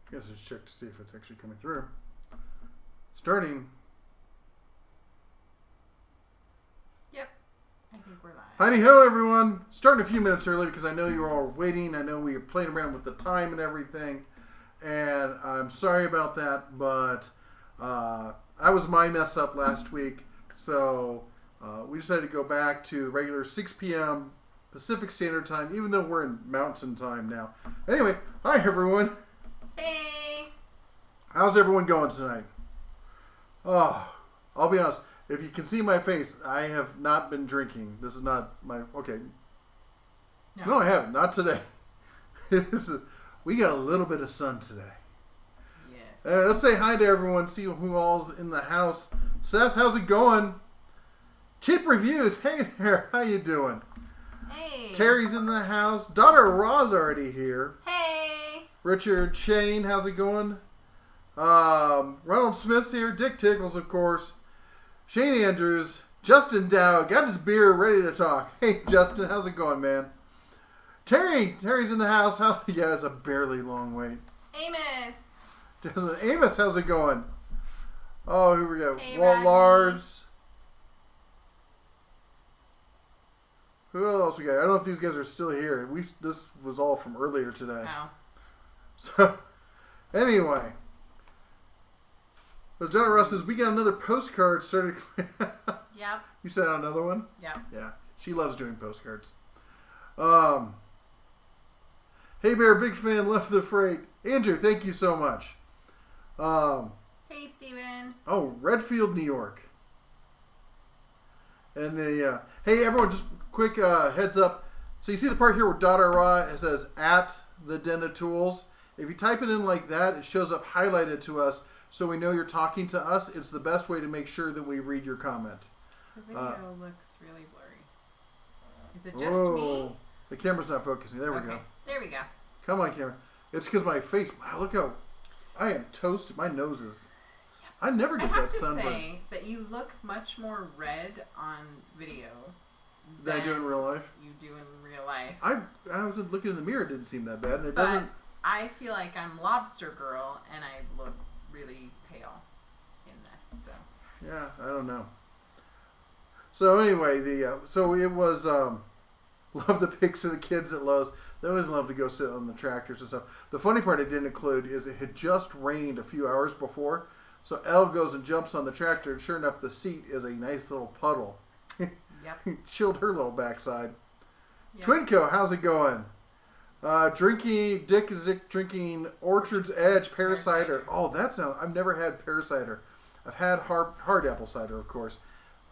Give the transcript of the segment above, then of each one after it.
I guess I should check to see if it's actually coming through. Starting. Yep. I think we're live. Heidi ho, everyone. Starting a few minutes early because I know you're all waiting. I know we are playing around with the time and everything. And I'm sorry about that, but that was my mess up last week. So we decided to go back to regular 6 p.m. Pacific Standard Time, even though we're in Mountain Time now. Anyway, hi, everyone. Hey. How's everyone going tonight? Oh, I'll be honest. If you can see my face, I have not been drinking. This is not my... Okay. No I haven't. Not today. We got a little bit of sun today. Yes. Let's say hi to everyone. See who all's in the house. Seth, how's it going? Cheap Reviews. Hey there. How you doing? Hey. Terry's in the house. Daughter Ra's already here. Hey. Richard Shane, how's it going? Ronald Smith's here. Dick Tickles, of course. Shane Andrews. Justin Dow. Got his beer, ready to talk. Hey, Justin, how's it going, man? Terry's in the house. Yeah, it's a barely long wait. Amos. Amos, how's it going? Oh, here we go. Hey, Walt Rodney. Lars. Who else we got? I don't know if these guys are still here. This was all from earlier today. Oh. So, anyway. So, Jenna Russ says, we got another postcard started. Yep. You said another one? Yep. Yeah. She loves doing postcards. Hey Bear, big fan, left the freight. Andrew, thank you so much. Hey, Steven. Oh, Redfield, New York. And the, hey everyone, just quick heads up. So you see the part here where Daughter Raw, it says at the Den of Tools. If you type it in like that, it shows up highlighted to us so we know you're talking to us. It's the best way to make sure that we read your comment. The video looks really blurry. Is it just me? The camera's not focusing. There we go. There we go. Come on, camera. It's because my face, wow, look how, I am toasted. My nose is, I never get that sunburn. I have to say that you look much more red on video than I do in real life. You do in real life. I was looking in the mirror, it didn't seem that bad. And it but doesn't. I feel like I'm Lobster Girl and I look really pale in this. So. Yeah, I don't know. So anyway, so it was, love the pics of the kids at Lowe's. They always love to go sit on the tractors and stuff. The funny part I didn't include is it had just rained a few hours before. So Elle goes and jumps on the tractor, and sure enough, the seat is a nice little puddle. Yep. Chilled her little backside. Yep. Twinco, how's it going? Dick is drinking Orchard's Edge pear cider. Oh, that sounds... I've never had pear cider. I've had hard apple cider, of course.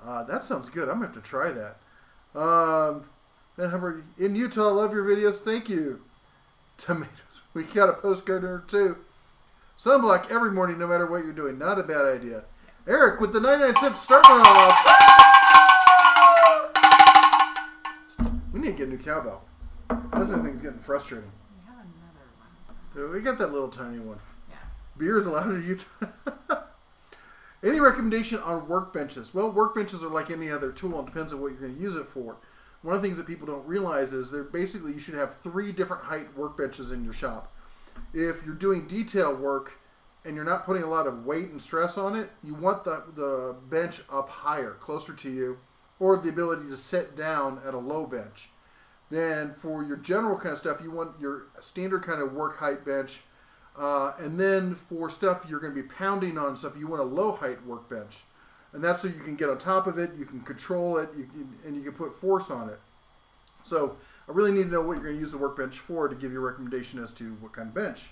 That sounds good. I'm going to have to try that. In Utah, love your videos. Thank you. Tomatoes. We got a postcard or two. Sunblock every morning, no matter what you're doing. Not a bad idea. Eric with the 99 cents starting on off. We need to get a new cowbell. This thing's getting frustrating. We have another one. We got that little tiny one. Yeah. Beer is allowed in Utah. Any recommendation on workbenches? Well, workbenches are like any other tool. It depends on what you're going to use it for. One of the things that people don't realize is you should have 3 different height workbenches in your shop. If you're doing detail work and you're not putting a lot of weight and stress on it, you want the bench up higher, closer to you, or the ability to sit down at a low bench. Then for your general kind of stuff, you want your standard kind of work height bench. And then for stuff you're going to be pounding on stuff, you want a low height workbench. And that's so you can get on top of it, you can control it, and you can put force on it. So I really need to know what you're going to use the workbench for to give you a recommendation as to what kind of bench.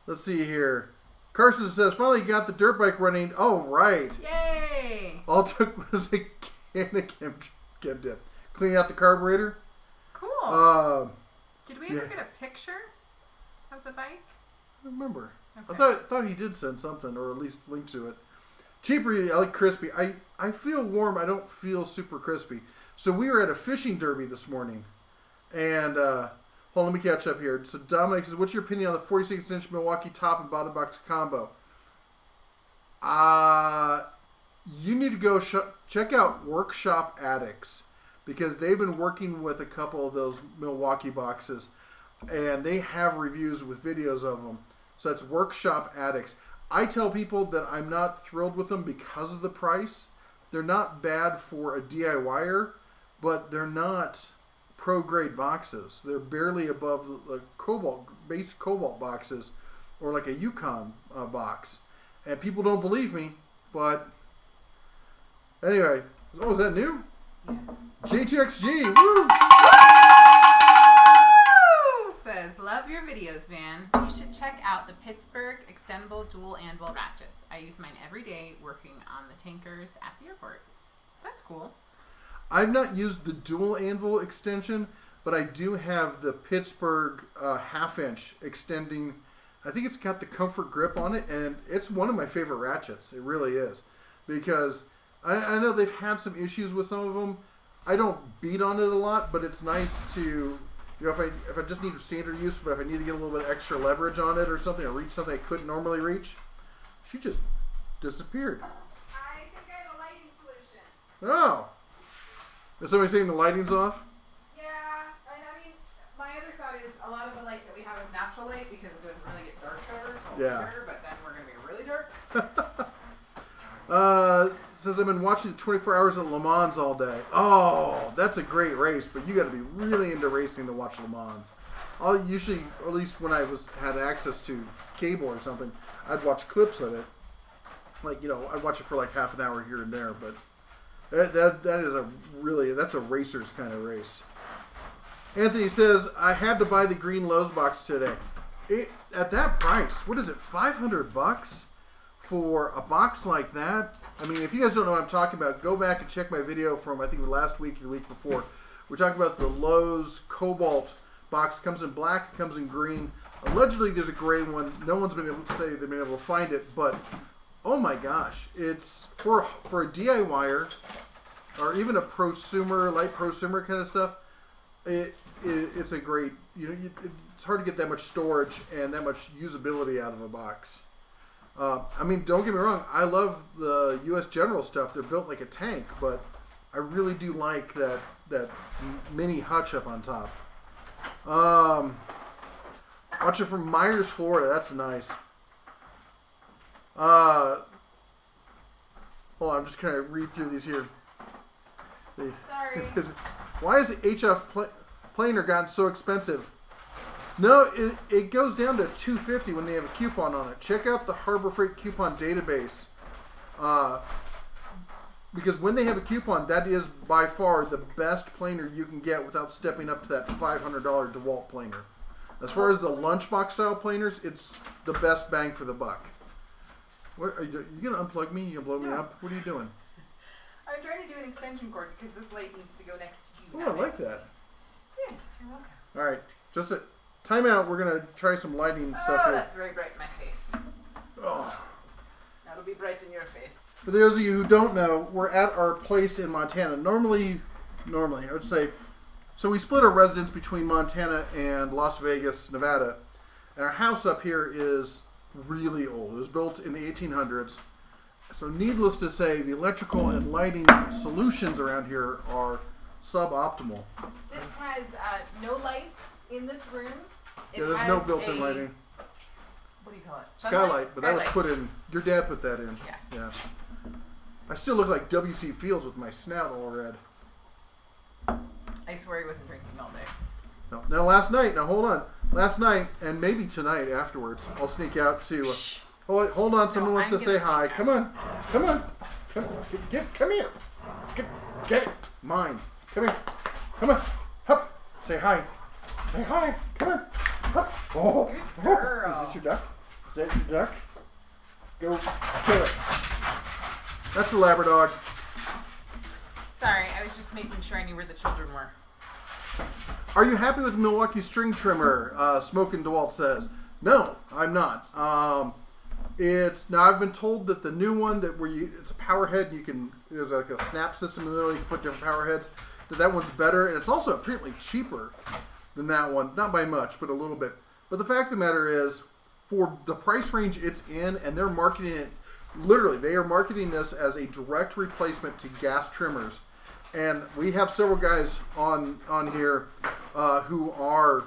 Let's see here. Carson says, finally got the dirt bike running. Oh, right. Yay! All it took was a can of chem dip. Cleaning out the carburetor. Cool. Did we ever get a picture of the bike? I don't remember. Okay. I thought he did send something, or at least link to it. Cheaper, I like crispy. I feel warm. I don't feel super crispy. So we were at a fishing derby this morning. And, hold on, let me catch up here. So Dominic says, what's your opinion on the 46-inch Milwaukee top and bottom box combo? You need to go check out Workshop Addicts. Because they've been working with a couple of those Milwaukee boxes. and they have reviews with videos of them. So it's Workshop Addicts. I tell people that I'm not thrilled with them because of the price. They're not bad for a DIYer, but they're not pro-grade boxes. They're barely above the base Cobalt boxes or like a Yukon box. And people don't believe me, but anyway. Oh, is that new? Yes. JTXG, woo! Says, love your videos, man. You should check out the Pittsburgh extendable dual anvil ratchets. I use mine every day working on the tankers at the airport. That's cool. I've not used the dual anvil extension, but I do have the Pittsburgh half-inch extending. I think it's got the comfort grip on it, and it's one of my favorite ratchets. It really is. Because I know they've had some issues with some of them. I don't beat on it a lot, but it's nice to... You know, if I just need standard use, but if I need to get a little bit extra leverage on it or something, or reach something I couldn't normally reach, she just disappeared. I think I have a lighting solution. Oh. Is somebody saying the lighting's off? Yeah, and I mean, my other thought is a lot of the light that we have is natural light because it doesn't really get dark over until later, but then we're going to be really dark. Says I've been watching 24 Hours at Le Mans all day. Oh, that's a great race, but you got to be really into racing to watch Le Mans. I'll usually, or at least when I had access to cable or something, I'd watch clips of it. Like, you know, I'd watch it for like half an hour here and there, but that's a racer's kind of race. Anthony says, I had to buy the green Lowe's box today. At that price, what is it, $500 for a box like that? I mean, if you guys don't know what I'm talking about, go back and check my video from, I think, last week or the week before. We're talking about the Lowe's Cobalt box. It comes in black, it comes in green. Allegedly, there's a gray one. No one's been able to say they've been able to find it, but oh my gosh, it's for a DIYer or even a prosumer, light prosumer kind of stuff. It's a great, you know, it's hard to get that much storage and that much usability out of a box. I mean, don't get me wrong, I love the U.S. General stuff. They're built like a tank, but I really do like that mini hutch up on top. Watching from Myers, Florida. That's nice. Hold on, I'm just going to read through these here. Sorry. Why has the HF planer gotten so expensive? No, it goes down to $250 when they have a coupon on it. Check out the Harbor Freight coupon database. Because when they have a coupon, that is by far the best planer you can get without stepping up to that $500 DeWalt planer. As far as the lunchbox style planers, it's the best bang for the buck. What, are you going to unplug me? You going to blow me up? What are you doing? I'm trying to do an extension cord because this light needs to go next to you. Oh, I like that. Yes, you're welcome. All right, just a time out. We're going to try some lighting stuff here. That's very bright in my face. Oh. That'll be bright in your face. For those of you who don't know, we're at our place in Montana. Normally, I would say, so we split our residence between Montana and Las Vegas, Nevada. And our house up here is really old. It was built in the 1800s. So needless to say, the electrical and lighting solutions around here are suboptimal. This has no lights in this room. Yeah, there's no built-in lighting. What do you call it? Skylight, but that was put in. Your dad put that in. Yes. Yeah. I still look like W.C. Fields with my snout all red. I swear he wasn't drinking all day. No. Now last night, last night and maybe tonight afterwards, I'll sneak out to. Hold on, someone wants to say hi. Come on. Come here. Get it. Mine. Come here. Come on. Hup. Say hi. Say hi. Come on. Hup. Oh. Good girl. Is this your duck? Is that your duck? Go kill it. That's the Labrador. Sorry, I was just making sure I knew where the children were. Are you happy with Milwaukee string trimmer? Smokin' DeWalt says. No, I'm not. I've been told that the new one it's a power head. There's like a snap system in the middle. You can put different power heads. That one's better, and it's also apparently cheaper than that one. Not by much, but a little bit. But the fact of the matter is, for the price range it's in, and they're marketing it. Literally, they are marketing this as a direct replacement to gas trimmers. And we have several guys on here who are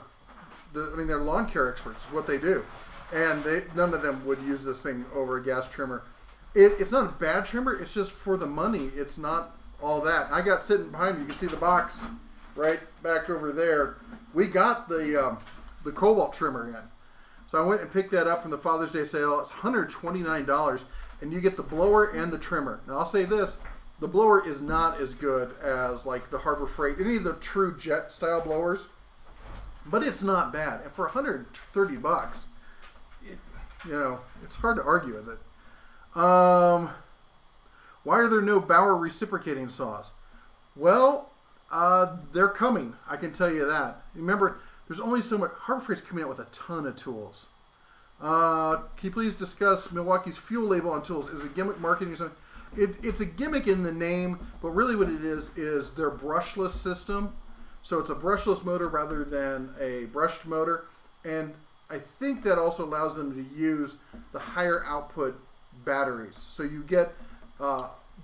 they're lawn care experts. Is what they do, and none of them would use this thing over a gas trimmer. It's not a bad trimmer. It's just for the money. It's not all that. I got sitting behind me. You can see the box right back over there. We got the Cobalt trimmer in. So I went and picked that up from the Father's Day sale. It's $129, and you get the blower and the trimmer. Now I'll say this: the blower is not as good as like the Harbor Freight, any of the true jet style blowers, but it's not bad. And for $130, it's hard to argue with it. Why are there no Bauer reciprocating saws? Well, they're coming. I can tell you that. Remember, there's only so much. Harbor Freight's coming out with a ton of tools. Can you please discuss Milwaukee's fuel label on tools? Is it gimmick marketing or something? It's a gimmick in the name, but really what it is their brushless system. So it's a brushless motor rather than a brushed motor. And I think that also allows them to use the higher output batteries. So you get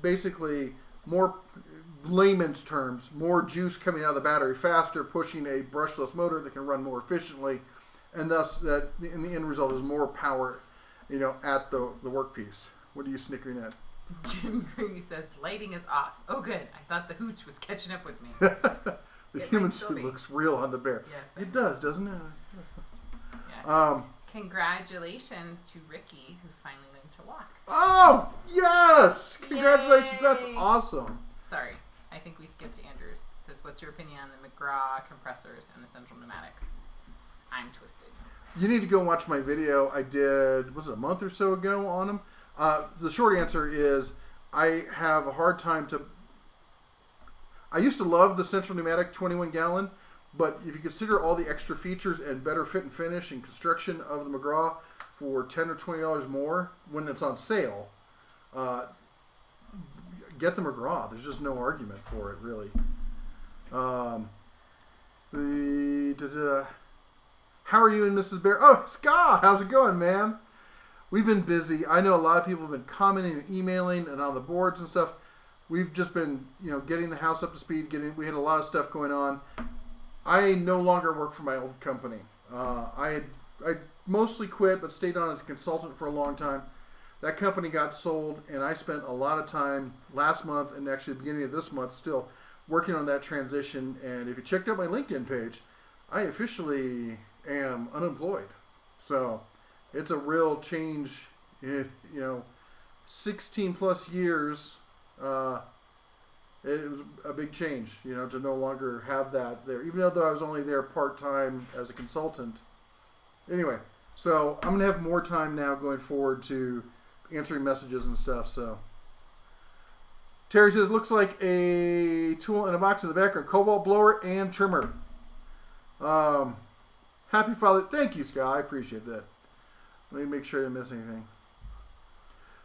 basically more, layman's terms, more juice coming out of the battery faster, pushing a brushless motor that can run more efficiently, and thus that in the end result is more power, at the workpiece. What are you snickering at? Jim Green says lighting is off. Oh, good. I thought the hooch was catching up with me. The human suit looks real on the bear. Yes, it does, doesn't it? Yes. Congratulations to Ricky, who finally learned to walk. Oh, yes! Congratulations. Yay! That's awesome. Sorry, I think we skipped Andrews. It says, what's your opinion on the McGraw compressors and the central pneumatics? I'm twisted. You need to go watch my video I did, was it a month or so ago on them? The short answer is I have a hard time I used to love the central pneumatic 21 gallon, but if you consider all the extra features and better fit and finish and construction of the McGraw for $10 or $20 more when it's on sale, get the McGraw. There's just no argument for it, really. How are you and Mrs. Bear? Oh, Scott, how's it going, man? We've been busy. I know a lot of people have been commenting and emailing and on the boards and stuff. We've just been, getting the house up to speed. We had a lot of stuff going on. I no longer work for my old company. I mostly quit, but stayed on as a consultant for a long time. That company got sold, and I spent a lot of time last month and actually the beginning of this month still working on that transition. And if you checked out my LinkedIn page, I officially am unemployed. So it's a real change. 16 plus years. It was a big change, to no longer have that there, even though I was only there part-time as a consultant. Anyway, so I'm going to have more time now going forward to answering messages and stuff. So Terry says, looks like a tool in a box in the background, Cobalt blower and trimmer. Happy Father. Thank you, Scott. I appreciate that. Let me make sure I didn't miss anything.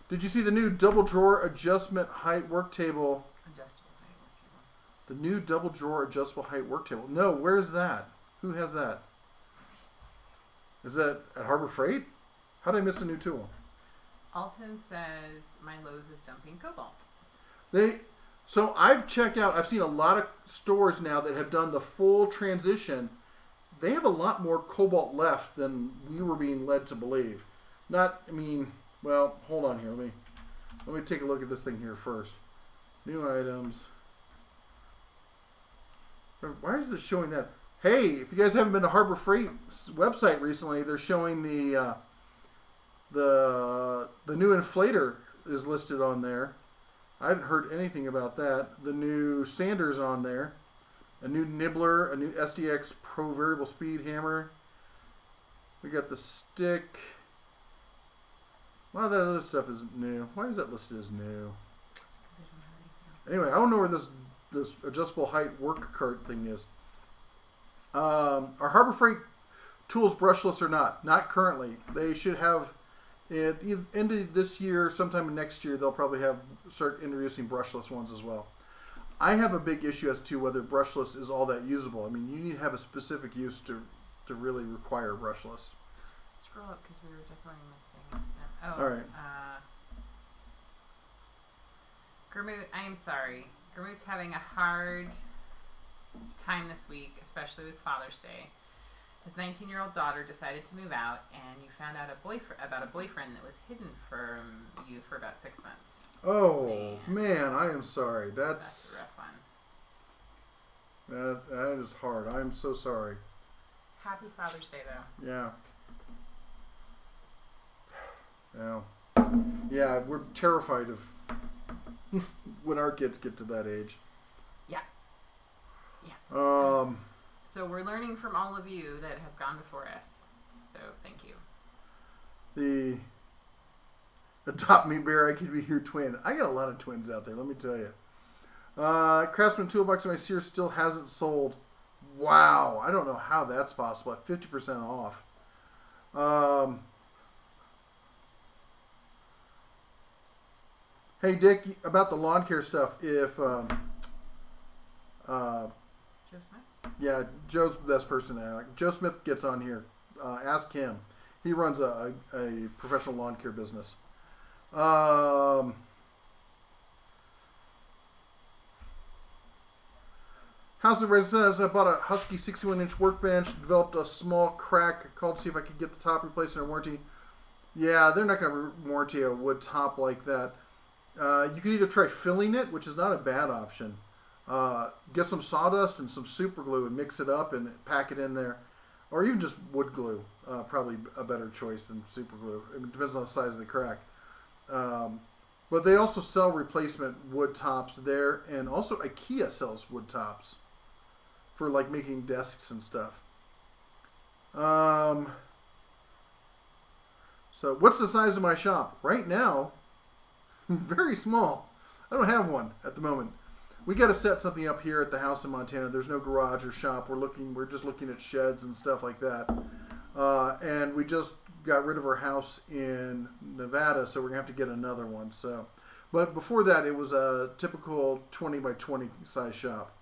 Did you see the new double drawer adjustment height work table? Adjustable height work table. The new double drawer adjustable height work table. No, where is that? Who has that? Is that at Harbor Freight? How did I miss a new tool? Alton says my Lowe's is dumping Cobalt. So I've checked out. I've seen a lot of stores now that have done the full transition. They have a lot more Cobalt left than we were being led to believe. Well, hold on here. Let me take a look at this thing here first. New items. Why is this showing that? Hey, if you guys haven't been to Harbor Freight's website recently, they're showing the new inflator is listed on there. I haven't heard anything about that. The new sander's on there. A new nibbler, a new SDX Pro variable speed hammer. We got the stick. A lot of that other stuff is new. Why is that listed as new? Anyway, I don't know where this adjustable height work cart thing is. Are Harbor Freight tools brushless or not? Not currently. They should have at the end of this year, sometime next year, they'll probably start introducing brushless ones as well. I have a big issue as to whether brushless is all that usable. You need to have a specific use to really require brushless. Scroll up because we were definitely missing. Oh, all right. Gurmoot, I am sorry. Gurmoot's having a hard time this week, especially with Father's Day. His 19-year-old daughter decided to move out, and you found out about a boyfriend that was hidden from you for about 6 months. Oh, man, I am sorry. That's a rough one. That is hard. I am so sorry. Happy Father's Day, though. Yeah. Yeah. Yeah, we're terrified of when our kids get to that age. Yeah. Yeah. So we're learning from all of you that have gone before us. So thank you. The Adopt Me Bear, I could be your twin. I got a lot of twins out there, let me tell you. Craftsman Toolbox in my Sears still hasn't sold. Wow. I don't know how that's possible at 50% off. Hey, Dick, about the lawn care stuff, if... Joe Smith? Yeah, Joe's the best person to ask. Joe Smith gets on here. Ask him. He runs a professional lawn care business. How's the resident? I bought a Husky 61-inch workbench, developed a small crack. I called to see if I could get the top replaced under warranty. Yeah, they're not going to warranty a wood top like that. You can either try filling it, which is not a bad option. Get some sawdust and some super glue and mix it up and pack it in there. Or even just wood glue. Probably a better choice than super glue. It depends on the size of the crack. But they also sell replacement wood tops there. And also IKEA sells wood tops for like making desks and stuff. So what's the size of my shop? Right now, very small. I don't have one at the moment. We got to set something up here at the house in Montana. There's no garage or shop. We're just looking at sheds and stuff like that. And we just got rid of our house in Nevada, so we're gonna have to get another one. So, but before that, it was a typical 20 by 20 size shop.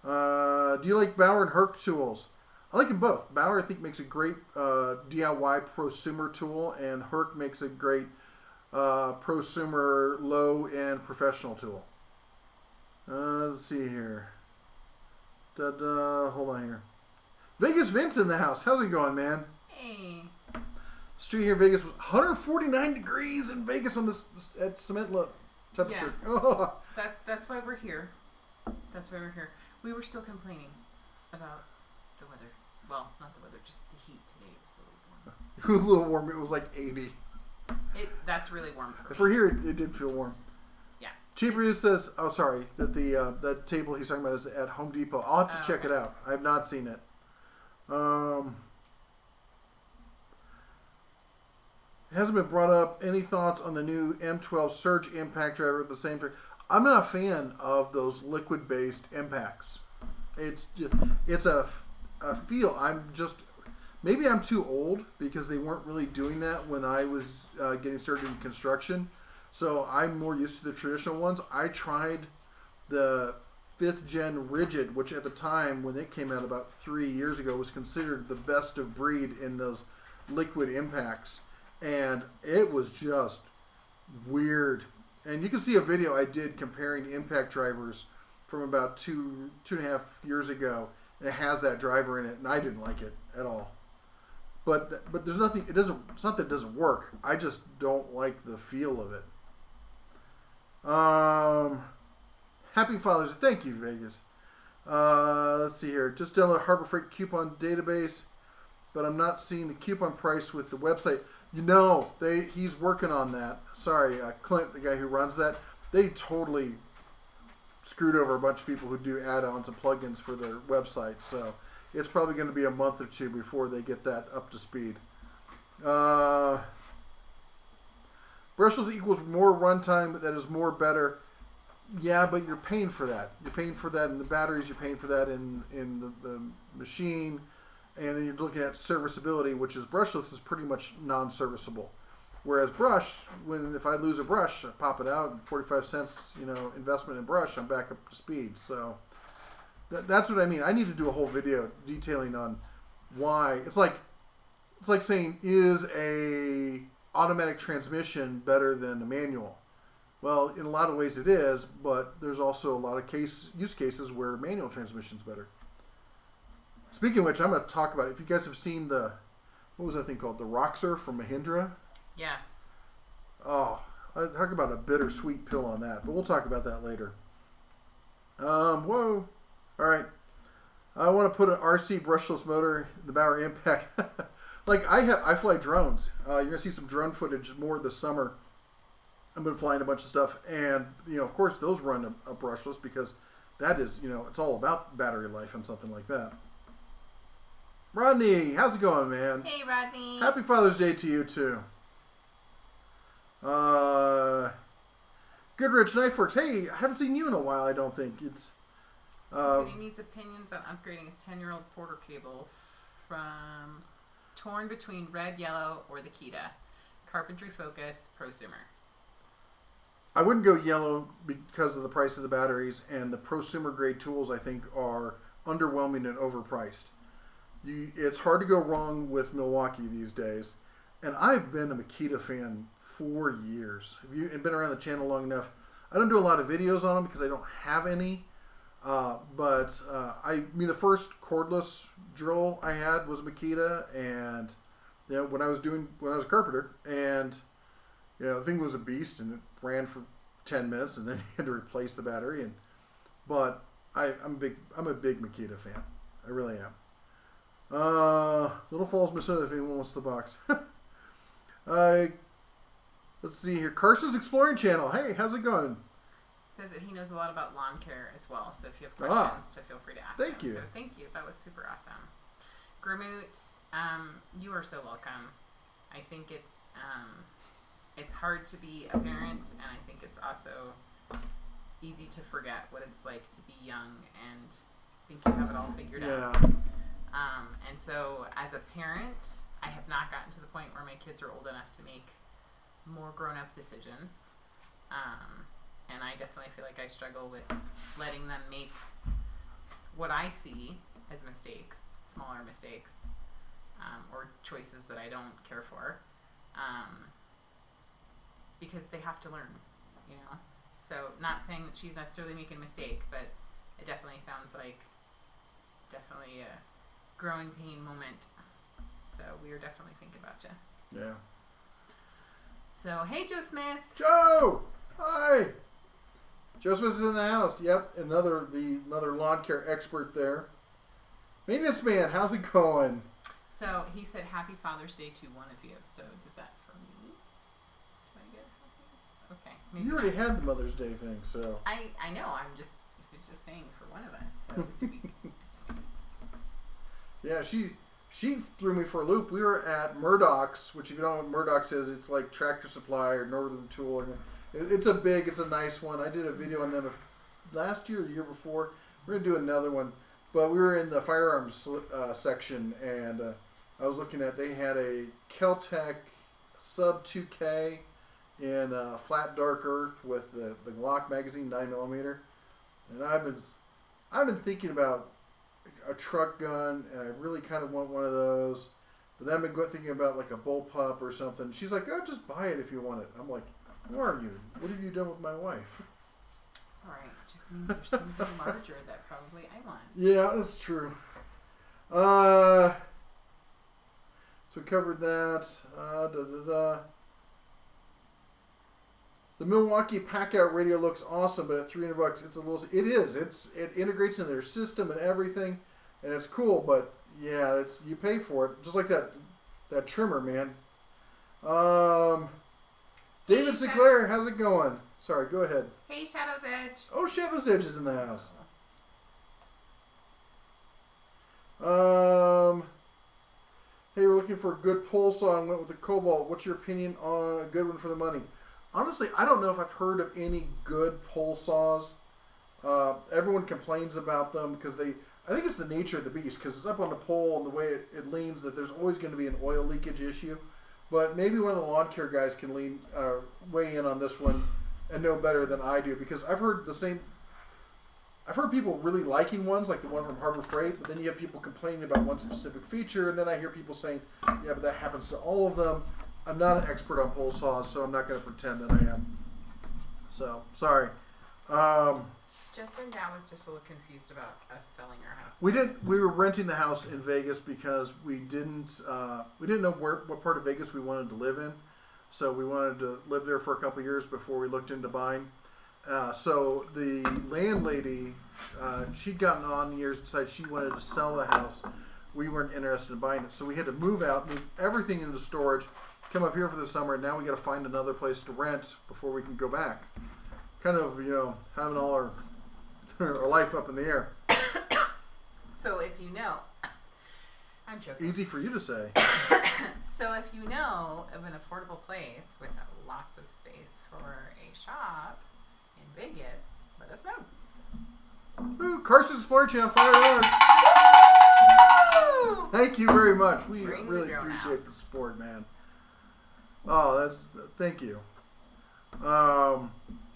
Do you like Bauer and Herc tools? I like them both. Bauer, I think, makes a great DIY prosumer tool, and Herc makes a great prosumer low-end professional tool. Let's see here. Hold on here. Vegas Vince in the house. How's it going, man? Hey. Street here in Vegas was 149 degrees in Vegas on this at cement temperature. Yeah. Oh. That's why we're here. That's why we're here. We were still complaining about the weather. Well, not the weather, just the heat today. It was a little warm. It was a little warm. It was like 80. That's really warm for me. For here, it did feel warm. Yeah. Cheaper says, oh, sorry, that the table he's talking about is at Home Depot. I'll have to check it out. I have not seen it. It hasn't been brought up. Any thoughts on the new M12 Surge impact driver at the same time? I'm not a fan of those liquid-based impacts. It's a feel. Maybe I'm too old because they weren't really doing that when I was getting started in construction. So I'm more used to the traditional ones. I tried the 5th gen rigid, which at the time when it came out about 3 years ago was considered the best of breed in those liquid impacts. And it was just weird. And you can see a video I did comparing impact drivers from about two and a half years ago. And it has that driver in it, and I didn't like it at all. But there's nothing. It's not that it doesn't work. I just don't like the feel of it. Happy Father's Day. Thank you, Vegas. Let's see here. Just download Harbor Freight coupon database, but I'm not seeing the coupon price with the website. He's working on that. Sorry, Clint, the guy who runs that. They totally screwed over a bunch of people who do add-ons and plugins for their website. So it's probably going to be a month or two before they get that up to speed. Brushless equals more runtime, but that is more better. Yeah, but you're paying for that. You're paying for that in the batteries. You're paying for that in the machine. And then you're looking at serviceability, which is brushless is pretty much non-serviceable. Whereas brush, if I lose a brush, I pop it out, and 45 cents, investment in brush, I'm back up to speed. So that's what I mean. I need to do a whole video detailing on why. It's like saying, is a automatic transmission better than a manual? Well, in a lot of ways it is, but there's also a lot of use cases where manual transmission is better. Speaking of which, I'm going to talk about it. If you guys have seen what was that thing called? The Roxer from Mahindra? Yes. Oh, I talk about a bittersweet pill on that, but we'll talk about that later. Whoa. All right. I want to put an RC brushless motor in the Bauer Impact. Like I fly drones. You're going to see some drone footage more this summer. I've been flying a bunch of stuff, and of course, those run a brushless because that is, it's all about battery life and something like that. Rodney, how's it going, man? Hey, Rodney. Happy Father's Day to you too. Goodrich Knifeworks. Hey, I haven't seen you in a while. I don't think it's. So he needs opinions on upgrading his 10-year-old Porter cable from torn between red, yellow, or the Kita. Carpentry focus, prosumer. I wouldn't go yellow because of the price of the batteries, and the prosumer grade tools I think are underwhelming and overpriced. It's hard to go wrong with Milwaukee these days, and I've been a Makita fan for years. Have you been around the channel long enough? I don't do a lot of videos on them because I don't have any, but the first cordless drill I had was Makita, and when I was a carpenter, and the thing was a beast, and it ran for 10 minutes, and then you had to replace the battery. But I'm a big Makita fan. I really am. Little Falls, Minnesota, if anyone wants the box. Let's see here. Carson's Exploring Channel. Hey, how's it going? Says that he knows a lot about lawn care as well, so if you have questions, to feel free to ask thank him. you. So thank you. That was super awesome. Grimmoot, you are so welcome. I think it's hard to be a parent, and I think it's also easy to forget what it's like to be young and think you have it all figured out. And so as a parent, I have not gotten to the point where my kids are old enough to make more grown-up decisions. And I definitely feel like I struggle with letting them make what I see as mistakes, smaller mistakes, or choices that I don't care for, because they have to learn, So not saying that she's necessarily making a mistake, but it definitely sounds like a growing pain moment. So we are definitely thinking about you. Yeah. So, hey, Joe Smith. Joe! Hi! Joe Smith is in the house. Yep, another lawn care expert there. Maintenance man, how's it going? So, he said happy Father's Day to one of you. So, does that for me? Do I get happy? Okay. Maybe you already had the Mother's Day thing, so. I know. He was just saying for one of us. So, do we... Yeah, she threw me for a loop. We were at Murdoch's, which if you don't know what Murdoch's is, it's like Tractor Supply or Northern Tool. It's a nice one. I did a video on them last year or the year before. We're going to do another one. But we were in the firearms section, and I was looking at, they had a Keltec sub 2K in flat dark earth with the Glock magazine 9mm. And I've been thinking about a truck gun, and I really kind of want one of those. But then I've been thinking about like a bullpup or something. She's like, "Oh, just buy it if you want it." I'm like, "Who are you? What have you done with my wife?" It's all right. It just means there's something larger that probably I want. Yeah, that's true. So we covered that. The Milwaukee Packout radio looks awesome, but at $300, it's a little. It is. It integrates in their system and everything, and it's cool. But yeah, you pay for it, just like that trimmer, man. David Sinclair, how's it going? Sorry, go ahead. Hey, Shadow's Edge. Oh, Shadow's Edge is in the house. Hey, we're looking for a good pole saw and went with the Cobalt. What's your opinion on a good one for the money? Honestly, I don't know if I've heard of any good pole saws. Everyone complains about them because I think it's the nature of the beast, because it's up on the pole and the way it leans that there's always going to be an oil leakage issue. But maybe one of the lawn care guys can weigh in on this one and know better than I do, because I've heard people really liking ones like the one from Harbor Freight, but then you have people complaining about one specific feature, and then I hear people saying, yeah, but that happens to all of them. I'm not an expert on pole saws, so I'm not going to pretend that I am. So, sorry. Justin Dow was just a little confused about us selling our house. We were renting the house in Vegas because we didn't know what part of Vegas we wanted to live in, so we wanted to live there for a couple years before we looked into buying. So the landlady, she'd gotten on years and decided she wanted to sell the house. We weren't interested in buying it, so we had to move everything into storage, come up here for the summer, and now we got to find another place to rent before we can go back. Kind of, having all our life up in the air. So if you know, I'm joking. Easy for you to say. So if you know of an affordable place with lots of space for a shop in Vegas, let us know. Ooh, Carson's Explorer Channel, 5 $5. Thank you very much. We really appreciate the support, man. Oh, thank you.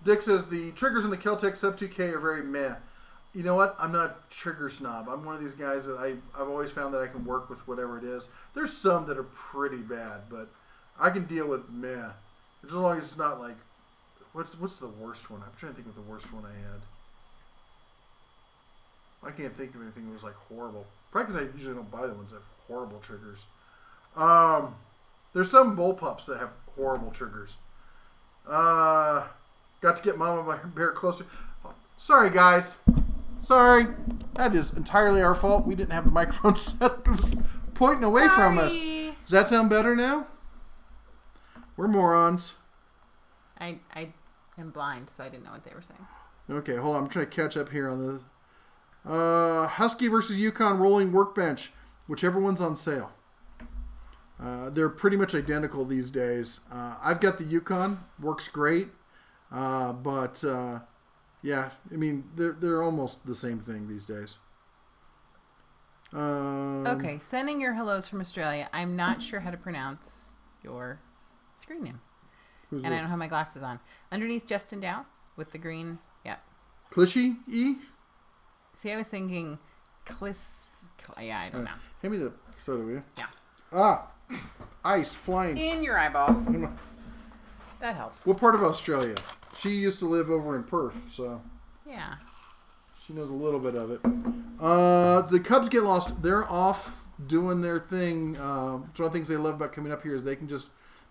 Dick says the triggers in the Keltec Sub 2K are very meh. You know what? I'm not a trigger snob. I'm one of these guys that I've always found that I can work with whatever it is. There's some that are pretty bad, but I can deal with meh. As long as it's not like, what's the worst one? I'm trying to think of the worst one I had. I can't think of anything that was like horrible. Probably because I usually don't buy the ones that have horrible triggers. There's some bullpups that have horrible triggers. Got to get Mama Bear closer. Sorry, guys. Sorry. That is entirely our fault. We didn't have the microphone set up. It was pointing away from us. Does that sound better now? We're morons. I am blind, so I didn't know what they were saying. Okay, hold on. I'm trying to catch up here on the Husky versus Yukon rolling workbench. Whichever one's on sale. They're pretty much identical these days. I've got the Yukon. Works great. But yeah, I mean, they're almost the same thing these days. Okay, sending your hellos from Australia. I'm not sure how to pronounce your screen name. Who's and this? I don't have my glasses on. Underneath Justin Dow with the green. Yeah. Clishy E? See, I was thinking yeah, I don't know. Hand me the soda, will you? Yeah. Ah, ice flying. In your eyeball. That helps. What part of Australia? She used to live over in Perth, so Yeah. she knows a little bit of it. The Cubs get lost. They're off doing their thing. One of the things they love about coming up here is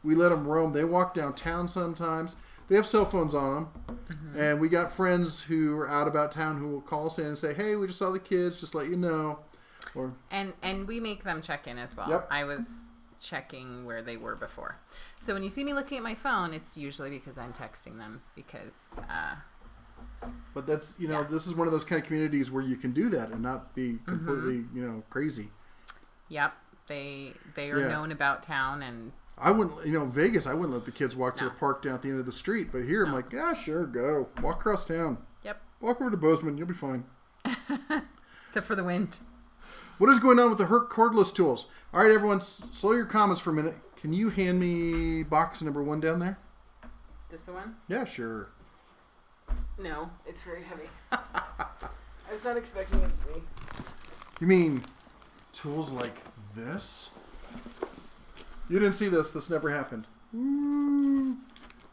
we let them roam. They walk downtown sometimes. They have cell phones on them. Mm-hmm. And we got friends who are out about town who will call us in and say, hey, we just saw the kids, just let you know. Or And we make them check in as well. Yep. I was checking where they were before. So when you see me looking at my phone, it's usually because I'm texting them because... but that's, this is one of those kind of communities where you can do that and not be completely, crazy. Yep. They are known about town and... I wouldn't, Vegas, I wouldn't let the kids walk to the park down at the end of the street. But here, I'm like, yeah, sure, go. Walk across town. Yep. Walk over to Bozeman. You'll be fine. Except for the wind. What is going on with the Herc cordless tools? All right, everyone, slow your comments for a minute. Can you hand me box number 1 down there? This one? Yeah, sure. No, it's very heavy. I was not expecting it to be. You mean tools like this? You didn't see this. This never happened.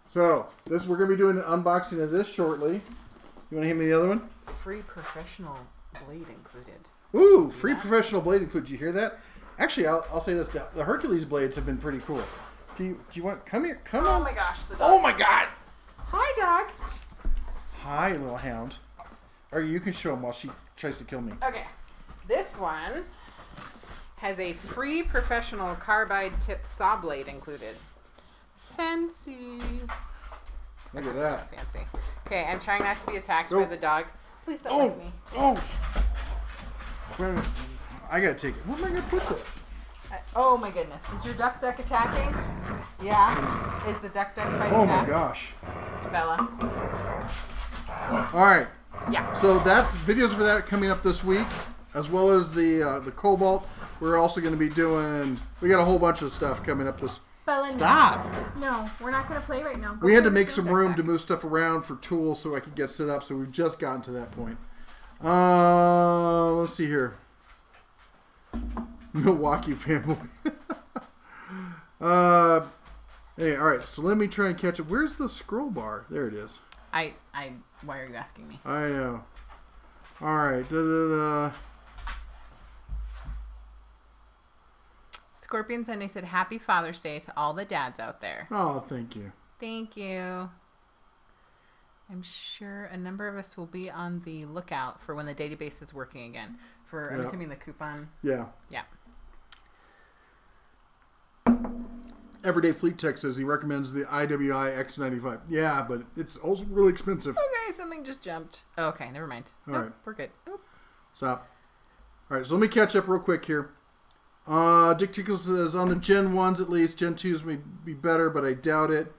So, we're going to be doing an unboxing of this shortly. You want to hand me the other one? Free professional blade included. Ooh, free professional blade included. Did you hear that? Actually, I'll say this. The Hercules blades have been pretty cool. Do you want... Come here. Come on. Oh, my gosh. The dog. Oh, my God. Hi, dog. Hi, little hound. Or you can show him while she tries to kill me. Okay. This one has a free professional carbide tip saw blade included. Fancy. Look at that. Fancy. Okay, I'm trying not to be attacked by the dog. Please don't like me. Oh! Wait a minute. I gotta take it. Where am I gonna put this? Oh my goodness. Is your duck attacking? Yeah. Is the duck fighting back? Oh my gosh. Bella. Alright. Yeah. So that's videos for that coming up this week, as well as the Cobalt. We're also going to be doing... We got a whole bunch of stuff coming up this... Bella, Stop! No, we're not going to play right now. We had to make some room to move stuff around for tools so I could get set up, so we've just gotten to that point. Let's see here. Milwaukee family. Hey, alright, so let me try and catch it. Where's the scroll bar? There it is. Why are you asking me? I know. All right. Scorpion Sunday said, Happy Father's Day to all the dads out there. Oh, thank you. Thank you. I'm sure a number of us will be on the lookout for when the database is working again. I'm assuming the coupon. Yeah. Yeah. Everyday Fleet Tech says he recommends the IWI X95. Yeah, but it's also really expensive. Okay, something just jumped. Oh, okay, never mind. All right. We're good. Oop. Stop. All right, so let me catch up real quick here. Dick Tickle says on the Gen 1s at least. Gen 2s may be better, but I doubt it.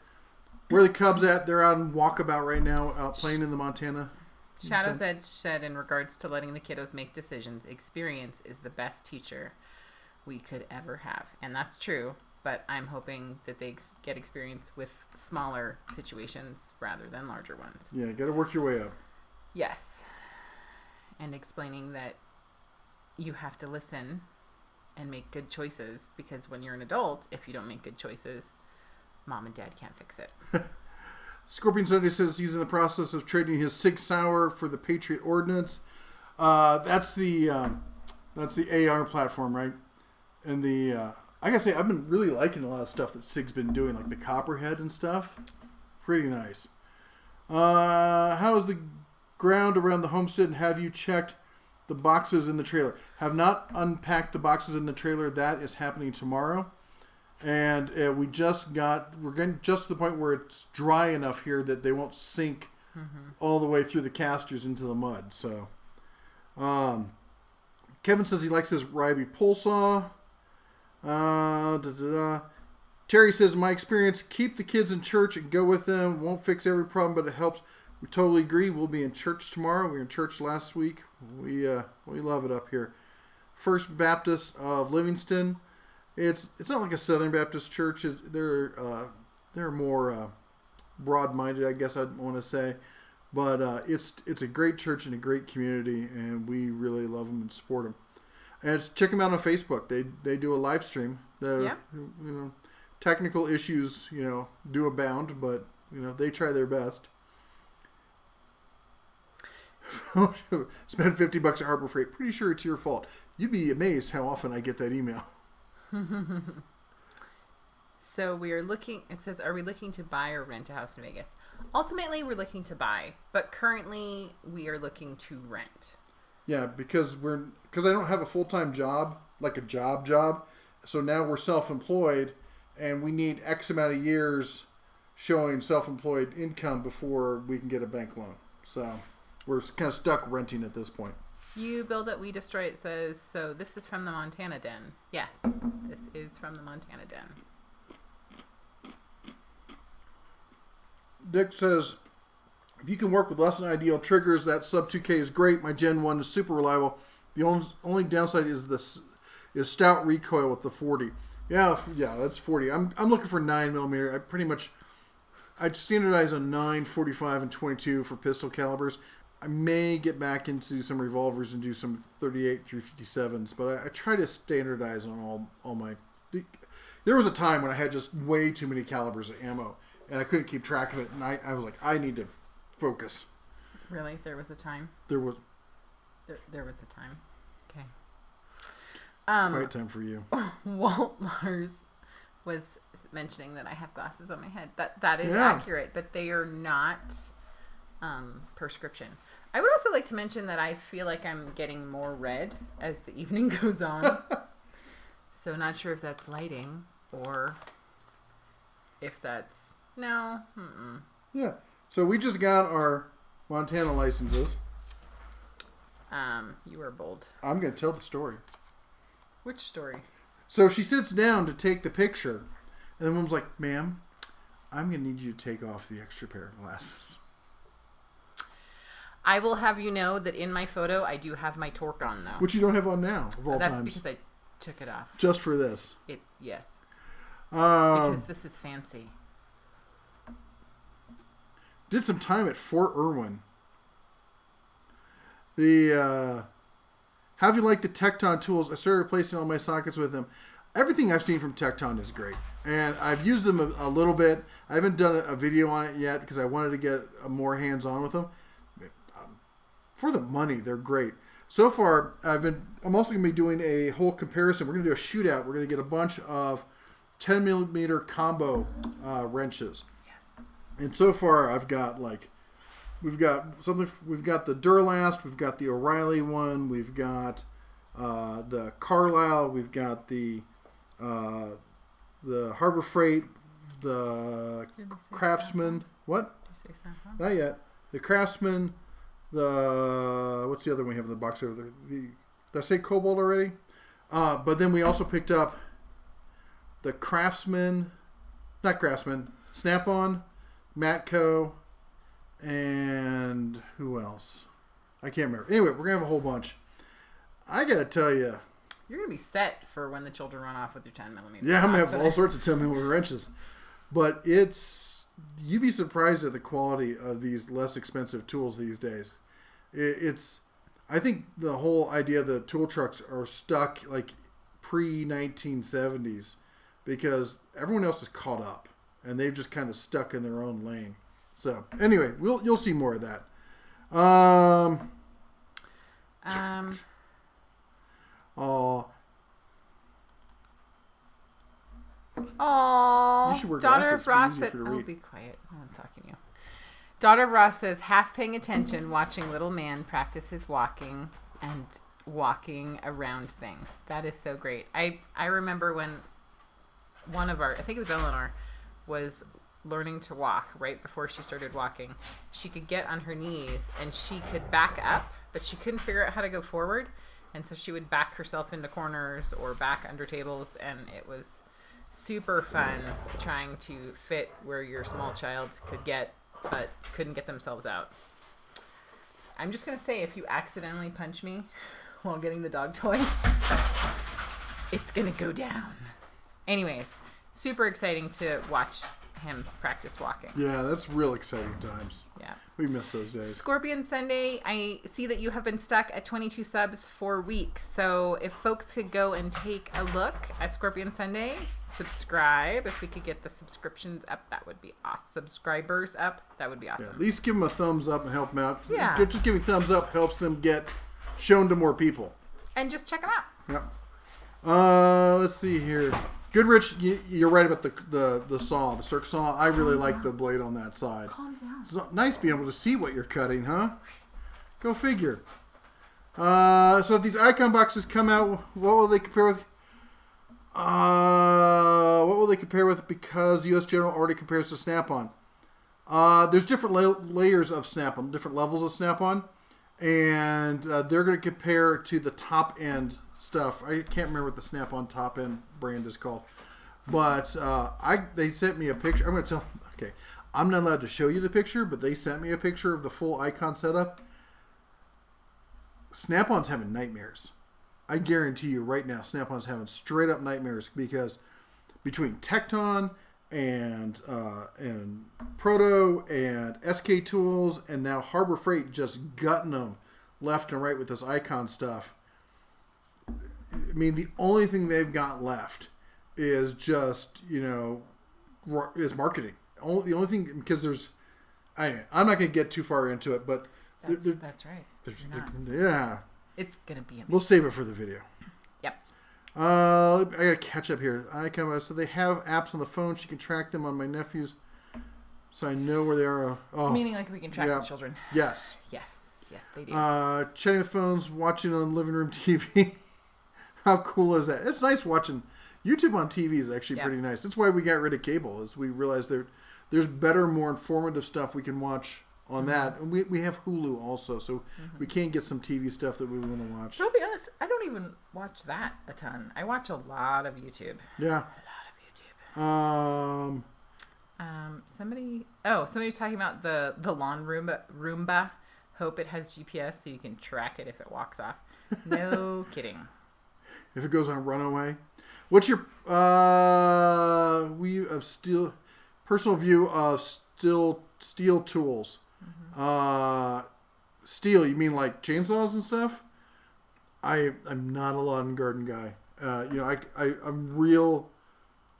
Where are the Cubs at? They're out in walkabout right now, out playing in the Montana. Shadow's Edge said in regards to letting the kiddos make decisions, experience is the best teacher we could ever have. And that's true, but I'm hoping that they get experience with smaller situations rather than larger ones. Yeah, got to work your way up. Yes. And explaining that you have to listen and make good choices, because when you're an adult, if you don't make good choices, mom and dad can't fix it. Scorpion Sunday says he's in the process of trading his Sig Sauer for the Patriot Ordnance. That's the AR platform, right? And I gotta say, I've been really liking a lot of stuff that Sig's been doing, like the Copperhead and stuff. Pretty nice. How is the ground around the homestead, and have you checked the boxes in the trailer? Have not unpacked the boxes in the trailer. That is happening tomorrow. And we're getting just to the point where it's dry enough here that they won't sink all the way through the casters into the mud. So, Kevin says he likes his Rybee pole saw. Terry says, my experience, keep the kids in church and go with them. Won't fix every problem, but it helps. We totally agree. We'll be in church tomorrow. We were in church last week. We love it up here. First Baptist of Livingston. It's not like a Southern Baptist church. They're more broad-minded, I guess I'd want to say. But it's a great church and a great community, and we really love them and support them. And check them out on Facebook. They do a live stream. Technical issues, do abound, but they try their best. Spend $50 at Harbor Freight. Pretty sure it's your fault. You'd be amazed how often I get that email. So we are looking, it says, are we looking to buy or rent a house in Vegas? Ultimately, we're looking to buy, but currently we are looking to rent. Yeah, because I don't have a full-time job, like a job. So now we're self-employed, and we need X amount of years showing self-employed income before we can get a bank loan. So we're kind of stuck renting at this point. You build it, we destroy it says, so this is from the Montana Den. Yes, this is from the Montana Den. Dick says, if you can work with less than ideal triggers, that sub 2K is great. My Gen 1 is super reliable. The only downside is stout recoil with the 40. Yeah, that's 40. I'm looking for 9mm. I'd standardize on 9, 45, and 22 for pistol calibers. I may get back into some revolvers and do some 38 357s, but I try to standardize on all my... There was a time when I had just way too many calibers of ammo, and I couldn't keep track of it, and I was like, I need to focus. Really? There was a time? There was. There was a time. Okay. Quiet time for you. Walt Lars was mentioning that I have glasses on my head. That is accurate, but they are not prescription. I would also like to mention that I feel like I'm getting more red as the evening goes on. So not sure if that's lighting or if that's... No. Mm-mm. Yeah. So we just got our Montana licenses. You are bold. I'm going to tell the story. Which story? So she sits down to take the picture, and the woman's like, ma'am, I'm going to need you to take off the extra pair of glasses. I will have you know that in my photo, I do have my torque on, though. Which you don't have on now, of all That's times. because I took it off. Just for this. Yes. Because this is fancy. Did some time at Fort Irwin. How have you liked the Tecton tools? I started replacing all my sockets with them. everything I've seen from Tecton is great. And I've used them a little bit. I haven't done a video on it yet because I wanted to get more hands-on with them. For the money, they're great. So far, I'm also going to be doing a whole comparison. We're going to do a shootout. We're going to get a bunch of 10 millimeter combo wrenches. Yes. And so far, we've got the Durlast, we've got the O'Reilly one, we've got the Carlisle, we've got the Harbor Freight, the Craftsman. What? Did you say something? Not yet. The Craftsman. What's the other one we have in the box over there? Did I say Cobalt already? But then we also picked up the Snap-on, Matco, and who else? I can't remember. Anyway, we're going to have a whole bunch. I got to tell you. You're going to be set for when the children run off with your 10 millimeter. Yeah, I'm going to have all sorts of 10 millimeter wrenches. But you'd be surprised at the quality of these less expensive tools these days. I think the whole idea that tool trucks are stuck like pre-1970s because everyone else is caught up and they've just kind of stuck in their own lane. So anyway, you'll see more of that. You should wear Daughter of glasses. Ross It's easier said, for you to read. be quiet. No one's talking to you. Daughter of Ross says, half paying attention, watching little man practice his walking and walking around things. That is so great. I remember when one of I think it was Eleanor, was learning to walk right before she started walking. She could get on her knees and she could back up, but she couldn't figure out how to go forward. And so she would back herself into corners or back under tables, and it was super fun trying to fit where your small child could get, but couldn't get themselves out. I'm just going to say, if you accidentally punch me while getting the dog toy, it's going to go down. Anyways, super exciting to watch him practice walking. Yeah, that's real exciting times. Yeah. We miss those days. Scorpion Sunday, I see that you have been stuck at 22 subs for weeks. So if folks could go and take a look at Scorpion Sunday, subscribe. If we could get the subscriptions up, that would be awesome. Subscribers up, that would be awesome. Yeah, at least give them a thumbs up and help them out. Yeah. Just giving thumbs up helps them get shown to more people. And just check them out. Yep. Let's see here. Goodrich, you're right about the saw, the circ saw. I really like the blade on that side. Calm down. It's nice being able to see what you're cutting, huh? Go figure. So if these icon boxes come out, what will they compare with? What will they compare with? Because US General already compares to Snap-on. There's different layers of Snap-on, different levels of Snap-on, and they're going to compare to the top end stuff. I can't remember what the Snap-on top end brand is called, but they sent me a picture. I'm going to tell. Okay, I'm not allowed to show you the picture, but they sent me a picture of the full icon setup. Snap-on's having nightmares. I guarantee you right now, Snap-on's having straight up nightmares because between Tecton and Proto and SK Tools and now Harbor Freight just gutting them left and right with this icon stuff. I mean, the only thing they've got left is just, is marketing. The only thing, because I'm not going to get too far into it, but That's right. Yeah. It's going to be amazing. We'll save it for the video. Yep. I got to catch up here. So they have apps on the phone. She can track them on my nephews, so I know where they are. Oh, meaning like we can track the children. Yes. Yes, they do. Chatting with phones, watching on living room TV. How cool is that? It's nice watching YouTube on TV. Is actually pretty nice. That's why we got rid of cable. Is we realized there's better, more informative stuff we can watch on that. And we have Hulu also, so we can get some TV stuff that we want to watch. I'll be honest, I don't even watch that a ton. I watch a lot of YouTube. Yeah. A lot of YouTube. Somebody was talking about the lawn Roomba. Hope it has GPS so you can track it if it walks off. No kidding. If it goes on runaway. What's your personal view of steel tools? Steel, you mean like chainsaws and stuff? I'm not a lawn and garden guy. I'm real,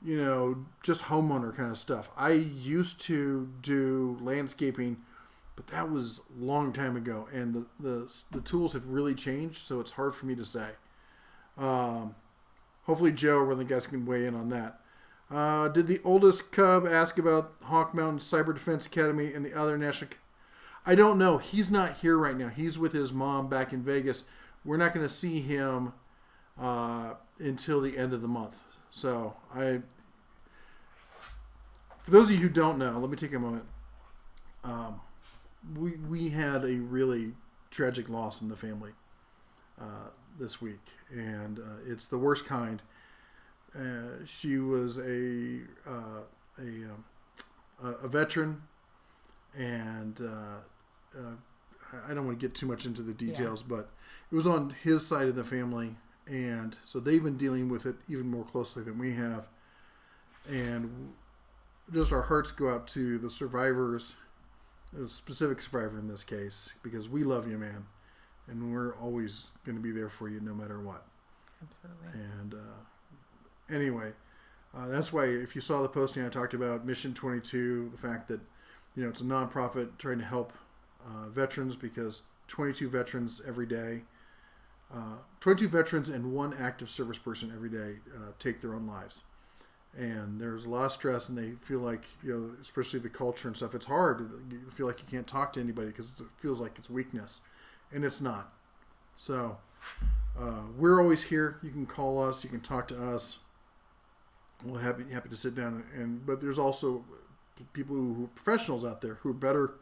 just homeowner kind of stuff. I used to do landscaping, but that was a long time ago, and the tools have really changed, so it's hard for me to say. Hopefully Joe or one of the guys can weigh in on that. Did the oldest cub ask about Hawk Mountain Cyber Defense Academy and the other national... I don't know. He's not here right now. He's with his mom back in Vegas. We're not going to see him until the end of the month. So, for those of you who don't know, let me take a moment. We had a really tragic loss in the family this week, and it's the worst kind. She was a veteran, and I don't want to get too much into the details, but it was on his side of the family, and so they've been dealing with it even more closely than we have, and just our hearts go out to the survivors, a specific survivor in this case, because we love you, man, and we're always going to be there for you no matter what. Absolutely. And anyway, that's why if you saw the posting I talked about Mission 22, the fact that it's a nonprofit trying to help veterans, because 22 veterans every day, 22 veterans and one active service person every day take their own lives. And there's a lot of stress, and they feel like, especially the culture and stuff, it's hard. You feel like you can't talk to anybody because it feels like it's weakness. And it's not. So we're always here. You can call us. You can talk to us. We'll happy to sit down. But there's also people who are professionals out there who are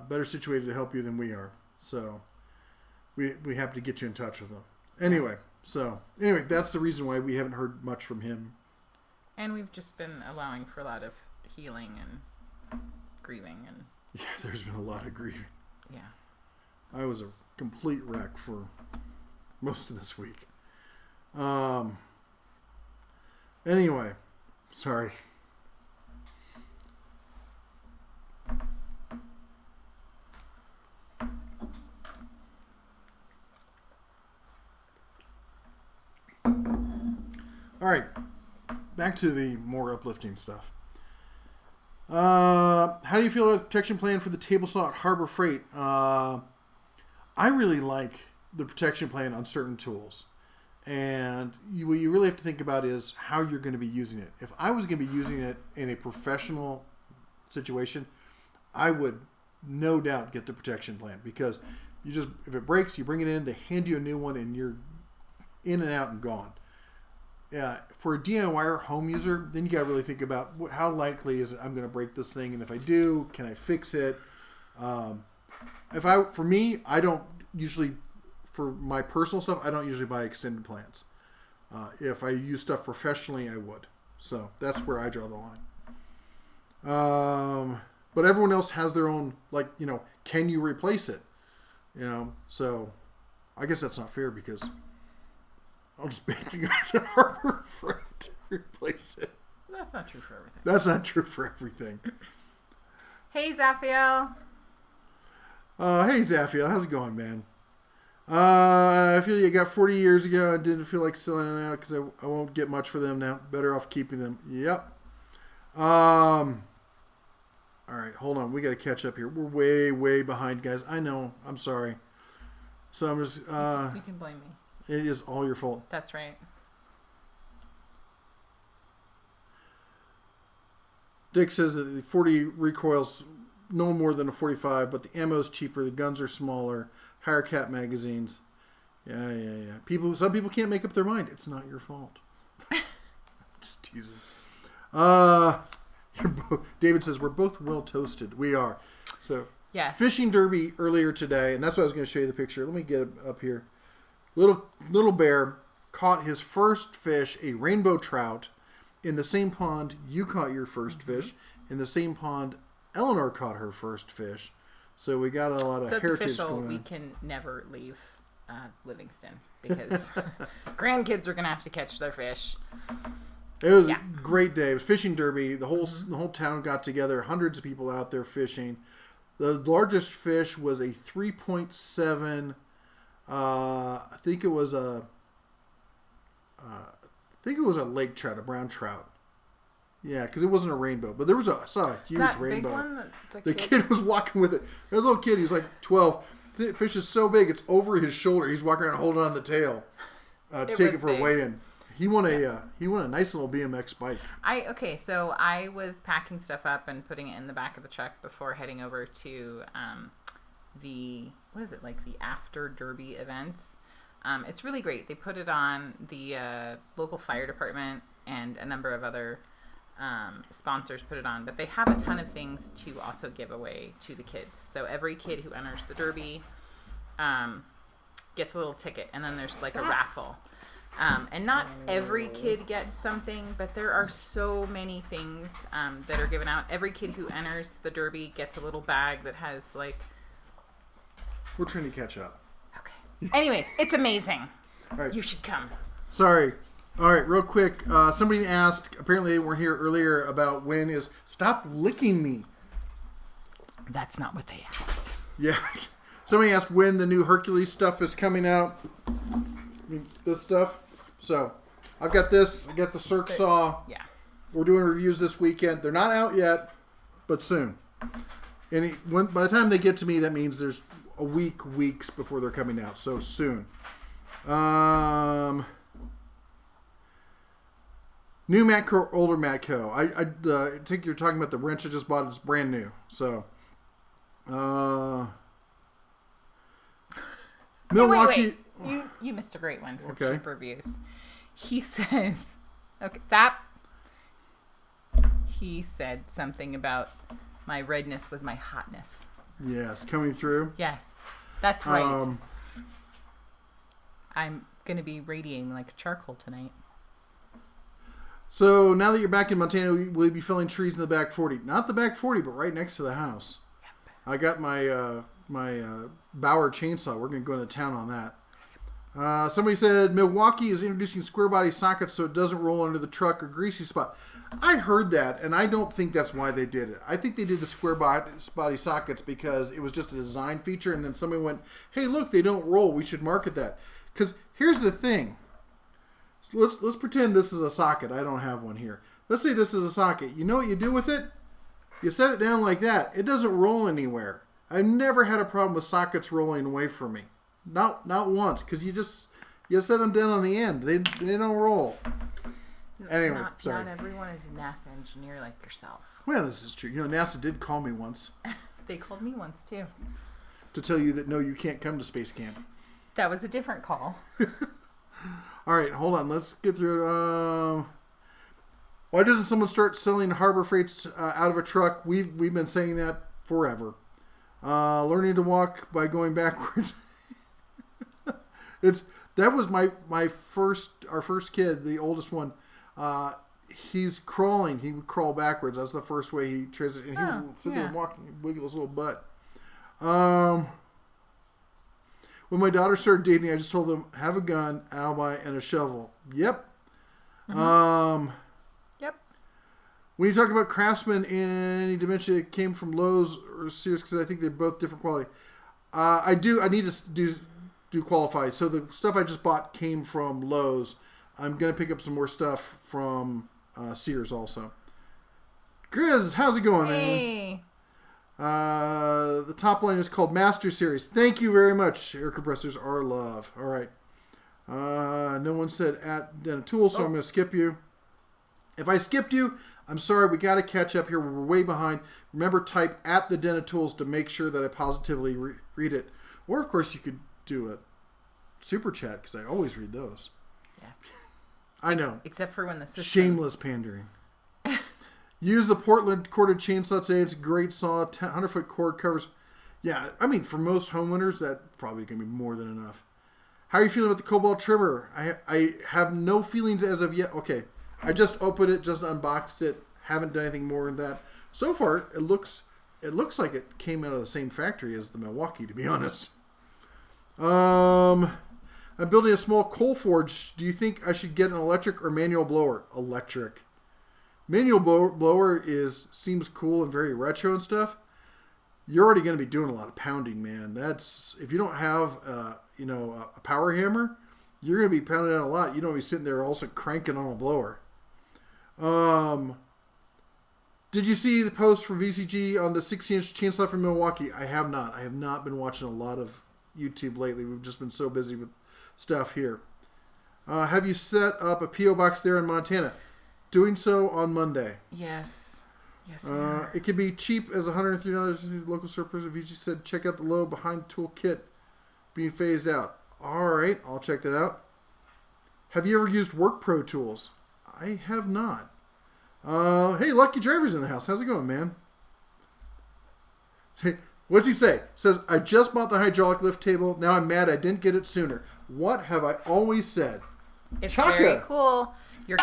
better situated to help you than we are. So we happy to get you in touch with them. Anyway, that's the reason why we haven't heard much from him. And we've just been allowing for a lot of healing and grieving. And yeah, there's been a lot of grieving. Yeah. I was a complete wreck for most of this week. Anyway, sorry. All right, back to the more uplifting stuff. How do you feel about the protection plan for the table saw at Harbor Freight? I really like the protection plan on certain tools. And what you really have to think about is how you're going to be using it. If I was going to be using it in a professional situation, I would no doubt get the protection plan, because if it breaks, you bring it in, they hand you a new one, and you're in and out and gone. For a DIY home user, then you got to really think about how likely is it I'm going to break this thing, and if I do, can I fix it? For me, I don't usually, for my personal stuff, I don't usually buy extended plans. If I use stuff professionally, I would. So that's where I draw the line. But everyone else has their own, can you replace it? So I guess that's not fair, because I'll just make you guys an Harbor Freight to replace it. That's not true for everything. That's not true for everything. Hey, Zaphiel. Hey, Zaphiel. How's it going, man? I feel you got 40 years ago. I didn't feel like selling them out because I won't get much for them now. Better off keeping them. Yep. All right, hold on. We got to catch up here. We're way, way behind, guys. I know. I'm sorry. So I'm just... you can blame me. It is all your fault. That's right. Dick says that the 40 recoils no more than a 45, but the ammo is cheaper, the guns are smaller, higher cap magazines. Yeah. Some people can't make up their mind. It's not your fault. Just teasing. David says we're both well toasted. We are. So yes. Fishing derby earlier today, and that's what I was going to show you the picture. Let me get it up here. Little bear caught his first fish, a rainbow trout, in the same pond you caught your first fish. In the same pond Eleanor caught her first fish. So we got a lot of heritage going on. We can never leave Livingston because grandkids are going to have to catch their fish. It was a great day. It was fishing derby. The whole town got together. Hundreds of people out there fishing. The largest fish was a 3.7. I think it was a think it was a lake trout, a brown trout. Yeah, because it wasn't a rainbow, but I saw a huge that rainbow. Big one, the kid was walking with it. There's a little kid. He's like 12. The fish is so big, it's over his shoulder. He's walking around holding on the tail, take it for a weigh-in. He won a nice little BMX bike. So I was packing stuff up and putting it in the back of the truck before heading over to the after Derby events. It's really great. They put it on the local fire department and a number of other sponsors put it on, but they have a ton of things to also give away to the kids. So every kid who enters the Derby gets a little ticket, and then there's like a raffle. And not every kid gets something, but there are so many things that are given out. Every kid who enters the Derby gets a little bag that has like... We're trying to catch up. Okay. Anyways, it's amazing. All right. You should come. Sorry. All right, real quick. Somebody asked, apparently they weren't here earlier, about when is... Stop licking me. That's not what they asked. Yeah. Somebody asked when the new Hercules stuff is coming out. I mean, this stuff. So, I've got this. I got the Cirque Saw. Yeah. We're doing reviews this weekend. They're not out yet, but soon. And by the time they get to me, that means there's weeks before they're coming out. So, soon. New Matco, older Matco. I think you're talking about the wrench I just bought. It's brand new. So, Milwaukee. Wait. You missed a great one for Okay. cheap reviews. He says, okay, stop. He said something about my redness was my hotness. Yes, coming through. Yes, that's right. I'm going to be radiating like charcoal tonight. So now that you're back in Montana, will you be felling trees in the back 40? Not the back 40, but right next to the house. Yep. I got my Bauer chainsaw. We're going to go into town on that. Somebody said Milwaukee is introducing square body sockets so it doesn't roll under the truck or greasy spot. I heard that, and I don't think that's why they did it. I think they did the square body sockets because it was just a design feature, and then somebody went, hey, look, they don't roll. We should market that. Because here's the thing. So let's pretend this is a socket. I don't have one here. Let's say this is a socket. You know what you do with it? You set it down like that. It doesn't roll anywhere. I've never had a problem with sockets rolling away from me. Not once, because you set them down on the end. They don't roll. Anyway, sorry. Not everyone is a NASA engineer like yourself. Well, this is true. You know, NASA did call me once. They called me once too. To tell you that no, you can't come to space camp. That was a different call. All right, hold on. Let's get through it. Why doesn't someone start selling Harbor Freights out of a truck? We've been saying that forever. Learning to walk by going backwards. That was our first kid, the oldest one. He's crawling. He would crawl backwards. That's the first way he transitioned. And he would sit there and walk and wiggle his little butt. When my daughter started dating, I just told them, have a gun, alibi, and a shovel. Yep. Mm-hmm. Yep. When you talk about Craftsman and any dementia came from Lowe's or Sears, because I think they're both different quality. I need to do qualify. So the stuff I just bought came from Lowe's. I'm going to pick up some more stuff from Sears also. Grizz, how's it going, man? The top line is called Master Series. Thank you very much. Air compressors are love. All right. No one said at Den Tool, so I'm going to skip you. If I skipped you, I'm sorry. We got to catch up here. We're way behind. Remember, type at the Den of Tools to make sure that I positively read it. Or, of course, you could do a super chat because I always read those. Yeah. I know. Except for when the system... Shameless pandering. Use the Portland corded chainsaw today. It's a great saw. 100-foot cord covers. Yeah, I mean, for most homeowners, that probably going to be more than enough. How are you feeling about the Cobalt trimmer? I have no feelings as of yet. Okay, I just opened it, just unboxed it. Haven't done anything more than that. So far, it looks like it came out of the same factory as the Milwaukee, to be honest. I'm building a small coal forge. Do you think I should get an electric or manual blower? Electric. Manual blower seems cool and very retro and stuff. You're already going to be doing a lot of pounding, man. That's if you don't have a power hammer, you're going to be pounding out a lot. You don't be sitting there also cranking on a blower. Did you see the post from VCG on the 60-inch chainsaw from Milwaukee? I have not. I have not been watching a lot of YouTube lately. We've just been so busy with stuff here. Have you set up a P.O. box there in Montana? Doing so on Monday. Yes. Yes. It can be cheap as $103. Local surplus. VG said check out the low behind the tool kit being phased out. All right, I'll check that out. Have you ever used Work Pro tools? I have not. Hey, Lucky Driver's in the house. How's it going, man? What's he say? Says, I just bought the hydraulic lift table. Now I'm mad I didn't get it sooner. What have I always said? It's Chaka. very cool. Your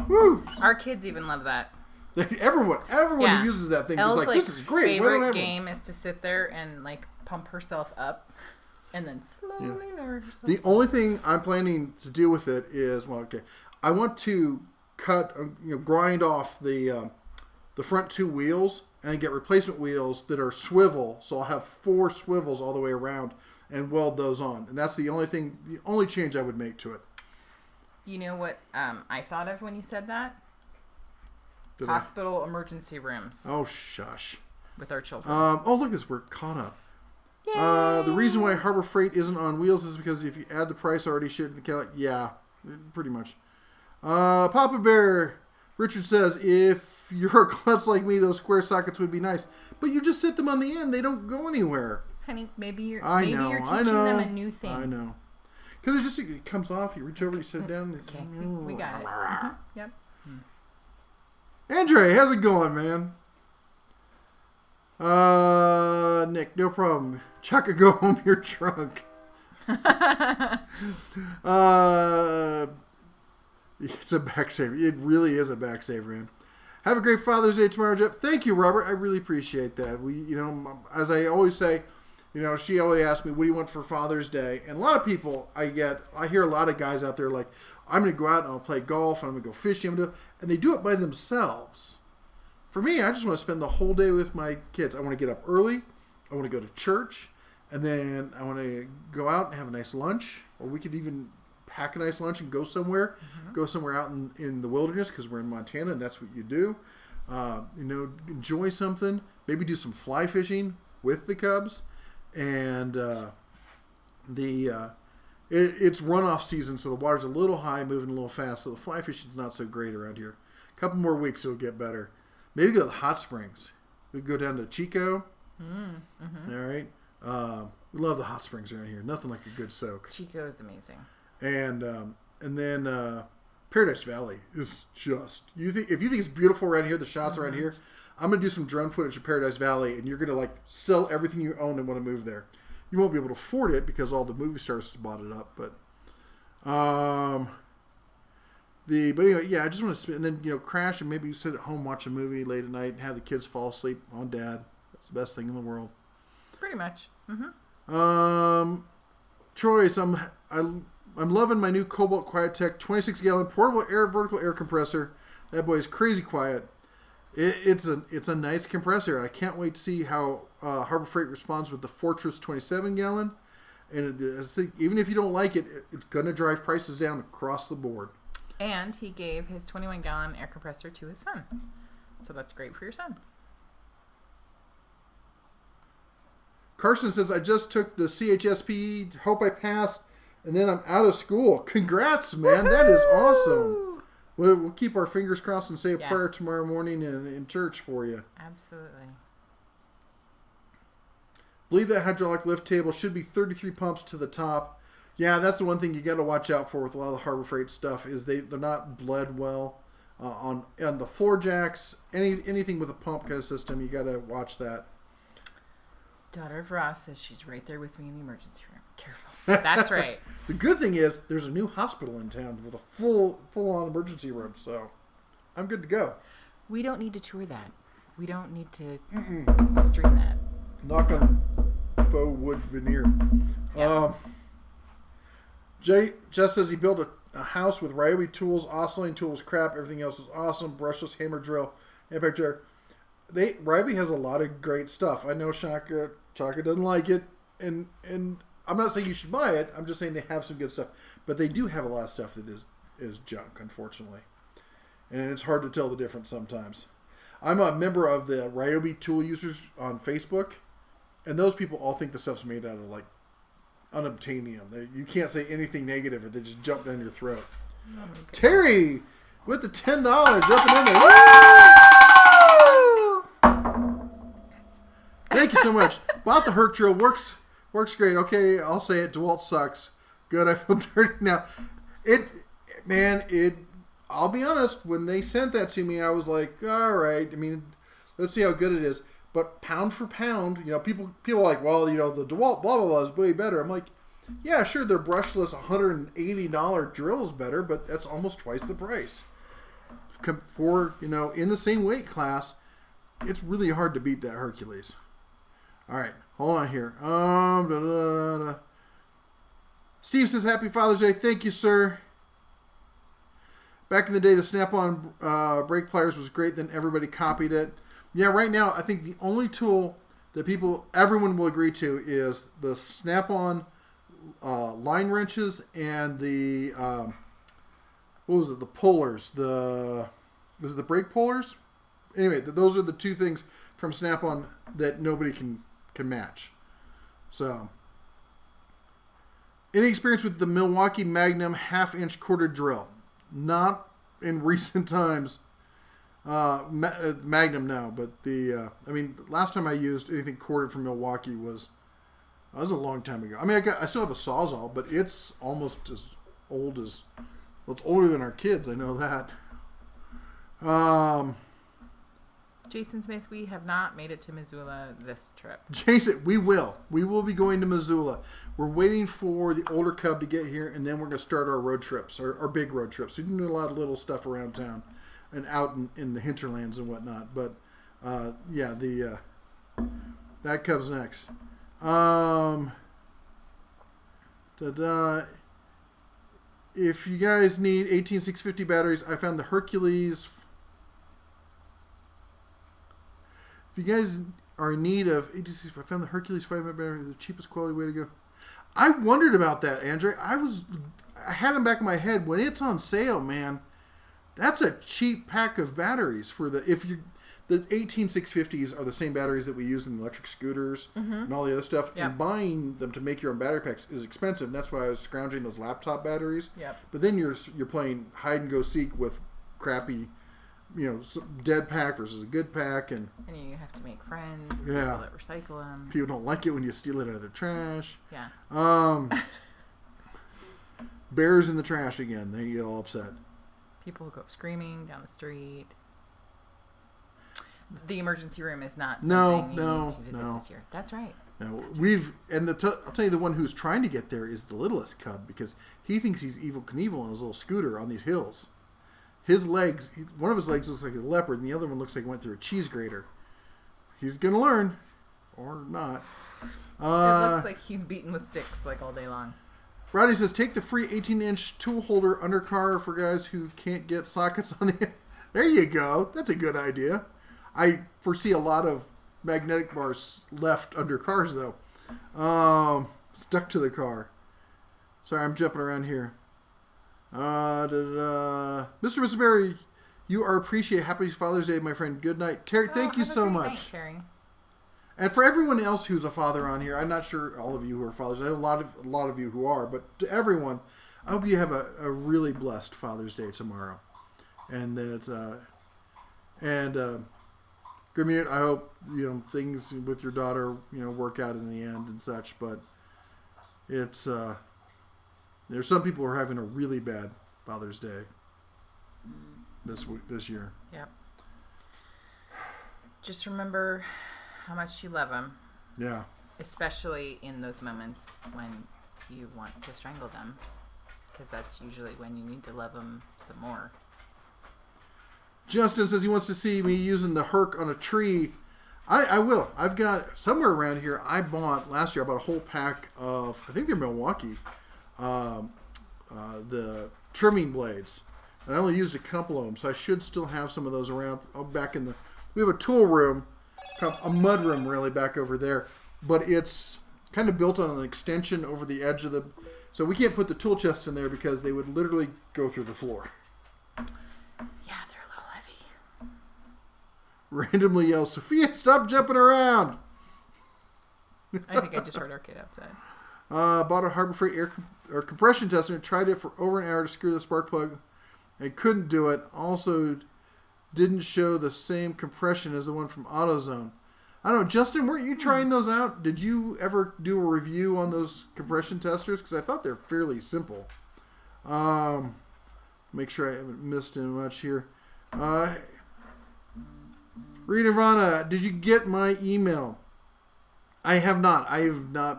Woo! Our kids even love that. Everyone Yeah. who uses that thing Elle's is like, this is great. Why don't I favorite have game is to sit there and like pump herself up and then slowly lower herself. The only thing I'm planning to do with it is, I want to grind off the front two wheels and get replacement wheels that are swivel. So I'll have 4 swivels all the way around and weld those on. And that's the only change I would make to it. You know what I thought of when you said that? Did Hospital emergency rooms Oh, shush. with our children. Look at this. We're caught up. The reason why Harbor Freight isn't on wheels is because if you add the price already shipped to the Cali, yeah, pretty much. Papa Bear, Richard says, if you're a klutz like me, those square sockets would be nice. But you just sit them on the end. They don't go anywhere. Honey, maybe you're I teaching know. them a new thing. I know. Because it comes off, you reach over, you sit down. Okay, we got it. Mhm. Yep. Andre, how's it going, man? Nick, no problem. Chaka, go home, you're drunk. It's a back saver. It really is a back saver, man. Have a great Father's Day tomorrow, Jeff. Thank you, Robert. I really appreciate that. As I always say, she always asks me, what do you want for Father's Day? And a lot of people, I hear a lot of guys out there like, I'm going to go out and I'll play golf and I'm going to go fishing. And they do it by themselves. For me, I just want to spend the whole day with my kids. I want to get up early. I want to go to church. And then I want to go out and have a nice lunch. Or we could even pack a nice lunch and go somewhere. Mm-hmm. Go somewhere out in the wilderness because we're in Montana and that's what you do. Enjoy something. Maybe do some fly fishing with the cubs. And it's runoff season, so the water's a little high, moving a little fast, so the fly fishing's not so great around here. A couple more weeks, it'll get better. Maybe go to the hot springs. We could go down to Chico. Mm-hmm. All right. We love the hot springs around here. Nothing like a good soak. Chico is amazing. And then Paradise Valley is just if you think it's beautiful around here, the shots around here. I'm gonna do some drone footage of Paradise Valley, and you're gonna sell everything you own and want to move there. You won't be able to afford it because all the movie stars bought it up, but anyway, yeah, I just want to spend, and then crash and maybe sit at home, watch a movie late at night, and have the kids fall asleep on Dad. That's the best thing in the world. Pretty much. Mm-hmm. Troy, so I'm loving my new Cobalt QuietTech 26-gallon portable vertical air compressor. That boy is crazy quiet. It's a nice compressor. I can't wait to see how Harbor Freight responds with the Fortress 27-gallon. And I think even if you don't like it, it's going to drive prices down across the board. And he gave his 21-gallon air compressor to his son. So that's great for your son. Carson says, I just took the CHSP, hope I passed, and then I'm out of school. Congrats, man. Woo-hoo! That is awesome. We'll keep our fingers crossed and say a prayer tomorrow morning in church for you. Absolutely. Believe that hydraulic lift table should be 33 pumps to the top. Yeah, that's the one thing you got to watch out for with a lot of the Harbor Freight stuff is they're not bled well on the floor jacks. Anything with a pump kind of system, you got to watch that. Daughter of Ross says she's right there with me in the emergency room. Careful. That's right. The good thing is there's a new hospital in town with a full-on emergency room, so I'm good to go. We don't need to tour that. We don't need to stream that. Knock on faux wood veneer. Yep. Jess says he built a house with Ryobi tools, oscillating tools, crap. Everything else is awesome. Brushless hammer drill, impact jar. Ryobi has a lot of great stuff. I know Chaka doesn't like it, and I'm not saying you should buy it. I'm just saying they have some good stuff. But they do have a lot of stuff that is junk, unfortunately. And it's hard to tell the difference sometimes. I'm a member of the Ryobi tool users on Facebook. And those people all think the stuff's made out of, like, unobtainium. You can't say anything negative or they just jump down your throat. Oh, Terry with the $10 jumping in there. Woo! Thank you so much. Bought the Herc drill. Works great. Okay, I'll say it. DeWalt sucks. Good. I feel dirty now. I'll be honest. When they sent that to me, I was like, all right. I mean, let's see how good it is. But pound for pound, people are like, well, the DeWalt blah, blah, blah is way better. I'm like, yeah, sure, their brushless $180 drill is better, but that's almost twice the price. For, in the same weight class, it's really hard to beat that Hercules. All right, hold on here. Steve says, Happy Father's Day. Thank you, sir. Back in the day, the Snap-on brake pliers was great. Then everybody copied it. Yeah, right now, I think the only tool that everyone will agree to is the Snap-on line wrenches and the, the pullers. Was it the brake pullers? Anyway, those are the two things from Snap-on that nobody can match. So, any experience with the Milwaukee Magnum half-inch quarter drill? Not in recent times. Magnum now, but last time I used anything quartered from Milwaukee was a long time ago. I mean, I still have a Sawzall, but it's almost as old as, it's older than our kids. I know that. Jason Smith, we have not made it to Missoula this trip. Jason, we will. We will be going to Missoula. We're waiting for the older cub to get here, and then we're going to start our road trips, our big road trips. We can do a lot of little stuff around town and out in the hinterlands and whatnot. But, that comes next. If you guys need 18650 batteries, I found the Hercules. If you guys are in need of 18650, I found the Hercules 5-minute battery, the cheapest quality way to go. I wondered about that, Andre. I had them back in my head. When it's on sale, man, that's a cheap pack of batteries for the 18650s are the same batteries that we use in the electric scooters and all the other stuff. Yep. And buying them to make your own battery packs is expensive. And that's why I was scrounging those laptop batteries. Yep. But then you're playing hide and go seek with crappy, dead pack versus a good pack, and you have to make friends. People that recycle them. People don't like it when you steal it out of their trash. Yeah. Bears in the trash again. They get all upset. People go screaming down the street. The emergency room is not something you need to visit this year. That's right. No, I'll tell you, the one who's trying to get there is the littlest cub, because he thinks he's Evel Knievel on his little scooter on these hills. His legs, one of his legs looks like a leopard, and the other one looks like he went through a cheese grater. He's gonna learn, or not. It looks like he's beaten with sticks like all day long. Roddy says, take the free 18-inch tool holder undercar for guys who can't get sockets on the... There you go. That's a good idea. I foresee a lot of magnetic bars left under cars, though. Stuck to the car. Sorry, I'm jumping around here. Mr. Mr. Berry, you are appreciated. Happy Father's Day, my friend. Good night. Terry, thank you so much. Night, Terry. And for everyone else who's a father on here, I'm not sure all of you who are fathers. I know a lot of you who are, but to everyone, I hope you have a really blessed Father's Day tomorrow. And that, Grimute, I hope, things with your daughter, work out in the end and such, but it's, there's some people who are having a really bad Father's Day this year. Yep. Just remember how much you love them. Yeah. Especially in those moments when you want to strangle them, because that's usually when you need to love them some more. Justin says he wants to see me using the Herc on a tree. I will. I've got somewhere around here. Last year I bought a whole pack of, I think they're Milwaukee, the trimming blades. And I only used a couple of them, so I should still have some of those around. We have a tool room, a mud room really back over there, but it's kind of built on an extension over the edge of the... So we can't put the tool chests in there because they would literally go through the floor. Yeah, they're a little heavy. Randomly yells, Sophia, stop jumping around! I think I just heard our kid outside. Bought a Harbor Freight air compression tester and tried it for over an hour to screw the spark plug and couldn't do it. Also didn't show the same compression as the one from AutoZone. I don't know, Justin, weren't you trying those out? Did you ever do a review on those compression testers? Because I thought they're fairly simple. Make sure I haven't missed much here. Rita Ivana, did you get my email? I have not.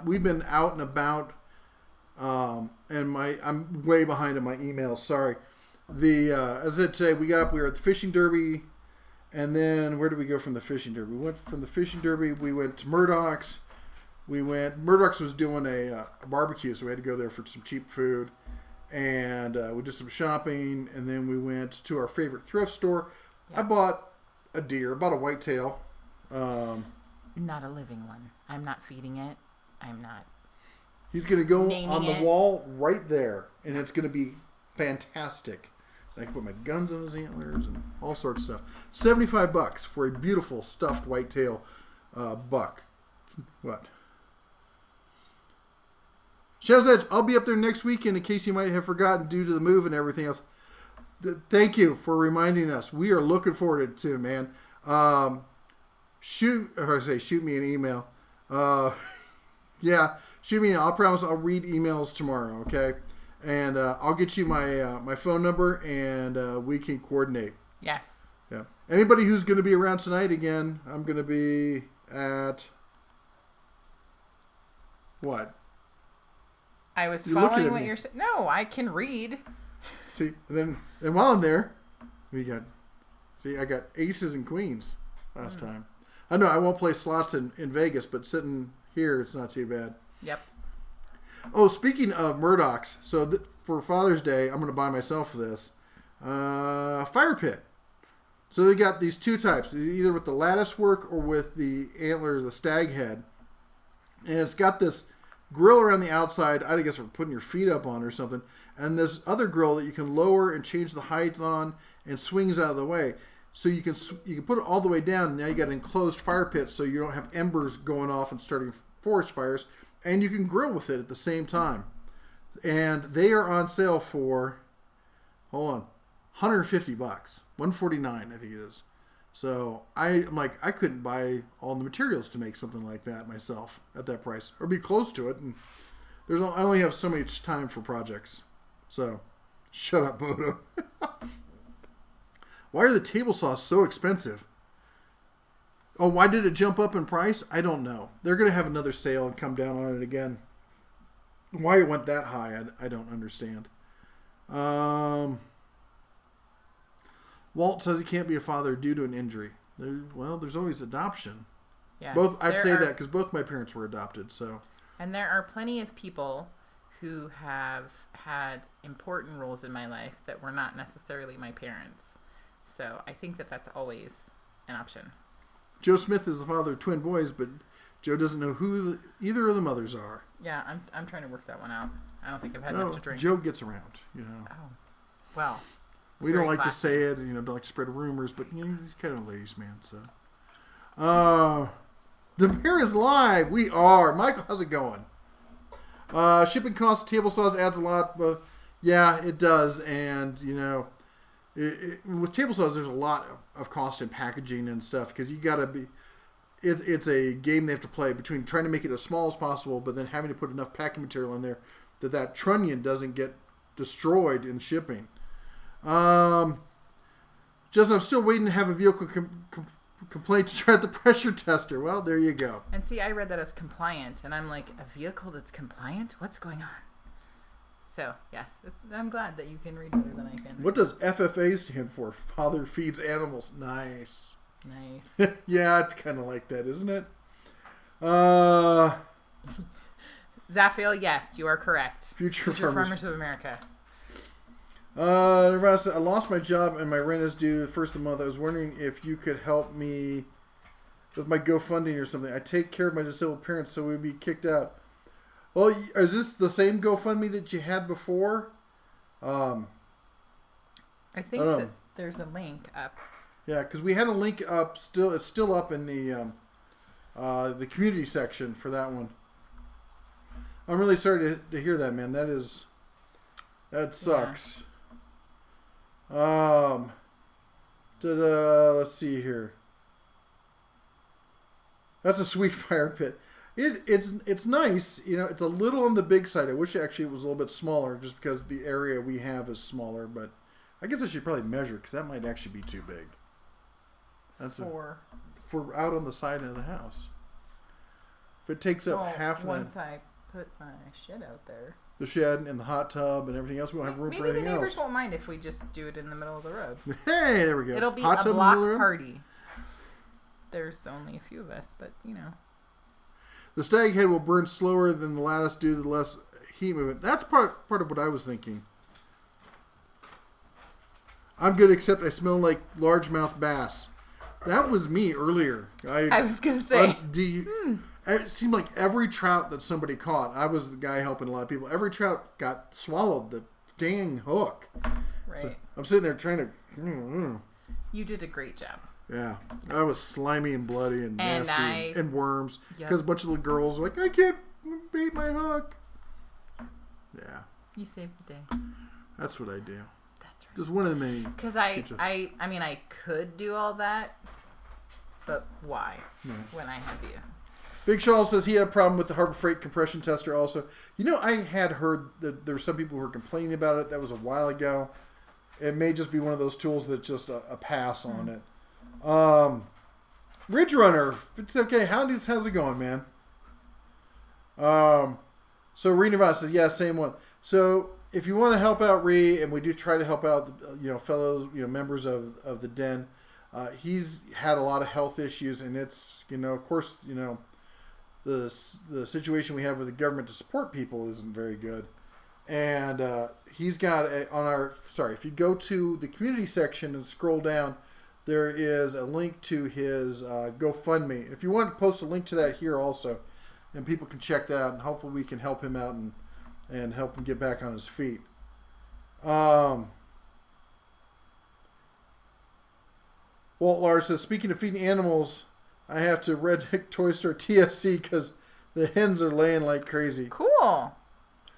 We've been out and about, and I'm way behind in my emails. Sorry. As I said today, we were at the fishing derby, and then where did we go from the fishing derby? We went from the fishing derby. We went to Murdoch's. Murdoch's was doing a barbecue, so we had to go there for some cheap food, and we did some shopping, and then we went to our favorite thrift store. Yep. I bought a deer, bought a whitetail. Not a living one. I'm not feeding it. I'm not. He's going to go on the it. wall right there, and it's going to be fantastic. I can put my guns on his antlers and all sorts of stuff. $75 for a beautiful stuffed whitetail buck. What? Shadow's Edge, I'll be up there next weekend in case you might have forgotten due to the move and everything else. Thank you for reminding us. We are looking forward to it, man. Shoot me an email. Yeah, shoot me. I'll promise I'll read emails tomorrow. Okay, and I'll get you my phone number and we can coordinate. Yes. Yeah. Anybody who's going to be around tonight again, I'm going to be at what? I was following what you're saying. No, I can read. See, and while I'm there, I got aces and queens last time. I know I won't play slots in Vegas, but sitting here, it's not too bad. Yep. Oh, speaking of Murdoch's, so for Father's Day, I'm going to buy myself this fire pit. So they got these two types, either with the lattice work or with the antlers, the stag head. And it's got this grill around the outside, I guess for putting your feet up on or something, and this other grill that you can lower and change the height on and swings out of the way. So you can put it all the way down. Now you got an enclosed fire pit, so you don't have embers going off and starting forest fires, and you can grill with it at the same time. And they are on sale for, $150, $149, I think it is. So I'm like, I couldn't buy all the materials to make something like that myself at that price, or be close to it. And I only have so much time for projects. So, shut up, Moto. Why are the table saws so expensive? Oh, why did it jump up in price? I don't know. They're going to have another sale and come down on it again. Why it went that high, I don't understand. Walt says he can't be a father due to an injury. There's always adoption. Yes, I'd say that because both my parents were adopted. So. And there are plenty of people who have had important roles in my life that were not necessarily my parents. So I think that's always an option. Joe Smith is the father of twin boys, but Joe doesn't know who either of the mothers are. Yeah, I'm trying to work that one out. I don't think I've had enough to drink. Joe gets around, Oh, well. We don't like to say it, don't like to spread rumors, but he's kind of a ladies' man, so. The beer is live. We are. Michael, how's it going? Shipping costs of table saws adds a lot, but yeah, it does. And, with table saws, there's a lot of cost in packaging and stuff because you got to be. It's a game they have to play between trying to make it as small as possible, but then having to put enough packing material in there that trunnion doesn't get destroyed in shipping. Justin, I'm still waiting to have a vehicle complaint to try out the pressure tester. Well, there you go. And see, I read that as compliant, and I'm like, a vehicle that's compliant? What's going on? So, yes, I'm glad that you can read better than I can. What does FFA stand for? Father feeds animals. Nice. Nice. Yeah, it's kind of like that, isn't it? Zaffiel, yes, you are correct. Future Farmers of America. I lost my job and my rent is due the first of the month. I was wondering if you could help me with my GoFundMe or something. I take care of my disabled parents, so we'd be kicked out. Well, is this the same GoFundMe that you had before? I think that there's a link up. Yeah, because we had a link up. It's still up in the community section for that one. I'm really sorry to hear that, man. That sucks. Yeah. Let's see here. That's a sweet fire pit. It's nice. It's a little on the big side. I wish actually it was a little bit smaller, just because the area we have is smaller. But I guess I should probably measure, because that might actually be too big. That's for out on the side of the house. If it takes up half of that. Once I put my shed out there. The shed and the hot tub and everything else. We won't have room for anything else. Maybe the neighbors won't mind if we just do it in the middle of the road. Hey, there we go. It'll be a block party. There's only a few of us, but The stag head will burn slower than the lattice due to the less heat movement. That's part of what I was thinking. I'm good, except I smell like largemouth bass. That was me earlier. I was going to say. It seemed like every trout that somebody caught, I was the guy helping a lot of people, every trout got swallowed, the dang hook. Right. So I'm sitting there trying to... You did a great job. Yeah. I was slimy and bloody and nasty and worms. Because a bunch of little girls were like, I can't bait my hook. Yeah. You saved the day. That's what I do. That's right. Just one of the many. Because I could do all that, but why when I have you? Big Shaw says he had a problem with the Harbor Freight compression tester also. I had heard that there were some people who were complaining about it. That was a while ago. It may just be one of those tools that's just a pass on it. Ridge Runner, it's okay. How's it going, man? So Rena Voss says, yeah, same one. So if you want to help out Ree, and we do try to help out, fellows, members of the den, he's had a lot of health issues, and it's, of course, the situation we have with the government to support people isn't very good. And he's got if you go to the community section and scroll down, there is a link to his GoFundMe. If you want to post a link to that here also, and people can check that out, and hopefully we can help him out and help him get back on his feet. Walt Lars says, speaking of feeding animals, I have to Redneck Toy Store TSC because the hens are laying like crazy. Cool.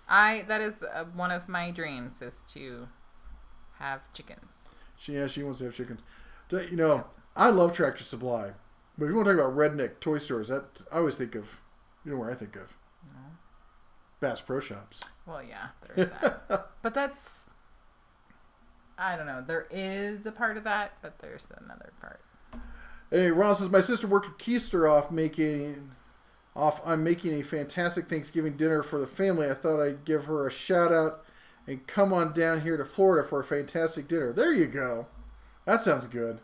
That is one of my dreams, is to have chickens. She wants to have chickens. I love Tractor Supply, but if you want to talk about Redneck Toy Stores, I always think of, where I think of? No. Bass Pro Shops. Well, yeah, there's that. But that's, I don't know. There is a part of that, but there's another part. Anyway, Ron says, my sister worked with Keister I'm making a fantastic Thanksgiving dinner for the family. I thought I'd give her a shout out and come on down here to Florida for a fantastic dinner. There you go. That sounds good.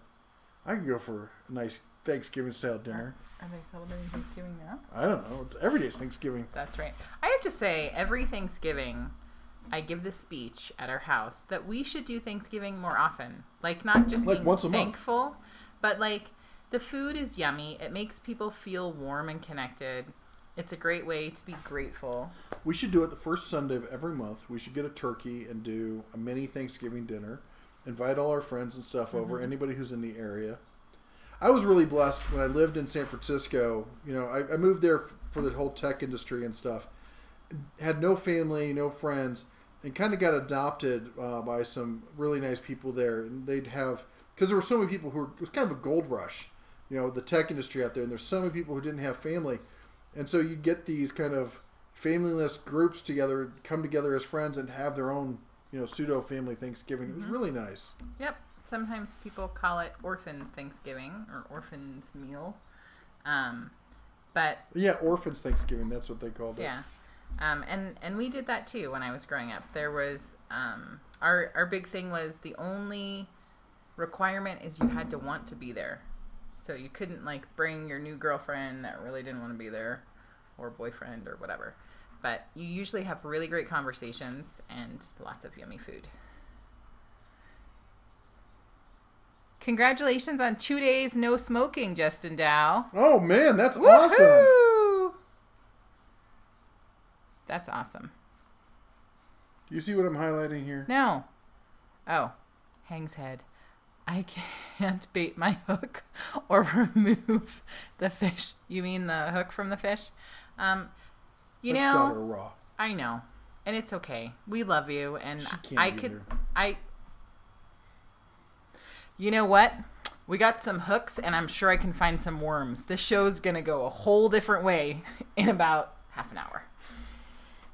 I could go for a nice Thanksgiving style dinner. Are they celebrating Thanksgiving now? I don't know. It's every day's Thanksgiving. That's right. I have to say, every Thanksgiving, I give this speech at our house that we should do Thanksgiving more often. Not just being once a thankful, month. But the food is yummy. It makes people feel warm and connected. It's a great way to be grateful. We should do it the first Sunday of every month. We should get a turkey and do a mini Thanksgiving dinner. Invite all our friends and stuff over, anybody who's in the area. I was really blessed when I lived in San Francisco. I moved there for the whole tech industry and stuff. Had no family, no friends, and kind of got adopted by some really nice people there. And they'd have, because there were so many people it was kind of a gold rush, the tech industry out there. And there's so many people who didn't have family. And so you get these kind of familyless groups together, come together as friends and have their own, pseudo family Thanksgiving. It was really nice. Yep. Sometimes people call it Orphans Thanksgiving or Orphans Meal. But yeah, Orphans Thanksgiving, that's what they called it. Yeah. And we did that too when I was growing up. There was our big thing was the only requirement is you had to want to be there. So you couldn't bring your new girlfriend that really didn't want to be there, or boyfriend or whatever. But you usually have really great conversations and lots of yummy food. Congratulations on 2 days no smoking, Justin Dow. Oh man, that's Woo-hoo! awesome. That's awesome. Do you see what I'm highlighting here? No. Oh, Hang's head. I can't bait my hook or remove the fish. You mean the hook from the fish? That's got her raw. I know. And it's okay. We love you. And She can't I either. could, you know what? We got some hooks and I'm sure I can find some worms. This show's going to go a whole different way in about half an hour.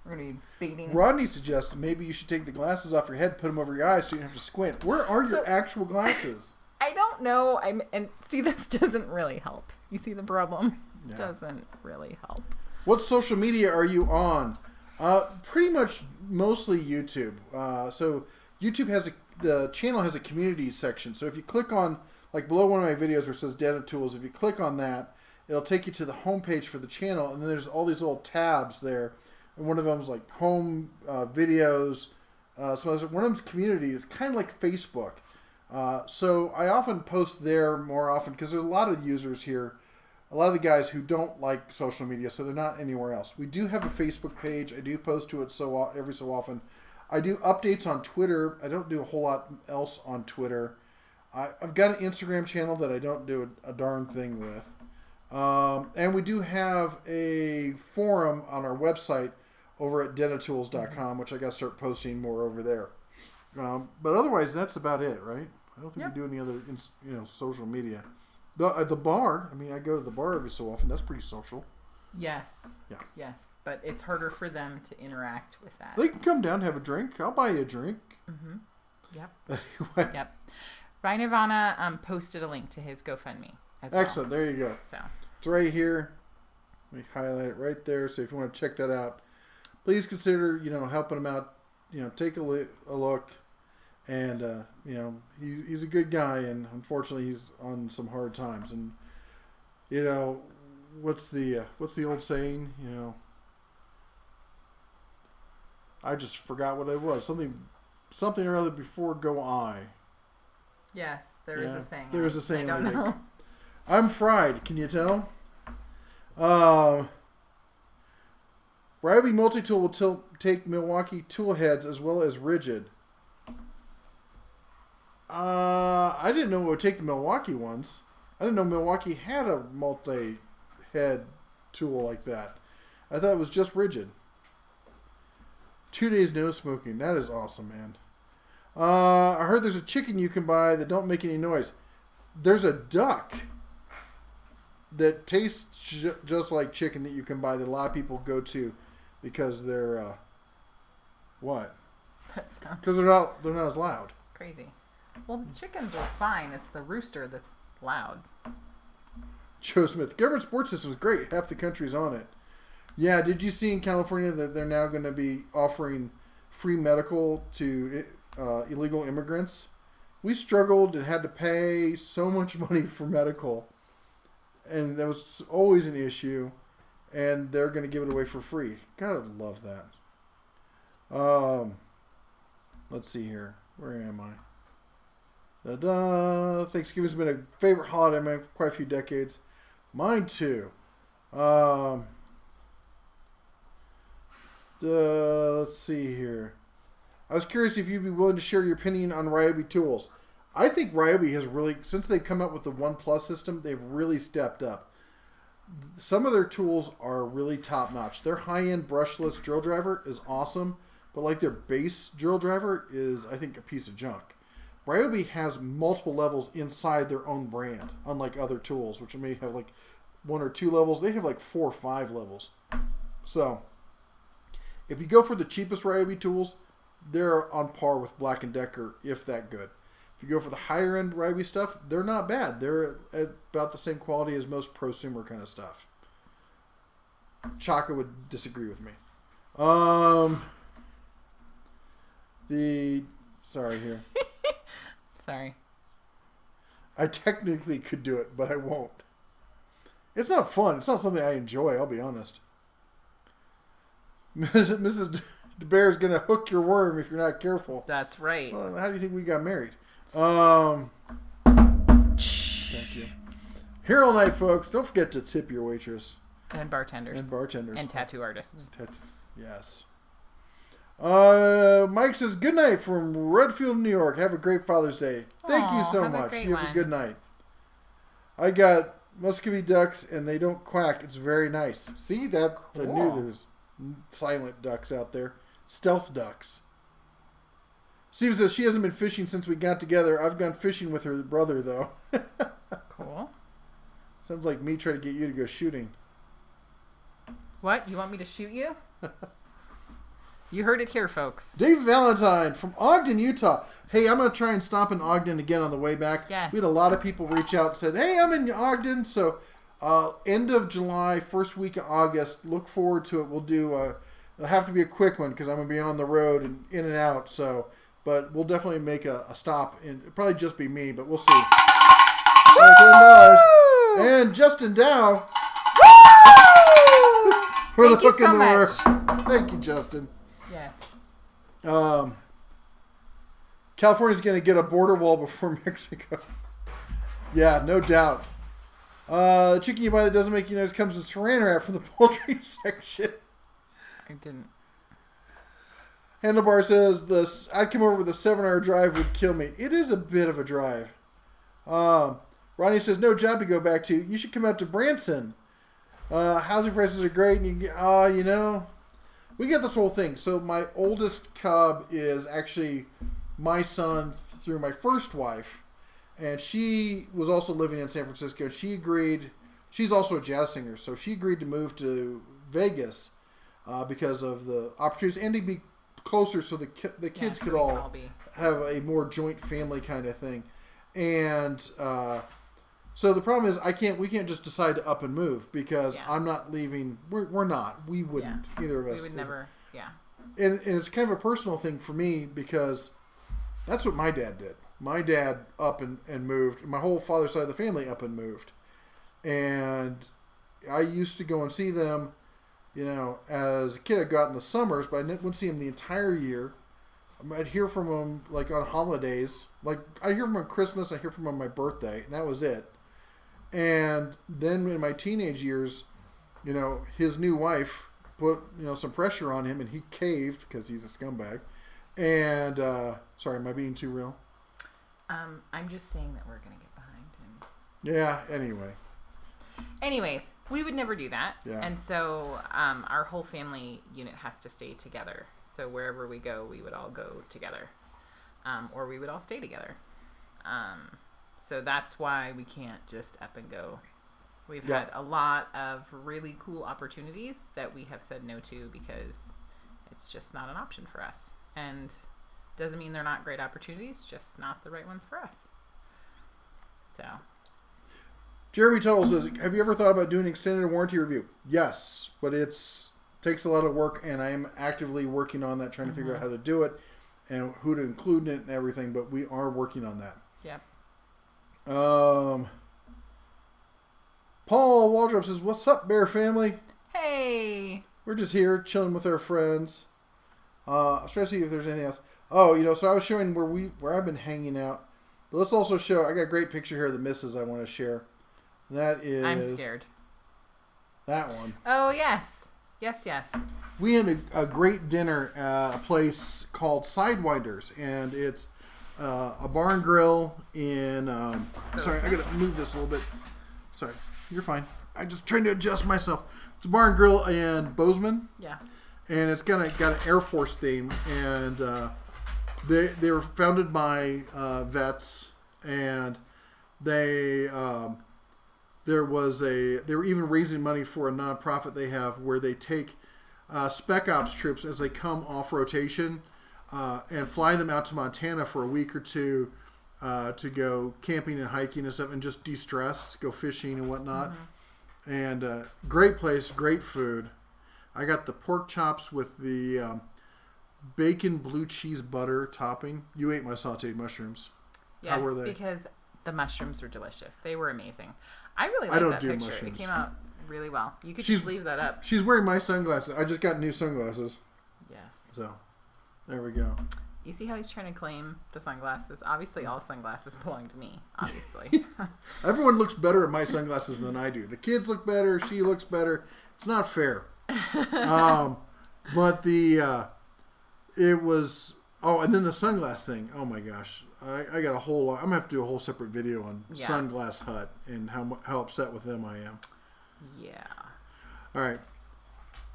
We're going to be baiting. Rodney suggests maybe you should take the glasses off your head, put them over your eyes so you don't have to squint. Where are your actual glasses? I don't know. And see, this doesn't really help. You see the problem? Yeah. Doesn't really help. What social media are you on? Pretty much mostly YouTube. So YouTube the channel has a community section. So if you click on, like below one of my videos where it says Data Tools, if you click on that, it'll take you to the homepage for the channel, and then there's all these little tabs there. And one of them is like home videos. So one of them's community. It's kind of like Facebook. So I often post there more often because there's a lot of users here. A lot of the guys who don't like social media, so they're not anywhere else. We do have a Facebook page. I do post to it every so often. I do updates on Twitter. I don't do a whole lot else on Twitter. I've got an Instagram channel that I don't do a darn thing with. And we do have a forum on our website over at dentatools.com, which I got to start posting more over there. But otherwise, that's about it, right? I don't think we do any other social media. At the bar, I mean, I go to the bar every so often. That's pretty social. Yes. Yeah. Yes, but it's harder for them to interact with that. They can come down and have a drink. I'll buy you a drink. Mm-hmm. Yep. Anyway. Yep. Ryan Ivana posted a link to his GoFundMe as well. Excellent. There you go. So it's right here. Let me highlight it right there. So if you want to check that out, please consider helping him out. Take a look. And he's a good guy, and unfortunately he's on some hard times. And what's the old saying? I just forgot what it was. Something or other before go I. yes, there is a saying. There is a saying. I don't know. I'm fried. Can you tell? Ryobi Multi-Tool will take Milwaukee tool heads as well as rigid. I didn't know it would take the Milwaukee ones. I didn't know Milwaukee had a multi-head tool like that. I thought it was just rigid. 2 days no smoking. That is awesome, man. I heard there's a chicken you can buy that don't make any noise. There's a duck that tastes just like chicken that you can buy that a lot of people go to because they're what? Because they're not as loud. Crazy. Well, the chickens are fine. It's the rooster that's loud. Joe Smith. Government sports system is great. Half the country's on it. Yeah, did you see in California that they're now going to be offering free medical to illegal immigrants? We struggled and had to pay so much money for medical. And that was always an issue. And they're going to give it away for free. Gotta love that. Let's see here. Where am I? Thanksgiving's been a favorite holiday of mine for quite a few decades. Mine too. Let's see here. I was curious if you'd be willing to share your opinion on Ryobi tools. I think Ryobi has really, since they've come up with the One Plus system, they've really stepped up. Some of their tools are really top notch. Their high-end brushless drill driver is awesome, but like their base drill driver is, I think, a piece of junk. Ryobi has multiple levels inside their own brand, unlike other tools, which may have like 1 or 2 levels. They have like 4 or 5 levels. So, if you go for the cheapest Ryobi tools, they're on par with Black & Decker, if that good. If you go for the higher end Ryobi stuff, they're not bad. They're at about the same quality as most prosumer kind of stuff. Chaka would disagree with me. Sorry here. Sorry. I technically could do it, but I won't. It's not fun. It's not something I enjoy, I'll be honest. Mrs. DeBear's going to hook your worm if you're not careful. That's right. Well, how do you think we got married? Thank you. Here all night, folks. Don't forget to tip your waitress. And bartenders. And bartenders. And tattoo artists. Yes. Mike says, good night from Redfield, New York. Have a great Father's Day. Thank you so much. You have a good night. I got Muscovy ducks, and they don't quack. It's very nice. See, that cool. I knew there was silent ducks out there. Stealth ducks. Steve says, she hasn't been fishing since we got together. I've gone fishing with her brother, though. Cool. Sounds like me trying to get you to go shooting. What? You want me to shoot you? You heard it here, folks. Dave Valentine from Ogden, Utah. Hey, I'm going to try and stop in Ogden again on the way back. Yes. We had a lot of people reach out and said, hey, I'm in Ogden. So end of July, first week of August, look forward to it. We'll do, it'll have to be a quick one because I'm going to be on the road and in and out. So, but we'll definitely make a stop. And it'll probably just be me, but we'll see. $10. And Justin Dow. For the hook in the water. Thank you, Justin. Yes. California's going to get a border wall before Mexico. Yeah, no doubt. The chicken you buy that doesn't make you noise comes with saran wrap from the poultry section. I didn't. Handlebar says, I'd come over with a 7-hour drive would kill me. It is a bit of a drive. Ronnie says, no job to go back to. You should come out to Branson. Housing prices are great, and you get, we get this whole thing. So my oldest cub is actually my son through my first wife, and she was also living in San Francisco. She agreed. She's also a jazz singer, so she agreed to move to Vegas because of the opportunities and to be closer, so the kids could all have a more joint family kind of thing, and. So the problem is we can't just decide to up and move because I'm not leaving. We're not. We wouldn't. Either of us. We would never. Yeah. And it's kind of a personal thing for me because that's what my dad did. My dad up and moved. My whole father's side of the family up and moved. And I used to go and see them, as a kid. I'd go out in the summers, but I wouldn't see them the entire year. I'd hear from them like on holidays. Like I'd hear from them on Christmas. I'd hear from them on my birthday. And that was it. And then in my teenage years, his new wife put, some pressure on him and he caved because he's a scumbag. And, sorry, am I being too real? I'm just saying that we're going to get behind him. Yeah, anyway. Anyways, we would never do that. Yeah. And so our whole family unit has to stay together. So wherever we go, we would all go together. Or we would all stay together. So that's why we can't just up and go. We've had a lot of really cool opportunities that we have said no to because it's just not an option for us. And doesn't mean they're not great opportunities, just not the right ones for us. So. Jeremy Tuttle says, have you ever thought about doing an extended warranty review? Yes, but takes a lot of work, and I am actively working on that, trying to figure out how to do it and who to include in it and everything, but we are working on that. Yep. Paul Waldrop says, what's up, Bear family? Hey. We're just here chilling with our friends. I was trying to see if there's anything else. Oh, so I was showing where I've been hanging out. But let's also show, I got a great picture here of the missus I want to share. That is... I'm scared. That one. Oh, yes. Yes. We had a great dinner at a place called Sidewinders, and it's a bar and grill in... sorry, I got to move this a little bit. Sorry, you're fine. I'm just trying to adjust myself. It's a bar and grill in Bozeman. Yeah. And it's got an Air Force theme, and they were founded by vets, and they were even raising money for a nonprofit they have where they take spec ops troops as they come off rotation and fly them out to Montana for a week or two to go camping and hiking and stuff and just de-stress, go fishing and whatnot. Mm-hmm. And great place, great food. I got the pork chops with the bacon blue cheese butter topping. You ate my sauteed mushrooms. Yes, how were they? Because the mushrooms were delicious. They were amazing. I really like that picture. Mushrooms. It came out really well. You could just leave that up. She's wearing my sunglasses. I just got new sunglasses. Yes. So, there we go. You see how he's trying to claim the sunglasses? Obviously, all sunglasses belong to me. Obviously. Everyone looks better in my sunglasses than I do. The kids look better. She looks better. It's not fair. But it was, and then the sunglass thing. Oh my gosh. I got a whole lot. I'm going to have to do a whole separate video on Sunglass Hut and how upset with them I am. Yeah. All right.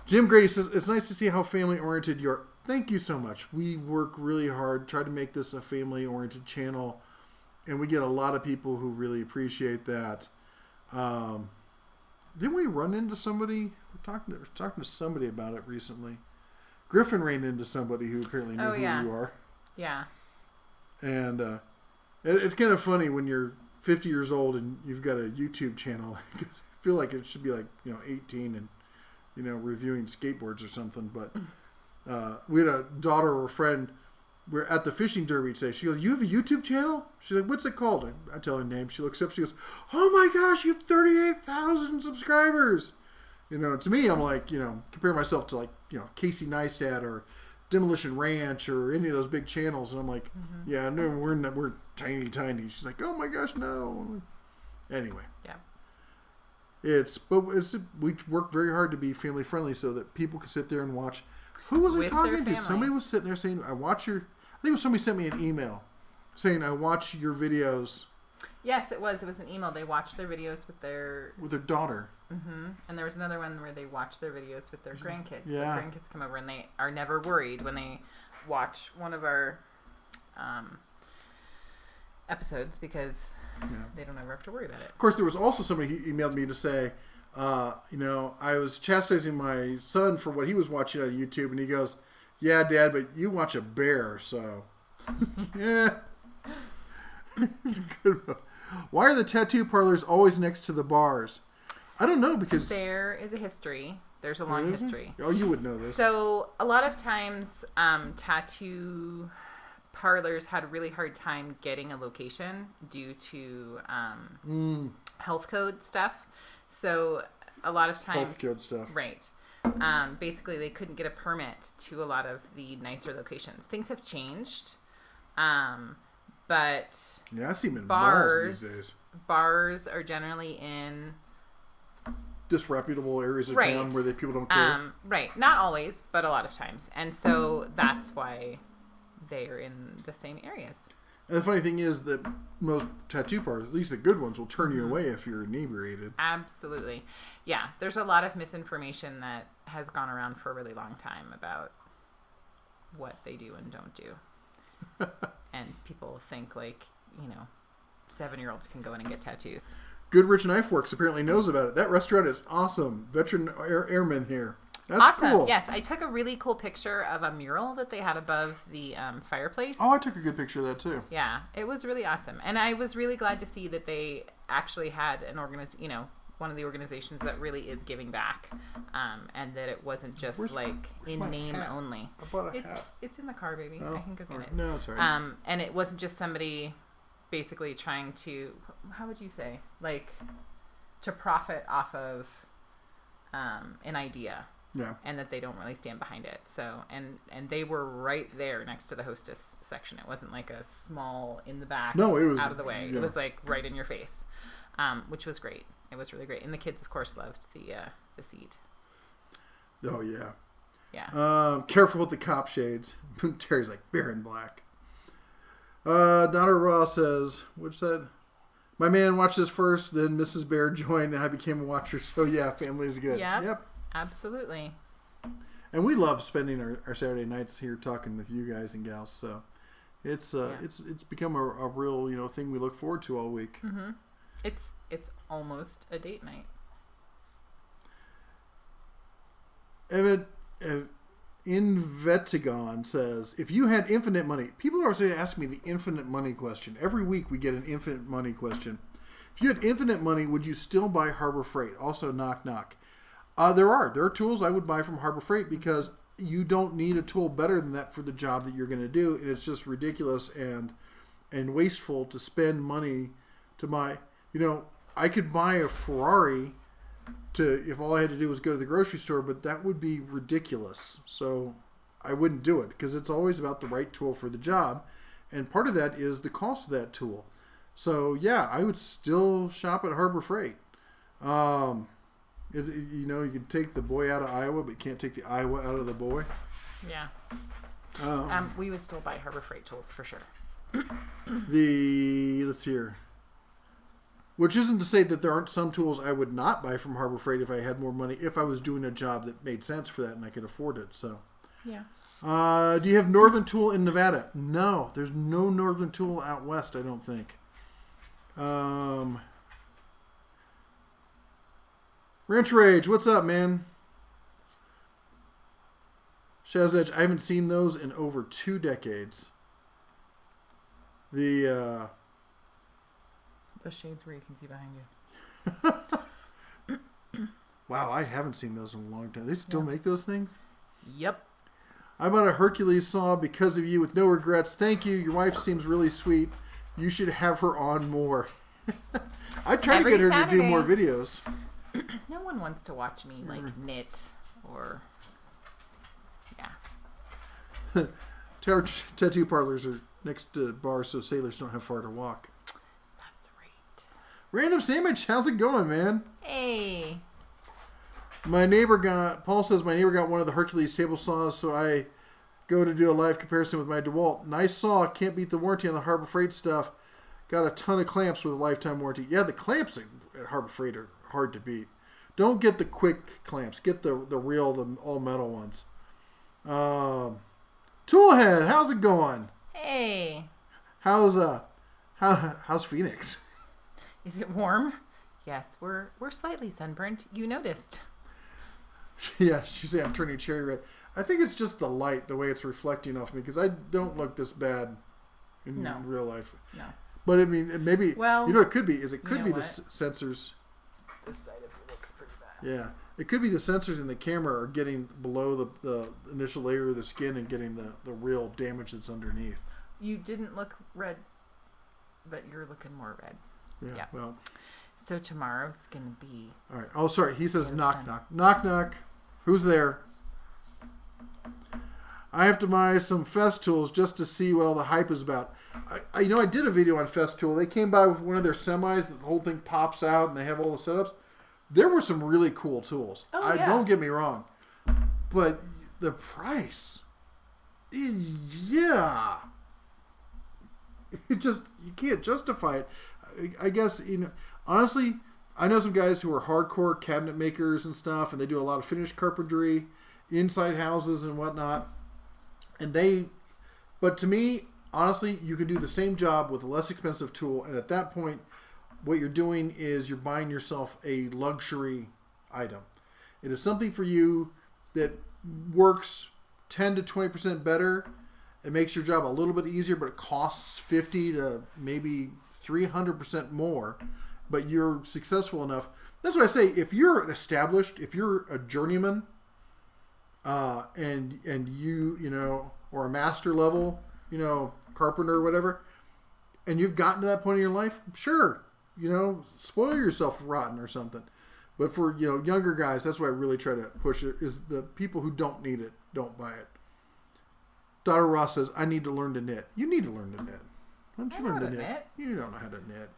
Jim Grady says, it's nice to see how family-oriented you are. Thank you so much. We work really hard, try to make this a family-oriented channel, and we get a lot of people who really appreciate that. Didn't we run into somebody? We're talking to somebody about it recently. Griffin ran into somebody who apparently knew who you are. Yeah. And it's kind of funny when you're 50 years old and you've got a YouTube channel. I feel like it should be 18 and reviewing skateboards or something. But we had a daughter or a friend. We're at the fishing derby today. She goes, "You have a YouTube channel?" She's like, "What's it called?" I tell her name. She looks up. She goes, "Oh my gosh, you have 38,000 subscribers." To me, I'm like, compare myself to Casey Neistat or Demolition Ranch or any of those big channels, and I'm like, yeah, no, we're tiny. She's like, "Oh my gosh, no." Anyway, yeah, we work very hard to be family friendly so that people can sit there and watch. Who was I talking to? Somebody was sitting there saying, "I watch your." I think it was somebody sent me an email saying, "I watch your videos." Yes, it was. It was an email. They watched their videos with their daughter. Mm-hmm. And there was another one where they watch their videos with their grandkids. Yeah. The grandkids come over and they are never worried when they watch one of our episodes because they don't ever have to worry about it. Of course, there was also somebody who emailed me to say, I was chastising my son for what he was watching on YouTube, and he goes, "Yeah, Dad, but you watch a bear, so." Yeah. It's a good one. Why are the tattoo parlors always next to the bars? I don't know, because there is a history. There's a long history. Oh, you would know this. So a lot of times, tattoo parlors had a really hard time getting a location due to health code stuff. So a lot of times, health code stuff, right? Basically, they couldn't get a permit to a lot of the nicer locations. Things have changed, but I see them in malls these days. Bars are generally in disreputable areas of town where people don't care. Right. Not always, but a lot of times. And so that's why they are in the same areas. And the funny thing is that most tattoo parlors, at least the good ones, will turn you away if you're inebriated. Absolutely. Yeah. There's a lot of misinformation that has gone around for a really long time about what they do and don't do. And people think 7-year-olds can go in and get tattoos. Goodrich Knife Works apparently knows about it. That restaurant is awesome. Veteran airmen here. That's awesome. Cool. Yes, I took a really cool picture of a mural that they had above the fireplace. Oh, I took a good picture of that too. Yeah, it was really awesome, and I was really glad to see that they actually had an one of the organizations that really is giving back, and that it wasn't just in name hat? only. I bought a hat. It's in the car, baby. Oh, I can go get it. No, it's all right. And it wasn't just somebody basically trying to, how would you say, to profit off of an idea. Yeah. And that they don't really stand behind it. So, and they were right there next to the hostess section. It wasn't like a small in the back. No, it was out of the way. Yeah. It was right in your face, which was great. It was really great. And the kids, of course, loved the seat. Oh, yeah. Yeah. Careful with the cop shades. Terry's like, bear in black. Donna Ross says, what's that? My man watched this first, then Mrs. Bear joined, and I became a watcher. So, yeah, family's good. Yep. Absolutely. And we love spending our Saturday nights here talking with you guys and gals. So it's become a real thing we look forward to all week. Mm-hmm. It's almost a date night. Invetigon says, if you had infinite money, people are always asking me the infinite money question. Every week we get an infinite money question. If you had infinite money, would you still buy Harbor Freight? Also, knock, knock. There are tools I would buy from Harbor Freight because you don't need a tool better than that for the job that you're going to do. And it's just ridiculous and wasteful to spend money to buy. I could buy a Ferrari if all I had to do was go to the grocery store, but that would be ridiculous. So I wouldn't do it because it's always about the right tool for the job. And part of that is the cost of that tool. So yeah, I would still shop at Harbor Freight. You can take the boy out of Iowa, but you can't take the Iowa out of the boy. Yeah. We would still buy Harbor Freight tools for sure. Let's see here. Which isn't to say that there aren't some tools I would not buy from Harbor Freight if I had more money, if I was doing a job that made sense for that and I could afford it. So, yeah. Do you have Northern Tool in Nevada? No, there's no Northern Tool out west, I don't think. Ranch Rage, what's up, man? Shaz Edge, I haven't seen those in over 2 decades. The shades where you can see behind you. Wow, I haven't seen those in a long time. They still make those things? Yep. I bought a Hercules saw because of you with no regrets. Thank you. Your wife seems really sweet. You should have her on more. I try to get her to do more videos. No one wants to watch me knit or Tattoo parlors are next to bars so sailors don't have far to walk. That's right. Random Sandwich, how's it going, man? Hey. Paul says my neighbor got one of the Hercules table saws, so I go to do a live comparison with my DeWalt. Nice saw, can't beat the warranty on the Harbor Freight stuff. Got a ton of clamps with a lifetime warranty. Yeah, the clamps at Harbor Freight are hard to beat. Don't get the quick clamps. Get the real, the all metal ones. Toolhead, how's it going? Hey. How's Phoenix? Is it warm? Yes, we're slightly sunburned. You noticed. Yeah, she said I'm turning cherry red. I think it's just the light, the way it's reflecting off me, because I don't look this bad in real life. No. But I mean, maybe, well, you know what it could be? It could be the sensors. This side of you looks pretty bad. Yeah. It could be the sensors in the camera are getting below the initial layer of the skin and getting the real damage that's underneath. You didn't look red, but you're looking more red. Yeah. Well. So tomorrow's going to be... All right. Oh, sorry. He says knock, knock. Knock, knock. Who's there? I have to buy some Fest tools just to see what all the hype is about. I did a video on Fest tool. They came by with one of their semis that the whole thing pops out and they have all the setups. There were some really cool tools. Don't get me wrong. But the price... Yeah. You can't justify it. I guess, honestly, I know some guys who are hardcore cabinet makers and stuff, and they do a lot of finished carpentry, inside houses and whatnot. But to me, honestly, you can do the same job with a less expensive tool, and at that point, what you're doing is you're buying yourself a luxury item. It is something for you that works 10 to 20% better. It makes your job a little bit easier, but it costs 50 to maybe 300% more. But you're successful enough. That's what I say. If you're established, if you're a journeyman, and you or a master level, carpenter or whatever, and you've gotten to that point in your life, sure, spoil yourself rotten or something. But for younger guys, that's why I really try to push it. Is the people who don't need it, don't buy it. Daughter Ross says, I need to learn to knit. You need to learn to knit. Why don't you learn to knit? You don't know how to knit.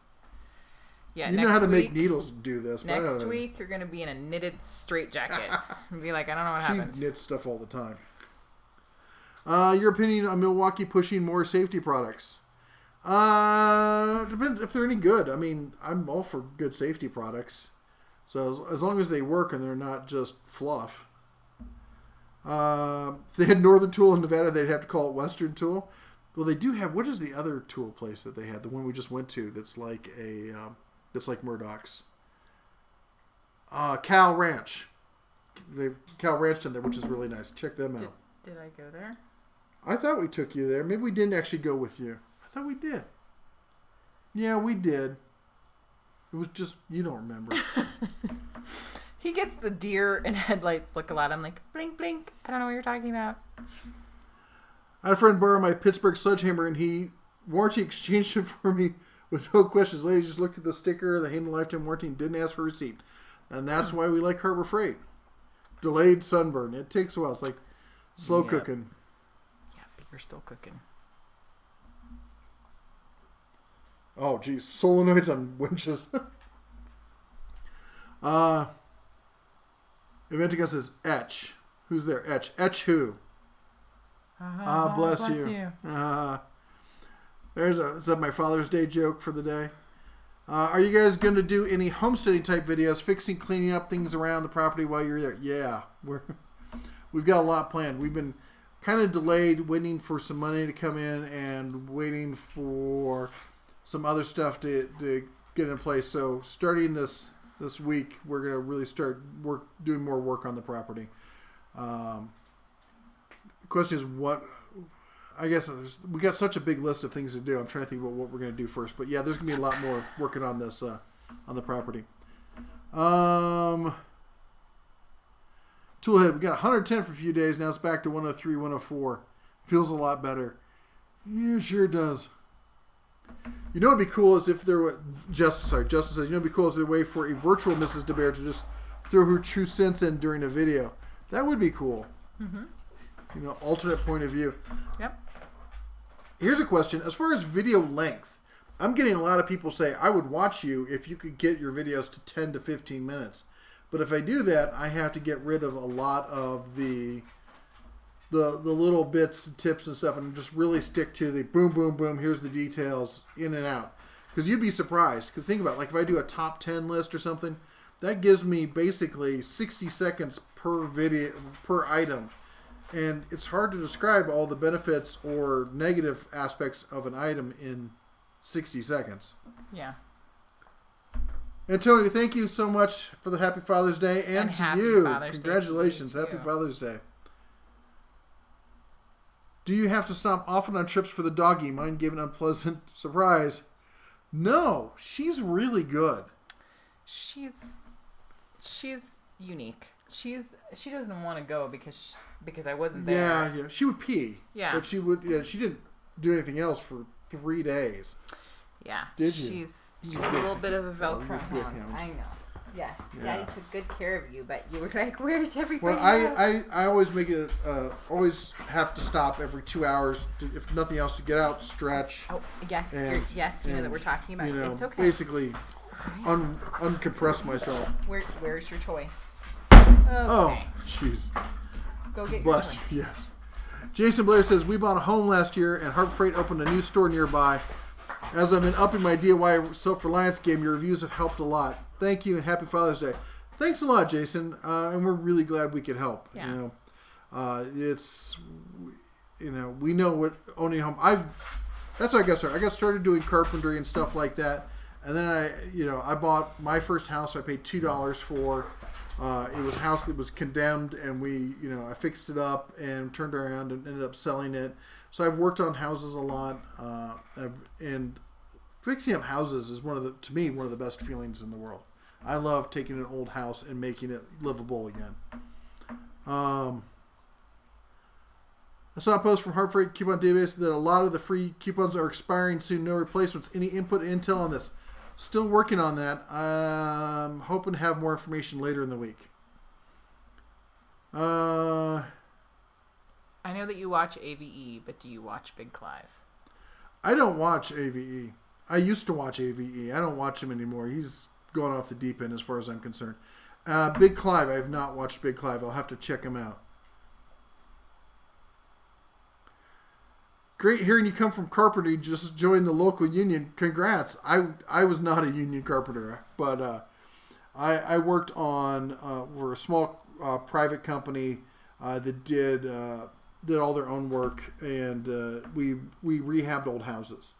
Yeah, you know how to make needles do this. Next week, you're going to be in a knitted straitjacket and be like, I don't know what happened. She knits stuff all the time. Your opinion on Milwaukee pushing more safety products? Depends if they're any good. I mean, I'm all for good safety products. So as long as they work and they're not just fluff. If they had Northern Tool in Nevada, they'd have to call it Western Tool. Well, they do have. What is the other tool place that they had? The one we just went to. That's like that's like Murdoch's. Cal Ranch. They've Cal Ranch in there, which is really nice. Check them out. Did I go there? I thought we took you there. Maybe we didn't actually go with you. I thought we did. Yeah, we did. It was just you don't remember. He gets the deer and headlights look a lot. I'm like, blink, blink. I don't know what you're talking about. I had a friend borrow my Pittsburgh sledgehammer, and he warranty exchanged it for me with no questions. Ladies just looked at the sticker, the Hayden Lifetime warranty, and didn't ask for a receipt. And that's why we like Harbor Freight. Delayed sunburn. It takes a while. It's like slow cooking. Yeah, but you're still cooking. Oh, geez. Solenoids on winches. Eventica says etch. Who's there? Etch. Etch who? Bless you. Is that my Father's Day joke for the day? Are you guys going to do any homesteading type videos, fixing, cleaning up things around the property while you're there? Yeah, we've got a lot planned. We've been kind of delayed, waiting for some money to come in and waiting for some other stuff to get in place. So starting this week, we're going to really start doing more work on the property. The question is what... I guess we got such a big list of things to do. I'm trying to think about what we're going to do first. But yeah, there's going to be a lot more working on this, on the property. Toolhead, we got 110 for a few days. Now it's back to 103, 104. Feels a lot better. Yeah, sure does. You know what would be cool is if there were... Justin says, you know what would be cool is a way for a virtual Mrs. DeBear to just throw her 2 cents in during a video. That would be cool. Mm-hmm. You know, alternate point of view. Yep. Here's a question. As far as video length, I'm getting a lot of people say, I would watch you if you could get your videos to 10 to 15 minutes. But if I do that, I have to get rid of a lot of the little bits and tips and stuff and just really stick to the boom, boom, boom, here's the details, in and out. Because you'd be surprised. Because think about it, like if I do a top 10 list or something, that gives me basically 60 seconds per video, per item. And it's hard to describe all the benefits or negative aspects of an item in 60 seconds. Yeah. Antonio, thank you so much for the Happy Father's Day. And to you, congratulations. Happy Father's Day. Do you have to stop often on trips for the doggy? Mind gave an unpleasant surprise. No, she's really good. She's unique. She doesn't want to go because I wasn't there. Yeah. She would pee. Yeah. But she would. Yeah, she didn't do anything else for 3 days. Yeah. Did you? She's a little bit of a Velcro hound. I know. Yes. Yeah. Daddy took good care of you, but you were like, "Where's everybody?" Well, I always make it. Always have to stop every 2 hours, if nothing else, to get out, stretch. Oh yes, yes. You know that we're talking about. It's okay. Basically, uncompress myself. Where's your toy? Okay. Oh, jeez. Go get your Bless toy. you. Yes. Jason Blair says, we bought a home last year and Harbor Freight opened a new store nearby. As I've been upping my DIY self-reliance game, your reviews have helped a lot. Thank you and Happy Father's Day. Thanks a lot, Jason. And we're really glad we could help. Yeah. We know what owning a home. That's how I got started. I got started doing carpentry and stuff like that. And then I bought my first house I paid $2 for. It was a house that was condemned, and I fixed it up and turned around and ended up selling it. So I've worked on houses a lot, and fixing up houses is one of the best feelings in the world. I love taking an old house and making it livable again. I saw a post from Harbor Freight Coupon Database that a lot of the free coupons are expiring soon. No replacements. Any input intel on this? Still working on that. I'm hoping to have more information later in the week. I know that you watch AVE, but do you watch Big Clive? I don't watch AVE. I used to watch AVE. I don't watch him anymore. He's gone off the deep end as far as I'm concerned. Big Clive, I have not watched Big Clive. I'll have to check him out. Great hearing you come from carpentry. Just joined the local union. Congrats. I was not a union carpenter, but I worked on for a small private company that did all their own work, and we rehabbed old houses.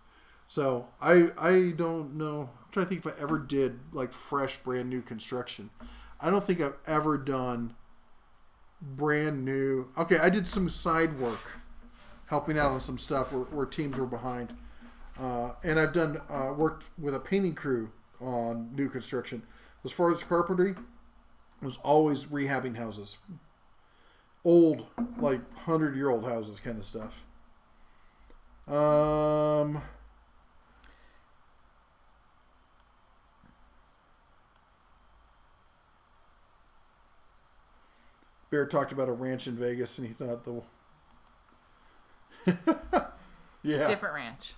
So I don't know. I'm trying to think if I ever did like fresh, brand new construction. I don't think I've ever done brand new. Okay, I did some side work, helping out on some stuff where teams were behind. And I've done worked with a painting crew on new construction. As far as carpentry, it was always rehabbing houses. Old, like 100-year-old houses kind of stuff. Bear talked about a ranch in Vegas, and he thought yeah. Different ranch.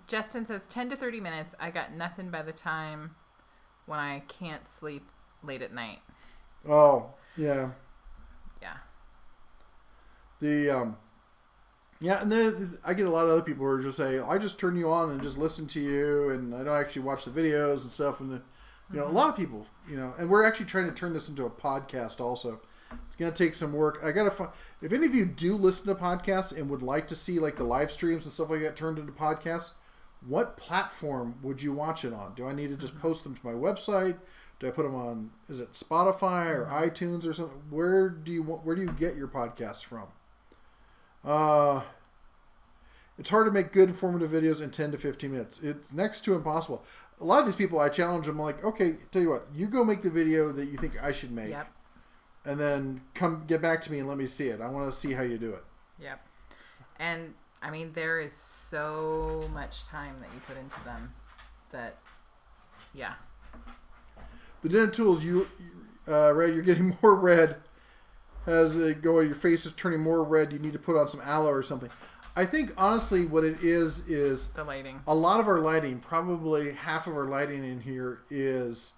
Justin says 10 to 30 minutes. I got nothing by the time when I can't sleep late at night. Oh, yeah. Yeah. And then I get a lot of other people who are just say, I just turn you on and just listen to you, and I don't actually watch the videos and stuff. And a lot of people, and we're actually trying to turn this into a podcast also. It's going to take some work. I got to find, if any of you do listen to podcasts and would like to see like the live streams and stuff like that turned into podcasts, what platform would you watch it on? Do I need to just post them to my website? Do I put them on, is it Spotify or iTunes or something? Where do you get your podcasts from? It's hard to make good informative videos in 10 to 15 minutes. It's next to impossible. A lot of these people, I challenge them like, okay, tell you what, you go make the video that you think I should make. Yep. And then come get back to me and let me see it. I want to see how you do it. Yep. And I mean, there is so much time that you put into them that, yeah. The dental tools red, you're getting more red as it go. Your face is turning more red. You need to put on some aloe or something. I think honestly, what it is the lighting. A lot of our lighting, probably half of our lighting in here is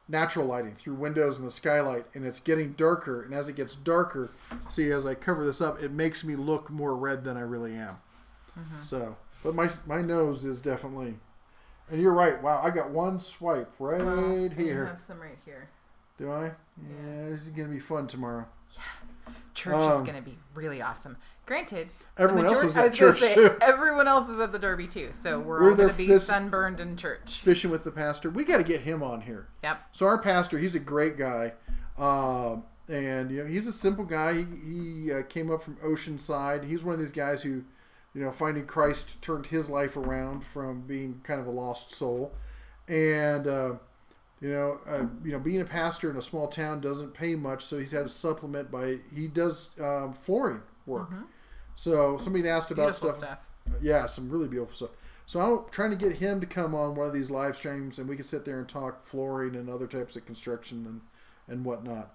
natural lighting through windows and the skylight, and it's getting darker. And as it gets darker, see, as I cover this up, it makes me look more red than I really am. Mm-hmm. So, but my nose is definitely. And you're right. Wow, I got one swipe right here. You have some right here. Do I? Yeah, this is gonna be fun tomorrow. Yeah, church is gonna be really awesome. Granted, everyone else was at church too. Everyone else was at the Derby too, so we're all gonna be sunburned in church. Fishing with the pastor. We got to get him on here. Yep. So our pastor, he's a great guy, and he's a simple guy. He came up from Oceanside. He's one of these guys who, finding Christ turned his life around from being kind of a lost soul, and being a pastor in a small town doesn't pay much, so he's had to supplement he does flooring work. Mm-hmm. So somebody asked about beautiful stuff. Yeah, some really beautiful stuff. So I'm trying to get him to come on one of these live streams, and we can sit there and talk flooring and other types of construction and whatnot.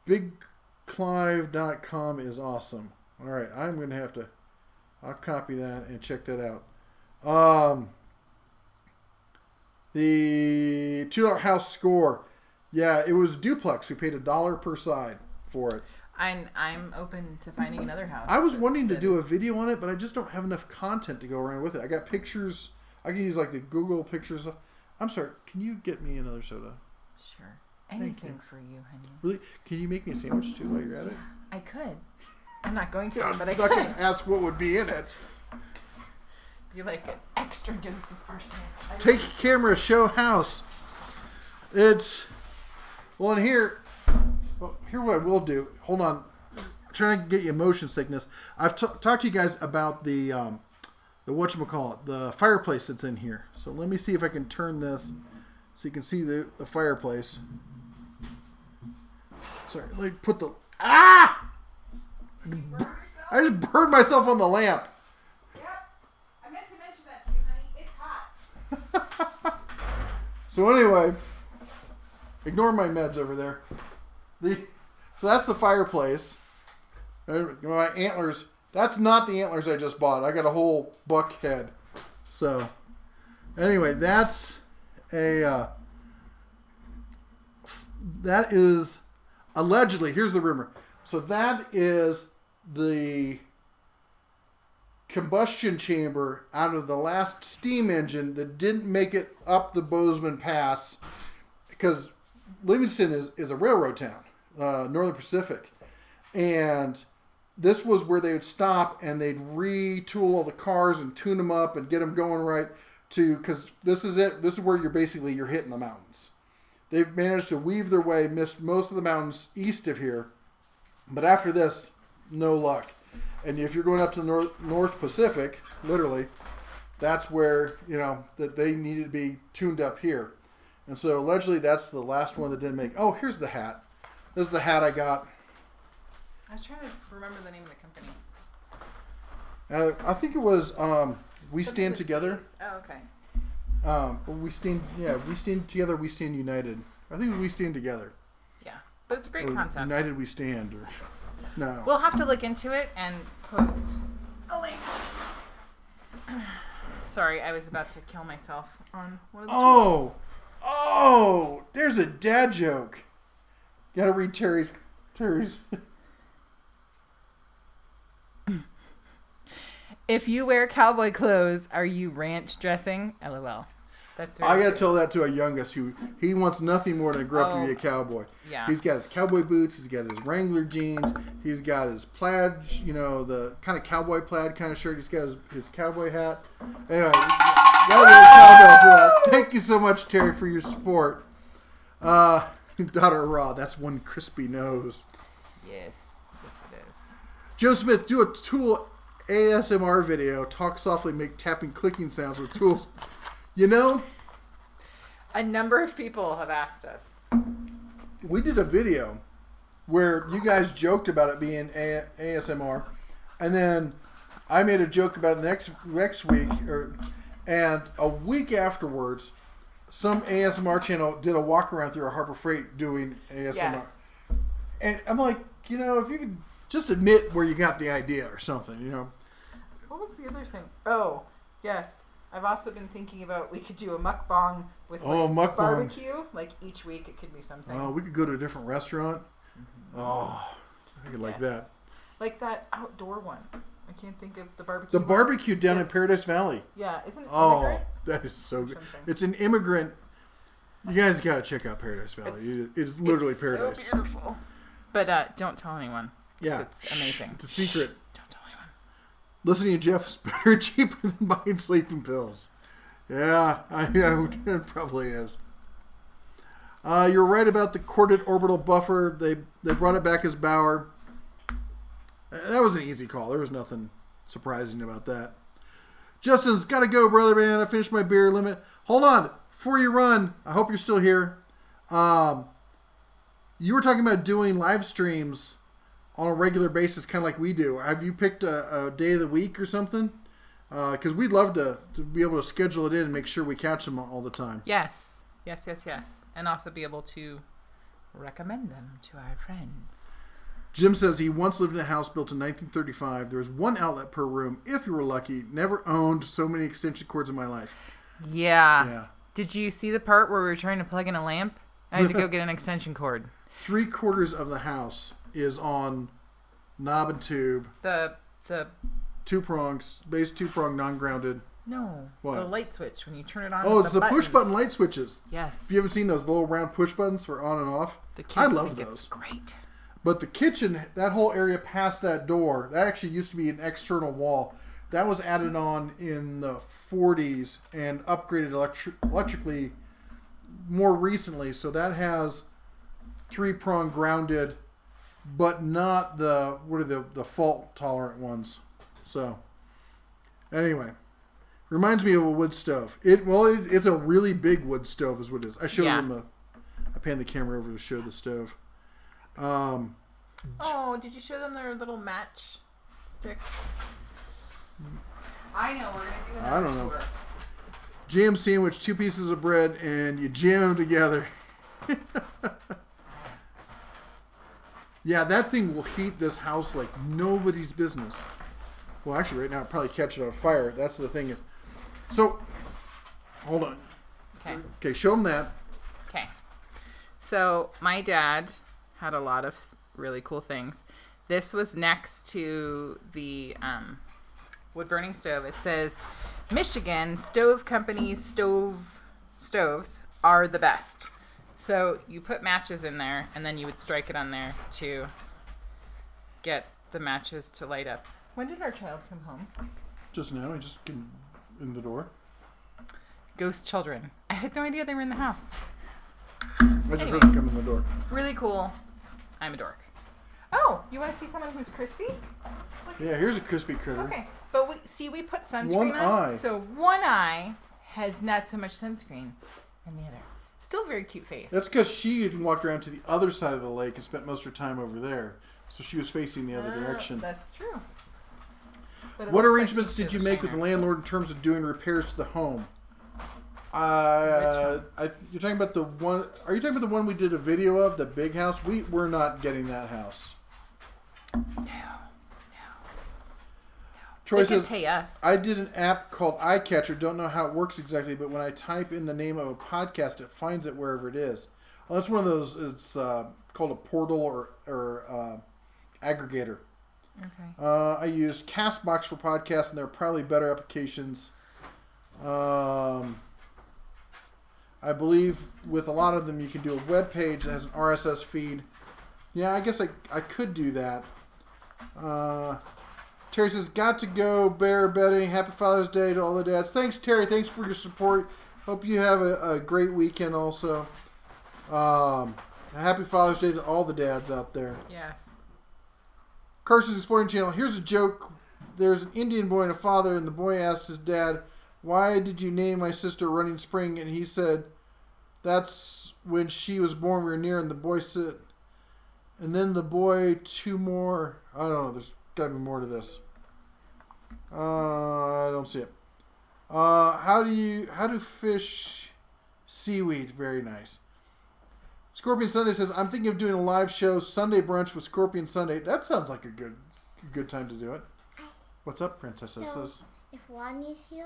BigClive.com is awesome. All right, I'm going to I'll copy that and check that out. The $2 house score. Yeah, it was duplex. We paid $1 per side for it. I'm open to finding another house. I was wanting to do a video on it, but I just don't have enough content to go around with it. I got pictures. I can use like the Google pictures. I'm sorry. Can you get me another soda? Sure. Anything for you, honey. Really? Can you make me a sandwich too while you're at it? I could. I'm not going to, but I could. I'm not going to ask what would be in it. You like an extra dose of arsenic. Take camera, show house. It's in here. Well, here what I will do. Hold on. I'm trying to get you motion sickness. I've talked to you guys about the whatchamacallit, the fireplace that's in here. So let me see if I can turn this so you can see the fireplace. Sorry, let me put the I just burned myself on the lamp. Yep. I meant to mention that to you, honey. It's hot. So anyway, ignore my meds over there. So that's the fireplace. My antlers. That's not the antlers I just bought. I got a whole buck head. So anyway, that is allegedly. Here's the rumor. So that is the combustion chamber out of the last steam engine that didn't make it up the Bozeman Pass, because Livingston is a railroad town, Northern Pacific, and this was where they would stop and they'd retool all the cars and tune them up and get them going right because this is it. This is where you're hitting the mountains. They've managed to weave their way, missed most of the mountains east of here, but after this, no luck. And if you're going up to the North Pacific, literally, that's where, that they needed to be tuned up here. And so allegedly that's the last one that didn't make. Oh, here's the hat. This is the hat I got. I was trying to remember the name of the company. I think it was We Stand Together. Oh, okay. We stand together, we stand united. I think it was We Stand Together. Yeah, but it's a great concept. United we stand. Or no. We'll have to look into it and post a link. Sorry, I was about to kill myself on one of the tools. Oh, there's a dad joke. Gotta read Terry's. If you wear cowboy clothes, are you ranch dressing? LOL. That's I gotta tell that to our youngest, who he wants nothing more than to grow up to be a cowboy. Yeah. He's got his cowboy boots. He's got his Wrangler jeans. He's got his plaid, the kind of cowboy plaid kind of shirt. He's got his cowboy hat. Anyway, gotta be a cowbell for that. Thank you so much, Terry, for your support. Daughter Raw, that's one crispy nose. Yes, it is. Joe Smith, do a Tool ASMR video. Talk softly, make tapping, clicking sounds with tools. A number of people have asked us. We did a video where you guys joked about it being ASMR, and then I made a joke about it next week, and a week afterwards, some ASMR channel did a walk around through a Harbor Freight doing ASMR. Yes. And I'm like, if you could just admit where you got the idea or something, What was the other thing? Oh, yes. I've also been thinking about we could do a mukbang with mukbang. barbecue. Like each week it could be something. Oh, we could go to a different restaurant. Mm-hmm. Oh, I could like that. Like that outdoor one. I can't think of the barbecue. The barbecue down in Paradise Valley. Yeah, isn't it? Oh, that is so good. It's an immigrant. You guys got to check out Paradise Valley. It's literally paradise. So beautiful. But don't tell anyone. Yeah, it's amazing. It's a secret. Don't tell anyone. Listening to Jeff is better, cheaper than buying sleeping pills. Yeah, it probably is. You're right about the corded orbital buffer. They brought it back as Bauer. That was an easy call. There was nothing surprising about that. Justin's got to go, brother man. I finished my beer limit. Hold on. Before you run, I hope you're still here. You were talking about doing live streams on a regular basis, kind of like we do. Have you picked a day of the week or something? Because we'd love to be able to schedule it in and make sure we catch them all the time. Yes. And also be able to recommend them to our friends. Jim says he once lived in a house built in 1935. There was one outlet per room, if you were lucky. Never owned so many extension cords in my life. Yeah. Did you see the part where we were trying to plug in a lamp? I had to go get an extension cord. 3/4 of the house is on knob and tube. The two prongs, base 2-prong, non-grounded. No. What? The light switch when you turn it on. Oh, it's the push button light switches. Yes. If you haven't seen those little round push buttons for on and off, I love those. It's great. But the kitchen, that whole area past that door, that actually used to be an external wall. That was added on in the 40s and upgraded electrically more recently. So that has 3-prong grounded, but not the fault tolerant ones. So anyway, reminds me of a wood stove. It's a really big wood stove is what it is. I showed them I panned the camera over to show the stove. Did you show them their little match stick? I know, we're going to do another I don't know. tour. Jam sandwich, 2 pieces of bread, and you jam them together. Yeah, that thing will heat this house like nobody's business. Well, actually, right now, I'll probably catch it on fire. That's the thing. So, hold on. Okay, show them that. Okay. So, my dad had a lot of really cool things. This was next to the wood-burning stove. It says, Michigan Stove Company's stoves are the best. So, you put matches in there, and then you would strike it on there to get the matches to light up. When did our child come home? Just now. He just came in the door. Ghost children. I had no idea they were in the house. I just heard him come in the door. Really cool. I'm a dork. Oh, you want to see someone who's crispy? Yeah, here's a crispy critter. Okay, but we put sunscreen One on. eye. So one eye has not so much sunscreen, and the other still very cute face. That's because she even walked around to the other side of the lake and spent most of her time over there. So she was facing the other direction. That's true. What arrangements did you make with the landlord in terms of doing repairs to the home? You're talking about the one. Are you talking about the one we did a video of, the big house? We're not getting that house. No. Troy They says, could pay us. I did an app called iCatcher. Don't know how it works exactly, but when I type in the name of a podcast, it finds it wherever it is. Well, that's one of those. It's called a portal or aggregator. Okay. I used Castbox for podcasts, and there are probably better applications. I believe with a lot of them, you can do a web page that has an RSS feed. Yeah, I guess I could do that. Terry says, got to go bear bedding. Happy Father's Day to all the dads. Thanks, Terry. Thanks for your support. Hope you have a great weekend also. Happy Father's Day to all the dads out there. Yes. Carson's Exploring Channel. Here's a joke. There's an Indian boy and a father, and the boy asked his dad, why did you name my sister Running Spring? And he said, that's when she was born. We were near. And the boy said, and then the boy, two more. I don't know. There's got to be more to this. I don't see it. How do fish seaweed? Very nice. Scorpion Sunday says, I'm thinking of doing a live show Sunday brunch with Scorpion Sunday. That sounds like a good time to do it. What's up, Princess? So, if Rodney's here,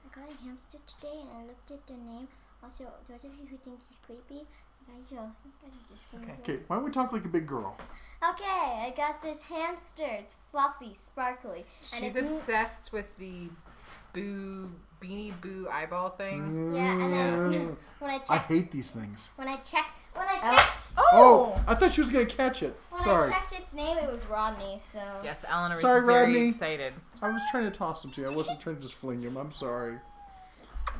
I got a hamster today and I looked at the name. Also, those of you who think he's creepy, you guys are just going to Okay, why don't we talk like a big girl? Okay, I got this hamster. It's fluffy, sparkly. And She's it's obsessed with the Beanie Boo eyeball thing. Yeah, and then when I checked... I hate these things. When I checked... Oh, I thought she was going to catch it. When Sorry. I checked its name, it was Rodney, so... Yes, Eleanor was Sorry, very Rodney. excited. I was trying to toss them to you. I wasn't trying to just fling them. I'm sorry.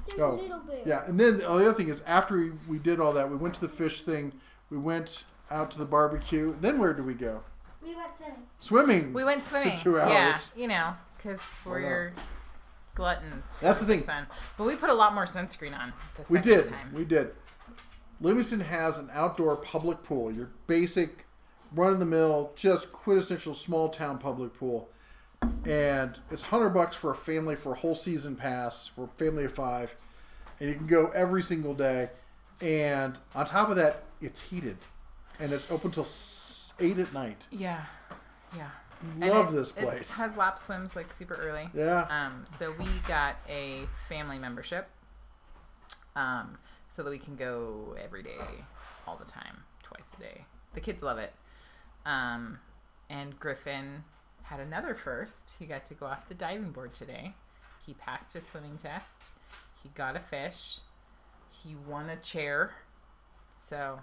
There's a little bit. Yeah, and then the other thing is after we did all that, we went to the fish thing. We went out to the barbecue. Then where did we go? We went swimming. Swimming. We went swimming. For 2 hours. Yeah, because we're gluttons. For That's the thing. sun. But we put a lot more sunscreen on the We second did. time. We did. Livingston has an outdoor public pool. Your basic, run-of-the-mill, just quintessential small-town public pool. And it's $100 for a family for a whole season pass for a family of 5. And you can go every single day. And on top of that, it's heated. And it's open till 8 at night. Yeah. Love this place. It has lap swims like super early. Yeah. So we got a family membership. So that we can go every day, all the time, twice a day. The kids love it. And Griffin had another first. He got to go off the diving board today. He passed his swimming test. He got a fish. He won a chair. So,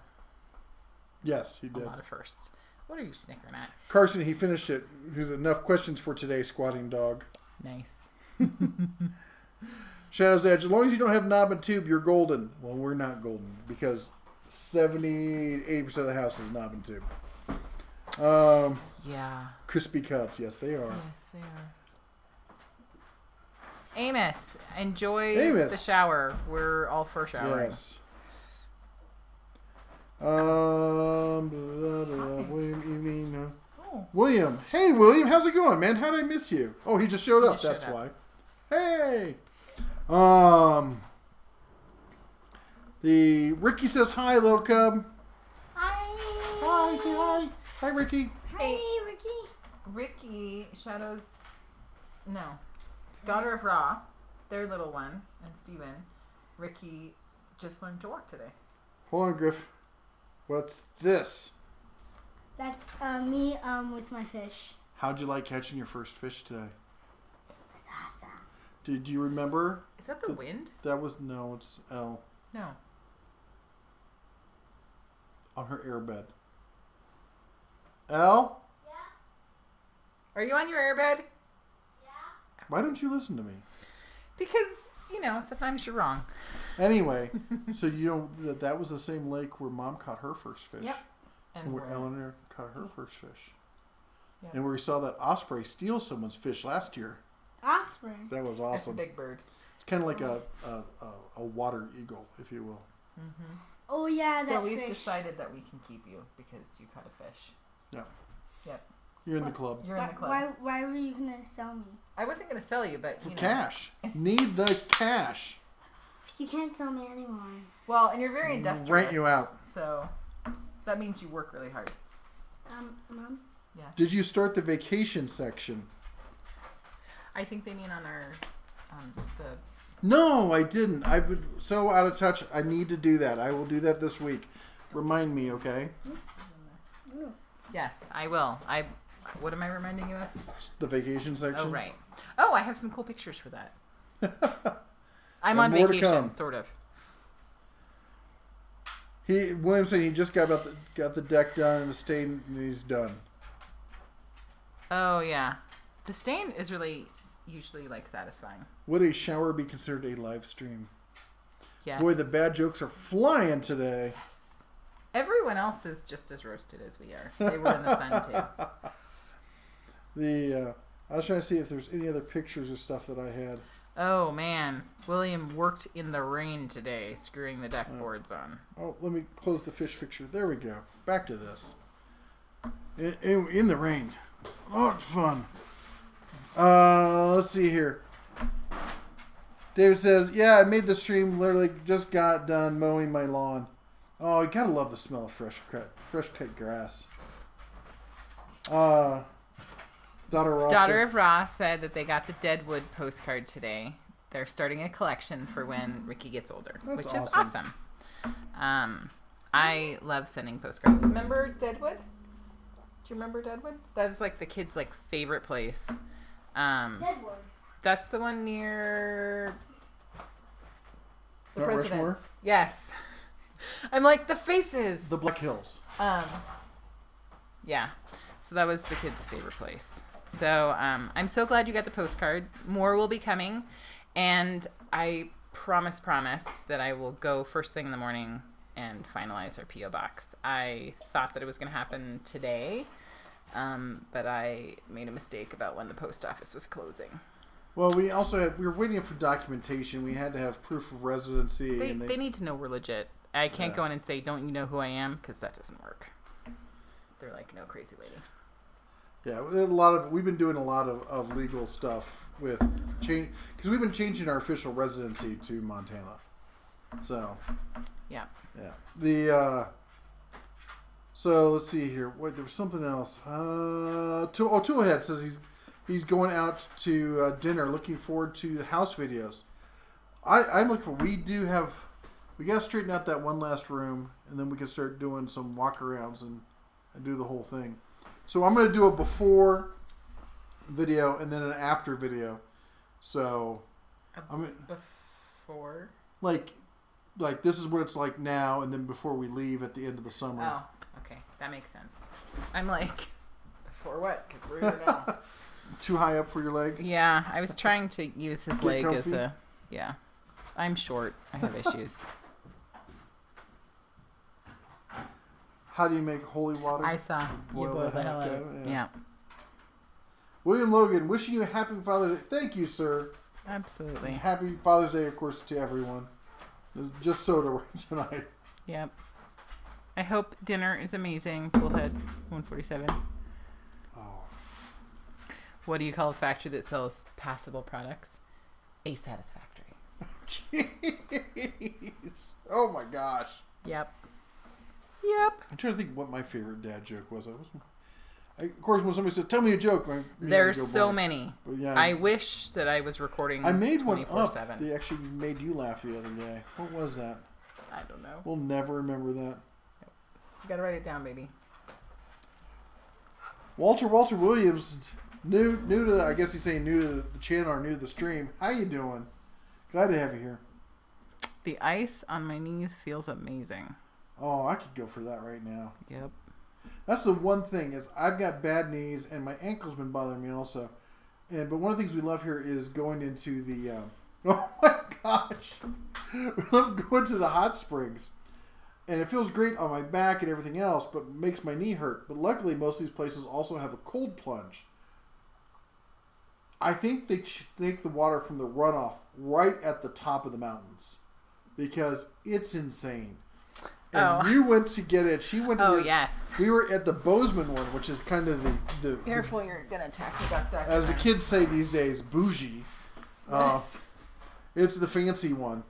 Yes, he a did. lot of firsts. What are you snickering at? Carson, he finished it. There's enough questions for today, Squatting Dog. Nice. Shadow's Edge, as long as you don't have knob and tube, you're golden. Well, we're not golden because 80% of the house is knob and tube. Yeah. Crispy cuts, yes, they are. Yes, they are. Amos, enjoy Amos. the shower. We're all for showering. Yes. William Evening. Oh. William. Hey, William, how's it going, man? How did I miss you? Oh, he just showed up. He just That's showed why. Hey. The Ricky says hi, little cub. Hi. Hi, say hi. Hi, Ricky. Hi, Ricky. Ricky, daughter of Ra, their little one, and Steven. Ricky just learned to walk today. Hold on, Griff. What's this? That's me with my fish. How'd you like catching your first fish today? It's awesome. Did you remember? Is that the wind? That was, no, it's Elle No. on her airbed. Elle? Are you on your airbed? Why don't you listen to me? Because, sometimes you're wrong. Anyway, so you know that was the same lake where Mom caught her first fish. Yep. And where Eleanor caught her first fish. Yep. And where we saw that osprey steal someone's fish last year. Osprey. That was That's a awesome. big bird. It's kind of like a water eagle, if you will. Mm-hmm. Oh yeah, So that we've fish. decided that we can keep you because you caught a fish. Yeah. Yep. You're in the club. You're in the club. Why were you gonna sell me? I wasn't going to sell you, but, For cash. Need the cash. You can't sell me anymore. Well, and you're very industrious. Rent you out. So that means you work really hard. Mom. Did you start the vacation section? I think they mean on the. No, I didn't. I've been so out of touch. I need to do that. I will do that this week. Remind me, okay? Yes, I will. What am I reminding you of? The vacation section. Oh, right. Oh, I have some cool pictures for that. I'm And on more to vacation, come. sort of. William said he just got the deck done and the stain, and he's done. Oh, yeah. The stain is really usually like satisfying. Would a shower be considered a live stream? Yes. Boy, the bad jokes are flying today. Yes. Everyone else is just as roasted as we are. They were in the sun too. I was trying to see if there's any other pictures or stuff that I had. Oh man, William worked in the rain today, screwing the deck boards on. Oh, let me close the fish picture. There we go. Back to this. In the rain. Oh, it's fun. Let's see here. David says, yeah, I made the stream, literally just got done mowing my lawn. Oh, you gotta love the smell of fresh cut grass. Daughter Daughter of Ross said that they got the Deadwood postcard today. They're starting a collection for when Ricky gets older, That's which is awesome. I love sending postcards. Remember Deadwood? Do you remember Deadwood? That's like the kids' like favorite place. Deadwood. That's the one near the Mount president's. Rushmore? Yes. I'm like the faces. The Black Hills. Yeah. So that was the kids' favorite place. So I'm so glad you got the postcard. More will be coming, and I promise that I will go first thing in the morning and finalize our PO box. I thought that it was going to happen today, but I made a mistake about when the post office was closing. Well, we were waiting for documentation. We had to have proof of residency. They need to know we're legit. I can't go in and say, "Don't you know who I am?" Because that doesn't work. They're like, "No, crazy lady." Yeah, we've been doing a lot of legal stuff with change because we've been changing our official residency to Montana. So Yeah. So let's see here. Wait, there was something else. Toolhead says he's going out to dinner. Looking forward to the house videos. I'm looking for. We got to straighten out that one last room, and then we can start doing some walkarounds and do the whole thing. So I'm going to do a before video and then an after video. So Before? like this is what it's like now, and then before we leave at the end of the summer. Oh, okay. That makes sense. I'm like, before what? Because we're here now. Too high up for your leg? Yeah, I was trying to use his leg as comfy? a... Yeah. I'm short. I have issues. How do you make holy water? I saw you Boil boiled the the hell heck out. out, yeah. Yeah, William Logan, wishing you a happy Father's Day. Thank you, sir. absolutely. Happy Father's Day, of course, to everyone. There's just soda tonight. Yep. I hope dinner is amazing. Bullhead 147. Oh. What do you call a factory that sells passable products? A satisfactory. Jeez. Oh my gosh. Yep. I'm trying to think what my favorite dad joke was. Of course, when somebody says, "Tell me a joke," There's so many. But yeah, I wish that I was recording. I made one up. 24/7. They actually made you laugh the other day. What was that? I don't know. We'll never remember that. You gotta write it down, baby. Walter Williams, new to I guess he's saying new to the channel or new to the stream. How you doing? Glad to have you here. The ice on my knees feels amazing. Oh, I could go for that right now. Yep. That's the one thing is I've got bad knees and my ankle's been bothering me also. But one of the things we love here is going into the oh my gosh, we love going to the hot springs, and it feels great on my back and everything else, but makes my knee hurt. But luckily, most of these places also have a cold plunge. I think they take the water from the runoff right at the top of the mountains because it's insane. And you went to get it. She went to yes. We were at the Bozeman one, which is kind of the Careful, you're going to attack me back there. as the kids say these days, bougie. Yes. It's the fancy one.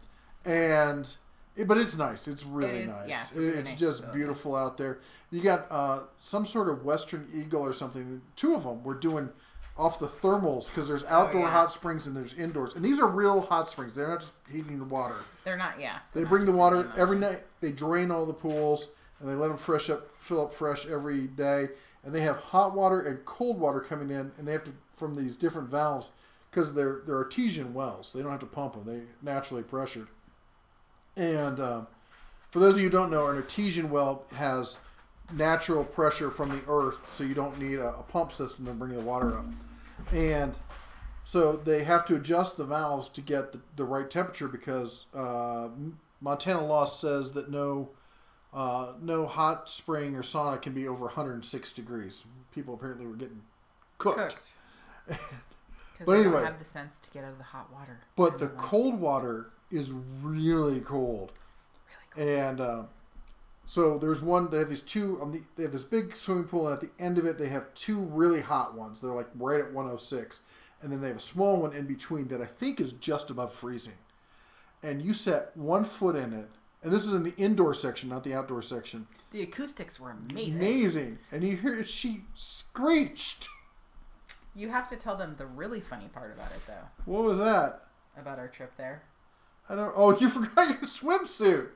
But it's nice. It's really nice. Yeah, it's really it's nice just facility. beautiful out there. You got some sort of Western Eagle or something. Two of them were doing off the thermals because there's outdoor yeah. hot springs and there's indoors. And these are real hot springs. They're not just heating the water. They're not, yeah. They bring the water every night. They drain all the pools and they let them fill up fresh every day. And they have hot water and cold water coming in, and they have to from these different valves because they're artesian wells. They don't have to pump them; they're naturally pressured. And for those of you who don't know, an artesian well has natural pressure from the earth, so you don't need a pump system to bring the water up. And so they have to adjust the valves to get the right temperature because Montana law says that no hot spring or sauna can be over 106 degrees. People apparently were getting cooked. Because But they anyway. don't have the sense to get out of the hot water. But the cold water is really cold. Really cold. And so there's one, they have these two, they have this big swimming pool, and at the end of it, they have two really hot ones. They're like right at 106. And then they have a small one in between that I think is just above freezing. And you set 1 foot in it. And this is in the indoor section, not the outdoor section. The acoustics were amazing. Amazing. And you hear she screeched. You have to tell them the really funny part about it, though. What was that? About our trip there. Oh, you forgot your swimsuit.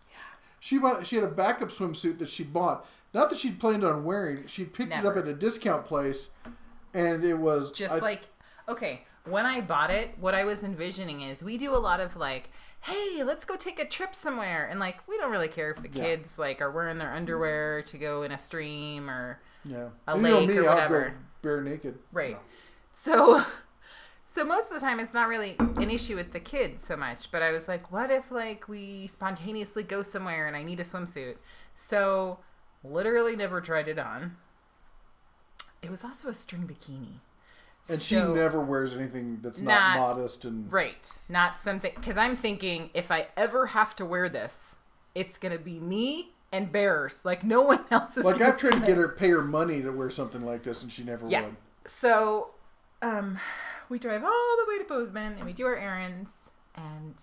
Yeah. She had a backup swimsuit that she bought. Not that she'd planned on wearing. She picked it up at a discount place. And it was... when I bought it, what I was envisioning is we do a lot of like, hey, let's go take a trip somewhere. And like, we don't really care if the kids like are wearing their underwear to go in a stream or a lake or whatever. I'll go bare naked. Right. No. So most of the time it's not really an issue with the kids so much. But I was like, what if like we spontaneously go somewhere and I need a swimsuit? So literally never tried it on. It was also a string bikini. And she never wears anything that's not modest and... Right. Not something... Because I'm thinking, if I ever have to wear this, it's going to be me and bears. Like, no one else is like, gonna I've tried to see get pay her money to wear something like this, and she never would. So, we drive all the way to Bozeman, and we do our errands, and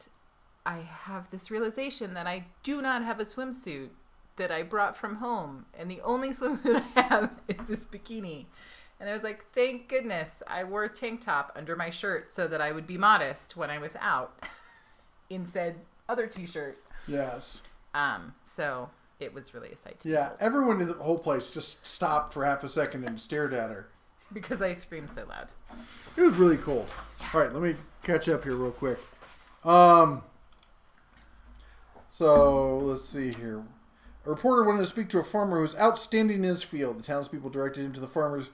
I have this realization that I do not have a swimsuit that I brought from home, and the only swimsuit I have is this bikini. And I was like, thank goodness I wore a tank top under my shirt so that I would be modest when I was out in said other t-shirt. Yes. So it was really a sight to behold. Everyone in the whole place just stopped for half a second and stared at her. Because I screamed so loud. It was really cool. Yeah. All right, let me catch up here real quick. So let's see here. A reporter wanted to speak to a farmer who was outstanding in his field. The townspeople directed him to the farmer's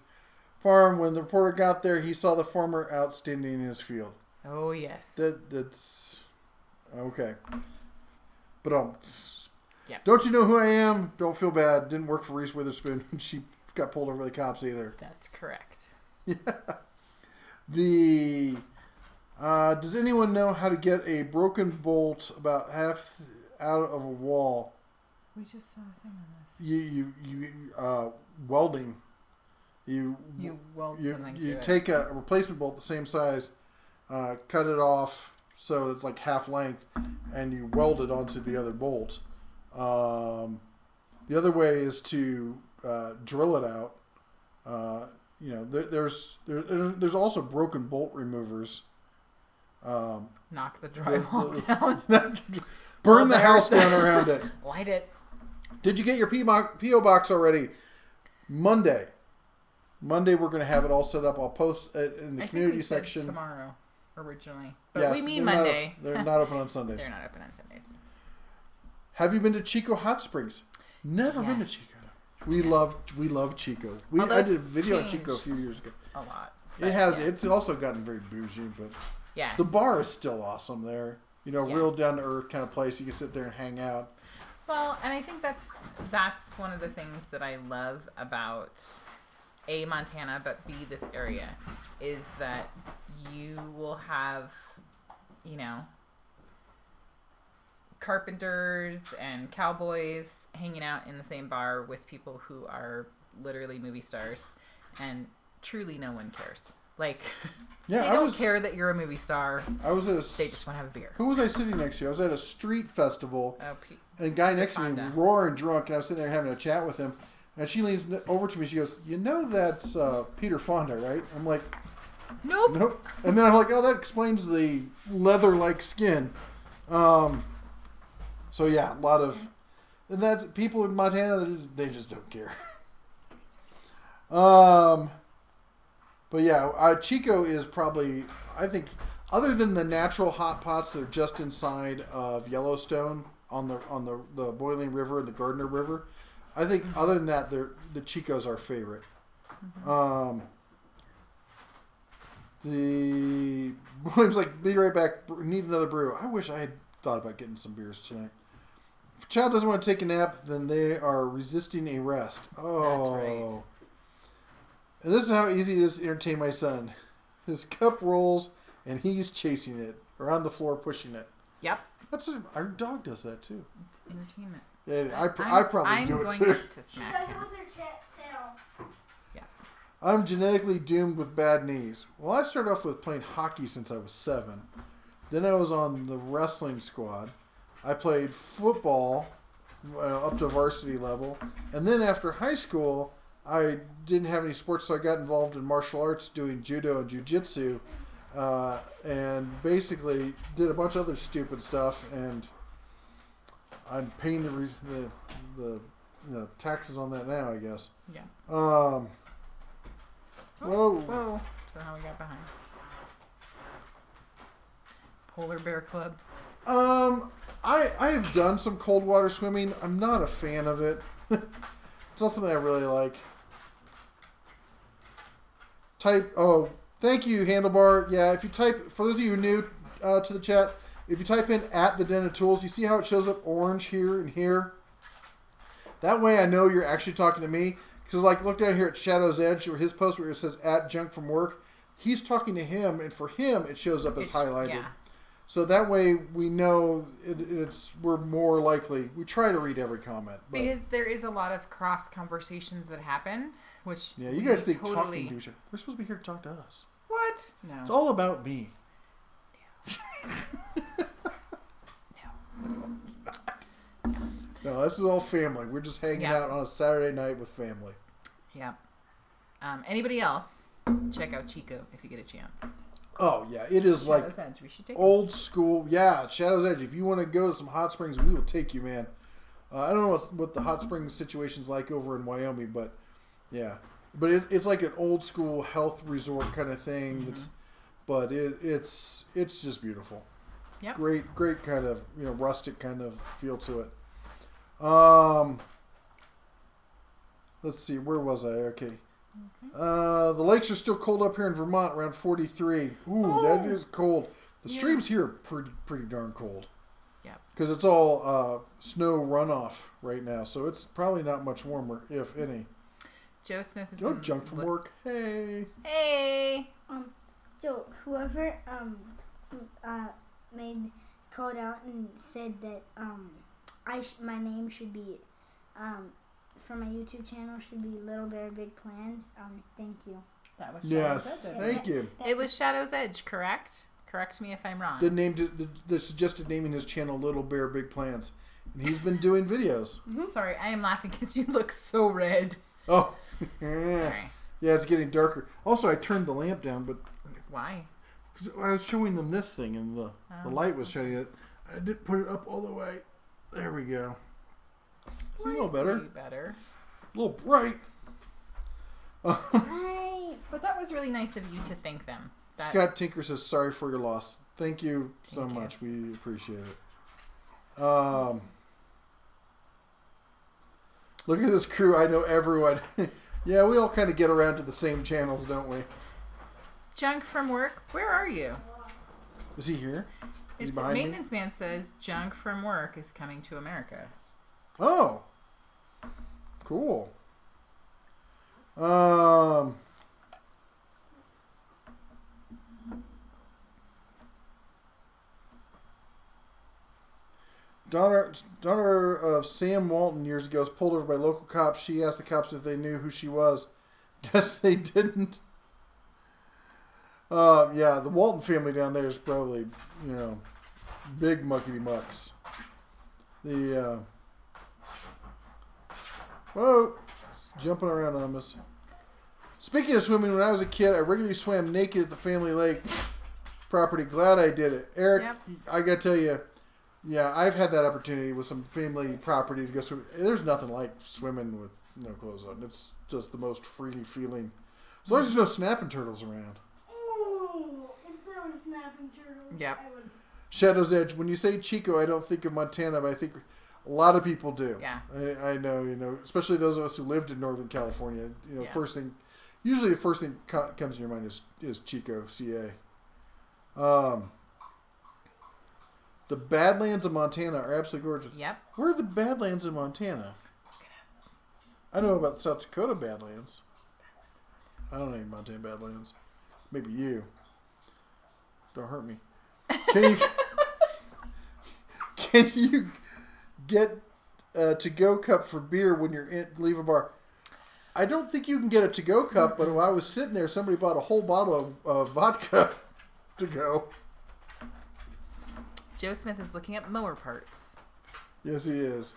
farm. When the reporter got there, he saw the farmer outstanding in his field. Oh, yes. That's... Okay. But yeah. Don't you know who I am? Don't feel bad. Didn't work for Reese Witherspoon. She got pulled over by the cops either. That's correct. Yeah. Does anyone know how to get a broken bolt about half out of a wall? We just saw a thing on this. You welding. You weld something to it. take a replacement bolt the same size, cut it off so it's like half length, and you weld it onto the other bolt. The other way is to drill it out. There's also broken bolt removers. Knock the drywall down. Burn the house down around it. Light it. Did you get your P.O. box already? Monday we're going to have it all set up. I'll post it in the community section. Tomorrow, originally. But we mean Monday. They're not open on Sundays. They're not open on Sundays. Have you been to Chico Hot Springs? Never been to Chico. We love Chico. I did a video on Chico a few years ago. A lot. It's also gotten very bougie, but the bar is still awesome there. Real down to earth kind of place. You can sit there and hang out. Well, and I think that's one of the things that I love about A, Montana, but B, this area, is that you will have, carpenters and cowboys hanging out in the same bar with people who are literally movie stars, and truly no one cares. Like, they don't care that you're a movie star. They just want to have a beer. Who was I sitting next to? I was at a street festival. And the guy next to me was roaring drunk, and I was sitting there having a chat with him. And she leans over to me. She goes, "You know that's Peter Fonda, right?" I'm like, Nope. "Nope." And then I'm like, "Oh, that explains the leather-like skin." So yeah, a lot of, and that's people in Montana. They just don't care. But yeah, Chico is probably, I think, other than the natural hot pots that are just inside of Yellowstone on the Boiling River and the Gardner River, I think other than that, the Chico's our favorite. The William's like, "Be right back. Need another brew." I wish I had thought about getting some beers tonight. If a child doesn't want to take a nap, then they are resisting a rest. Oh. That's right. And this is how easy it is to entertain my son. His cup rolls, and he's chasing it, or on the floor pushing it. Yep. Our dog does that too. It's entertainment. Yeah, I probably do it too. I'm going to She smack does him. it with her tail. Yeah. I'm genetically doomed with bad knees. Well, I started off with playing hockey since I was 7. Then I was on the wrestling squad. I played football up to varsity level. And then after high school, I didn't have any sports, so I got involved in martial arts doing judo and jiu-jitsu. And basically did a bunch of other stupid stuff, and I'm paying the taxes on that now, I guess. Yeah. Whoa. Whoa. So how we got behind? Polar Bear Club. I have done some cold water swimming. I'm not a fan of it. It's not something I really like. Thank you, Handlebar. Yeah, if you type, for those of you who are new to the chat, if you type in @the Den of Tools, you see how it shows up orange here and here? That way I know you're actually talking to me. Because, like, look down here at Shadow's Edge, or his post where it says @junk from work. He's talking to him, and for him, it shows up as highlighted. Yeah. So that way we know we're more likely. We try to read every comment. But Because there is a lot of cross conversations that happen, which yeah, you guys we think talking to each other. We're supposed to be here to talk to us. What? No. It's all about me. No, this is all family. We're just hanging out on a Saturday night with family. Yeah. Anybody else? Check out Chico if you get a chance. Oh, yeah. It is Shadow's Edge. We should take old school. Yeah, Shadow's Edge. If you want to go to some hot springs, we will take you, man. I don't know what the hot springs situation's like over in Wyoming, but yeah. But it's like an old school health resort kind of thing. Mm-hmm. It's just beautiful. Yep. Great kind of, rustic kind of feel to it. Let's see, where was I? Okay. The lakes are still cold up here in Vermont, around 43. Ooh, that is cold. The streams here are pretty darn cold. Yeah. Because it's all snow runoff right now, so it's probably not much warmer, if any. Joe Smith is Junk from work. Hey. Hey. So whoever called out and said that my name should be for my YouTube channel should be Little Bear Big Plans. Thank you. That was Yes, thank you. It was Shadow's Edge, correct? Correct me if I'm wrong. The suggested naming his channel Little Bear Big Plans, and he's been doing videos. Mm-hmm. Sorry, I am laughing because you look so red. Oh, Sorry. Yeah, it's getting darker. Also, I turned the lamp down, but why? Because I was showing them this thing, and the light was shining it. I didn't put it up all the way. There we go. See, a little better. Better. A little bright. Right. But that was really nice of you to thank them. Scott Tinker says, "Sorry for your loss." Thank you so much. We appreciate it. Look at this crew. I know everyone. Yeah, we all kind of get around to the same channels, don't we? Junk from work, where are you? Is he here? Is he It's behind me? Maintenance Man says Junk from work is coming to America. Oh. Cool. Daughter of Sam Walton years ago was pulled over by local cops. She asked the cops if they knew who she was. Guess they didn't. Yeah, the Walton family down there is probably, big muckety mucks. Whoa, jumping around on us. Speaking of swimming, when I was a kid, I regularly swam naked at the family lake property. Glad I did it. Eric, I got to tell you, yeah, I've had that opportunity with some family property to go swim. There's nothing like swimming with no clothes on. It's just the most free feeling. As long as there's no snapping turtles around. Oh, if there were snapping turtles, Yep. I would. Shadow's Edge. When you say Chico, I don't think of Montana, but I think a lot of people do. Yeah. I know, especially those of us who lived in Northern California. Usually the first thing comes in your mind is Chico, CA. The Badlands of Montana are absolutely gorgeous. Yep. Where are the Badlands in Montana? I know about South Dakota Badlands. I don't know any Montana Badlands. Maybe you. Don't hurt me. Can you get a to-go cup for beer when you're leave a bar? I don't think you can get a to-go cup, but while I was sitting there, somebody bought a whole bottle of vodka to go. Joe Smith is looking at mower parts. Yes, he is.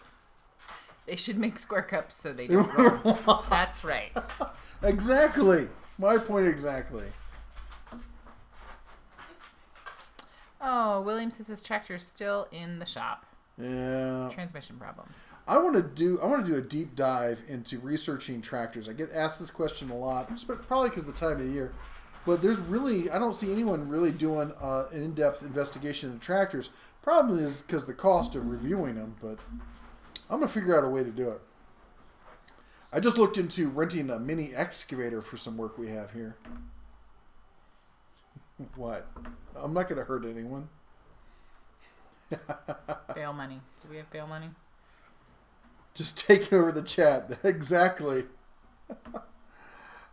They should make square cups so they don't roll. That's right. Exactly. My point exactly. Oh, William says his tractor's still in the shop. Yeah. Transmission problems. I want to do a deep dive into researching tractors. I get asked this question a lot, probably because of the time of the year. But I don't see anyone really doing an in-depth investigation into tractors. Probably is because the cost of reviewing them, but I'm going to figure out a way to do it. I just looked into renting a mini excavator for some work we have here. What? I'm not going to hurt anyone. Bail money. Do we have bail money? Just taking over the chat. Exactly.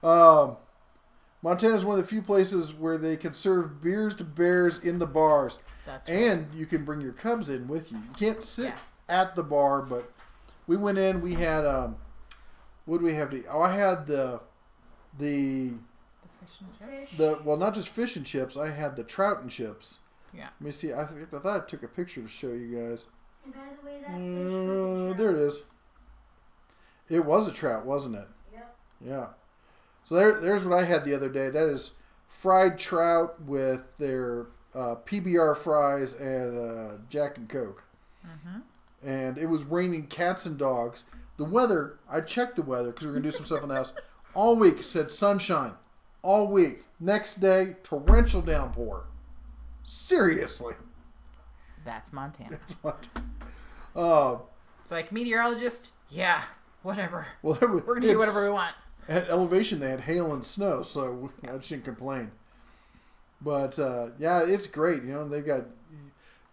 Montana is one of the few places where they can serve beers to bears in the bars. That's right. And you can bring your cubs in with you. You can't sit at the bar, but we went in. We had what do we have to eat? Oh, I had the fish and chips. well, not just fish and chips. I had the trout and chips. Yeah. Let me see. I thought I took a picture to show you guys. And by the way, that fish was a trout. There it is. It was a trout, wasn't it? Yep. Yeah. So there's what I had the other day. That is fried trout with their PBR fries and Jack and Coke. Mm-hmm. And it was raining cats and dogs. The weather, I checked the weather because we were going to do some stuff in the house. All week said sunshine. All week. Next day, torrential downpour. Seriously. That's Montana. That's Montana. It's like, meteorologist, yeah, whatever. Well, we're going to do whatever we want. At elevation, they had hail and snow, so I shouldn't complain. But yeah, it's great. They've got,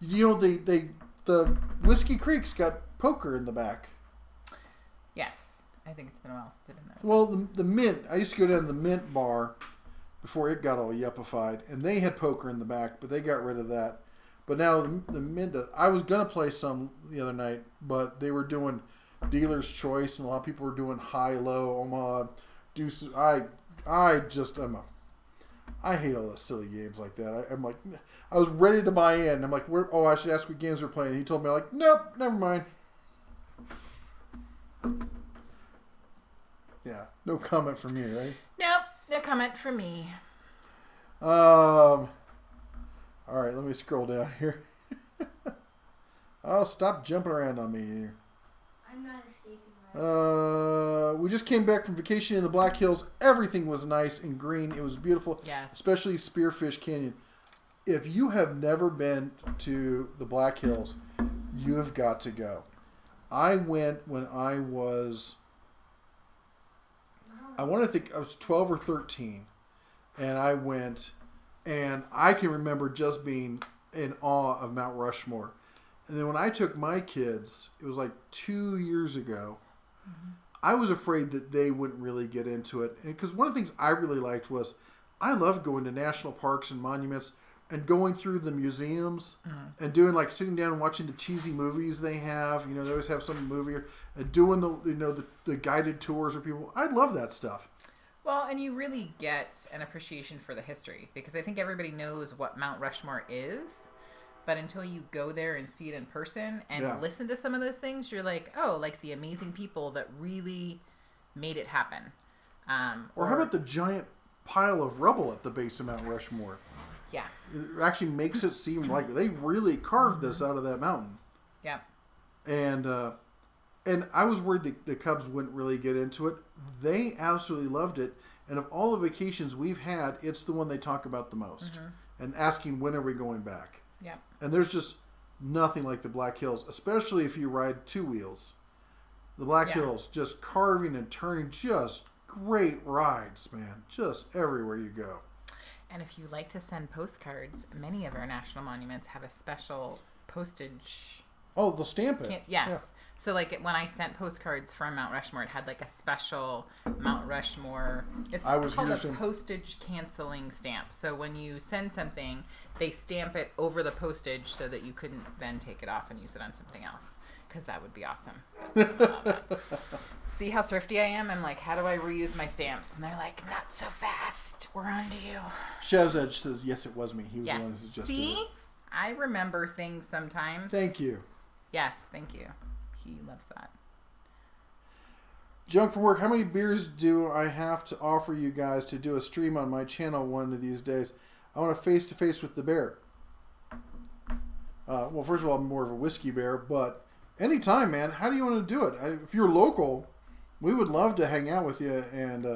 the Whiskey Creek's got poker in the back. Yes, I think it's been a while since I've been there. Well, the Mint. I used to go down to the Mint bar before it got all yuppified, and they had poker in the back, but they got rid of that. But now the Mint. I was gonna play some the other night, but they were doing dealer's choice, and a lot of people were doing high-low, Omaha, deuces. I hate all those silly games like that. I'm like, I was ready to buy in. I'm like, I should ask what games we're playing. He told me, like, nope, never mind. Yeah, no comment from you, right? Nope, no comment from me. All right, let me scroll down here. Oh, stop jumping around on me here. I'm not escaping. We just came back from vacation in the Black Hills. Everything was nice and green. It was beautiful. Yes. Especially Spearfish Canyon. If you have never been to the Black Hills, you have got to go. I went when I was, I want to think I was 12 or 13. And I went, and I can remember just being in awe of Mount Rushmore. And then when I took my kids, it was like 2 years ago, I was afraid that they wouldn't really get into it. Because one of the things I really liked was I love going to national parks and monuments and going through the museums and doing like sitting down and watching the cheesy movies they have. They always have some movie and doing the guided tours with people. I love that stuff. Well, and you really get an appreciation for the history because I think everybody knows what Mount Rushmore is. But until you go there and see it in person and listen to some of those things, you're like, oh, like the amazing people that really made it happen. Or how about the giant pile of rubble at the base of Mount Rushmore? Yeah. It actually makes it seem like they really carved this out of that mountain. Yeah. And I was worried the Cubs wouldn't really get into it. They absolutely loved it. And of all the vacations we've had, it's the one they talk about the most. And asking, when are we going back? Yeah. And there's just nothing like the Black Hills, especially if you ride two wheels. The Black Hills, just carving and turning, just great rides, man. Just everywhere you go. And if you like to send postcards, many of our national monuments have a special postage. Oh, they'll stamp it. Yes. Yeah. So, like, when I sent postcards from Mount Rushmore, it had, like, a special Mount Rushmore. It's called a postage canceling stamp. So when you send something, they stamp it over the postage so that you couldn't then take it off and use it on something else. Because that would be awesome. I love that. See how thrifty I am? I'm like, how do I reuse my stamps? And they're like, not so fast. We're on to you. Shazad says, yes, it was me. He was the one who suggested it. See? I remember things sometimes. Thank you. Yes, thank you. He loves that. Junk from work. How many beers do I have to offer you guys to do a stream on my channel one of these days? I want a face-to-face with the bear. Well, first of all, I'm more of a whiskey bear, but anytime, man. How do you want to do it? If you're local, we would love to hang out with you. And,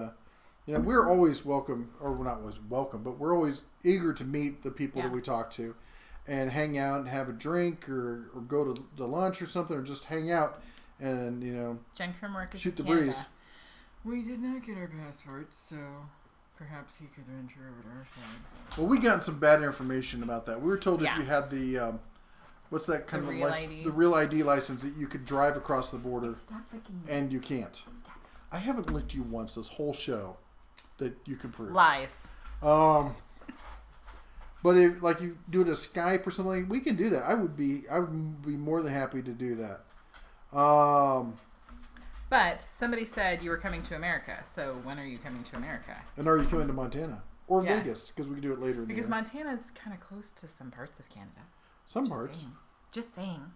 we're always welcome, or we're not always welcome, but we're always eager to meet the people that we talk to and hang out and have a drink or go to lunch or something, or just hang out and, Junk from work is shoot the Canada. breeze. We did not get our passports, so perhaps he could venture over to our side. Well, we got some bad information about that. We were told if Yeah. you had the, what's that kind The of real license? ID. The real ID license, that you could drive across the border, Stop licking me. and you can't. I haven't licked you once this whole show that you can prove. Lies. But if like you do it as Skype or something, we can do that. I would be more than happy to do that. But somebody said you were coming to America, so when are you coming to America? And are you coming to Montana or Yes. Vegas? Because we can do it later in Because the year. Montana's kind of close to some parts of Canada. Some parts. Just saying.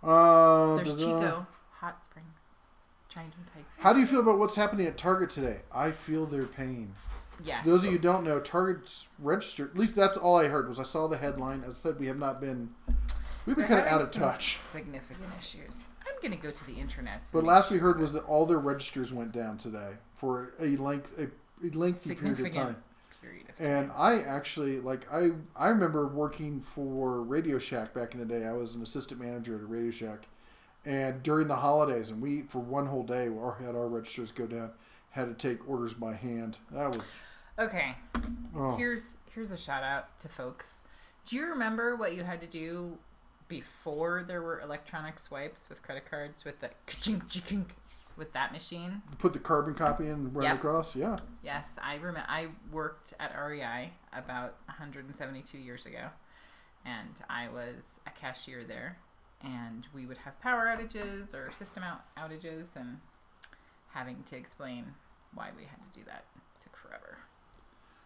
There's There's Chico, Hot Springs, Giant Tyson. How do you feel about what's happening at Target today? I feel their pain. Yes. Those of you who don't know, Target's registered. At least that's all I heard. Was I saw the headline. As I said, we've been They're kind of having out of some touch. Significant issues. I'm gonna go to the internet. But last we heard was that all their registers went down today for a lengthy period of time. And I actually, I remember working for Radio Shack back in the day. I was an assistant manager at a Radio Shack. And during the holidays, and we, for one whole day, had our registers go down, had to take orders by hand. That was... Okay. Oh. Here's a shout out to folks. Do you remember what you had to do before there were electronic swipes with credit cards with the ka-chink, ka-chink, with that machine? Put the carbon copy in and run Yep. across? Yeah. Yes, I remember. I worked at REI about 172 years ago, and I was a cashier there. And we would have power outages or system outages, and having to explain why we had to do that took forever.